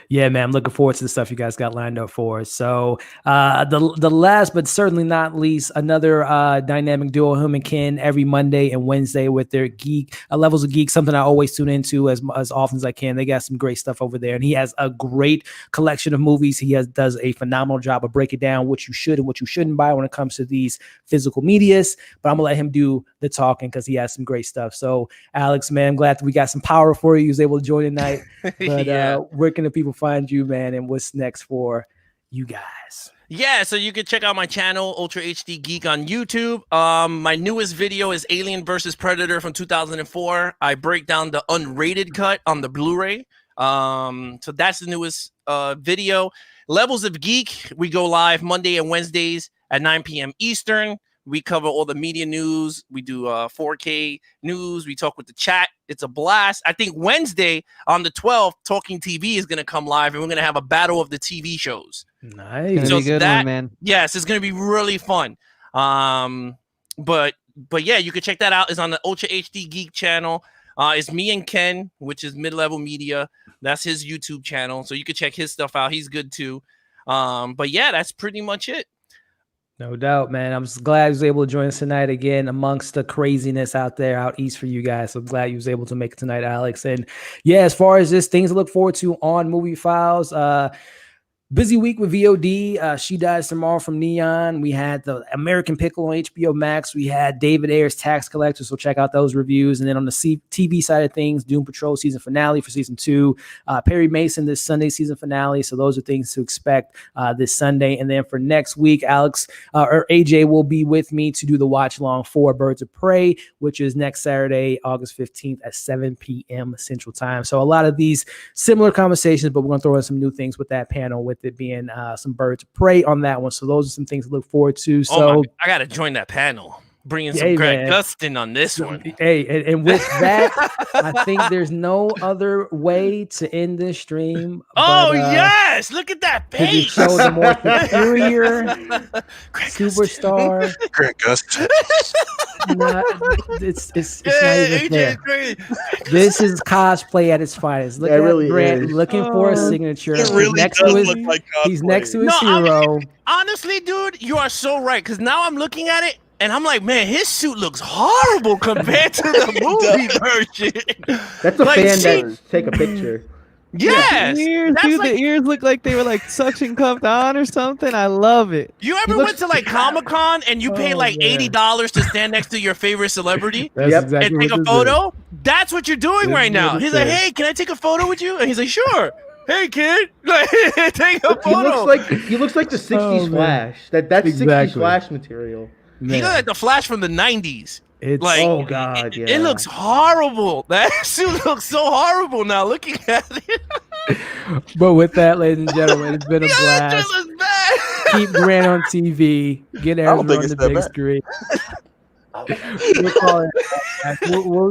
yeah, man, I'm looking forward to the stuff you guys got lined up for us. So the last, but certainly not least, another dynamic duo, him and Ken, every Monday and Wednesday with their geek Levels of Geek, something I always tune into as often as I can. They got some great stuff over there. And he has a great collection of movies. He does a phenomenal job of breaking down what you should and what you shouldn't buy when it comes to these physical medias. But I'm going to let him do the talking because he has some great stuff. So, Alex, man, I'm glad that we got some power for you. He was able to join tonight. But where can the people find you, man, and what's next for you guys? Yeah, so you can check out my channel, Ultra HD Geek, on YouTube. My newest video is Alien vs. Predator from 2004. I break down the unrated cut on the Blu-ray. So that's the newest video. Levels of Geek, we go live Monday and Wednesdays at 9 p.m. Eastern. We cover all the media news. We do 4K news. We talk with the chat. It's a blast. I think Wednesday on the 12th, Talking TV is going to come live, and we're going to have a battle of the TV shows. Nice. So good one, man. Yes, it's going to be really fun. But yeah, you can check that out. It's on the Ultra HD Geek channel. It's me and Ken, which is Mid-Level Media. That's his YouTube channel. So you can check his stuff out. He's good too. But yeah, that's pretty much it. No doubt, man. I'm just glad he was able to join us tonight again amongst the craziness out there out east for you guys. So I'm glad you was able to make it tonight, Alex. And yeah, as far as this, things to look forward to on Movie Files, busy week with VOD. She Dies Tomorrow from Neon. We had the American Pickle on HBO Max. We had David Ayer's Tax Collector. So check out those reviews. And then on the TV side of things, Doom Patrol season finale for season 2. Perry Mason this Sunday season finale. So those are things to expect this Sunday. And then for next week, Alex or AJ will be with me to do the watch along for Birds of Prey, which is next Saturday, August 15th at 7 p.m. Central Time. So a lot of these similar conversations, but we're going to throw in some new things with that panel with it being some Birds of Prey on that one. So those are some things to look forward to. So I got to join that panel. Bringing some Greg Gustin on this one. Hey, and with that, I think there's no other way to end this stream. Yes! Look at that face! To show the more superior superstar. Greg Gustin. It's not even fair. This is cosplay at its finest. Look at really Grant is. looking for a signature. It really He's next to his hero. Honestly, dude, you are so right. Because now I'm looking at it, and I'm like, man, his suit looks horrible compared to the movie version. That's a fan that take a picture. Yes, Ears, that's dude, like, the ears look like they were like suction cupped on or something. I love it. you ever looks- went to like Comic-Con and you paid Oh, like man. $80 to stand next to your favorite celebrity That's Yep. exactly and take what a this is. photo? That's what you're doing This right is now. what He's this like, is. hey, can I take a photo with you? And he's like, sure. Hey, kid, like, take a photo. He looks like the '60s Oh, man. Flash. That's '60s Exactly. Flash material. He Man, looks like the Flash from the 90s. it's Like, Oh God, yeah. it looks horrible. That suit looks so horrible now looking at it. But with that, ladies and gentlemen, it's been a Yeah, that blast. just looks bad. Keep Grant on TV. Get don't Ezra think on it's the that big bad. screen. We'll call it. We'll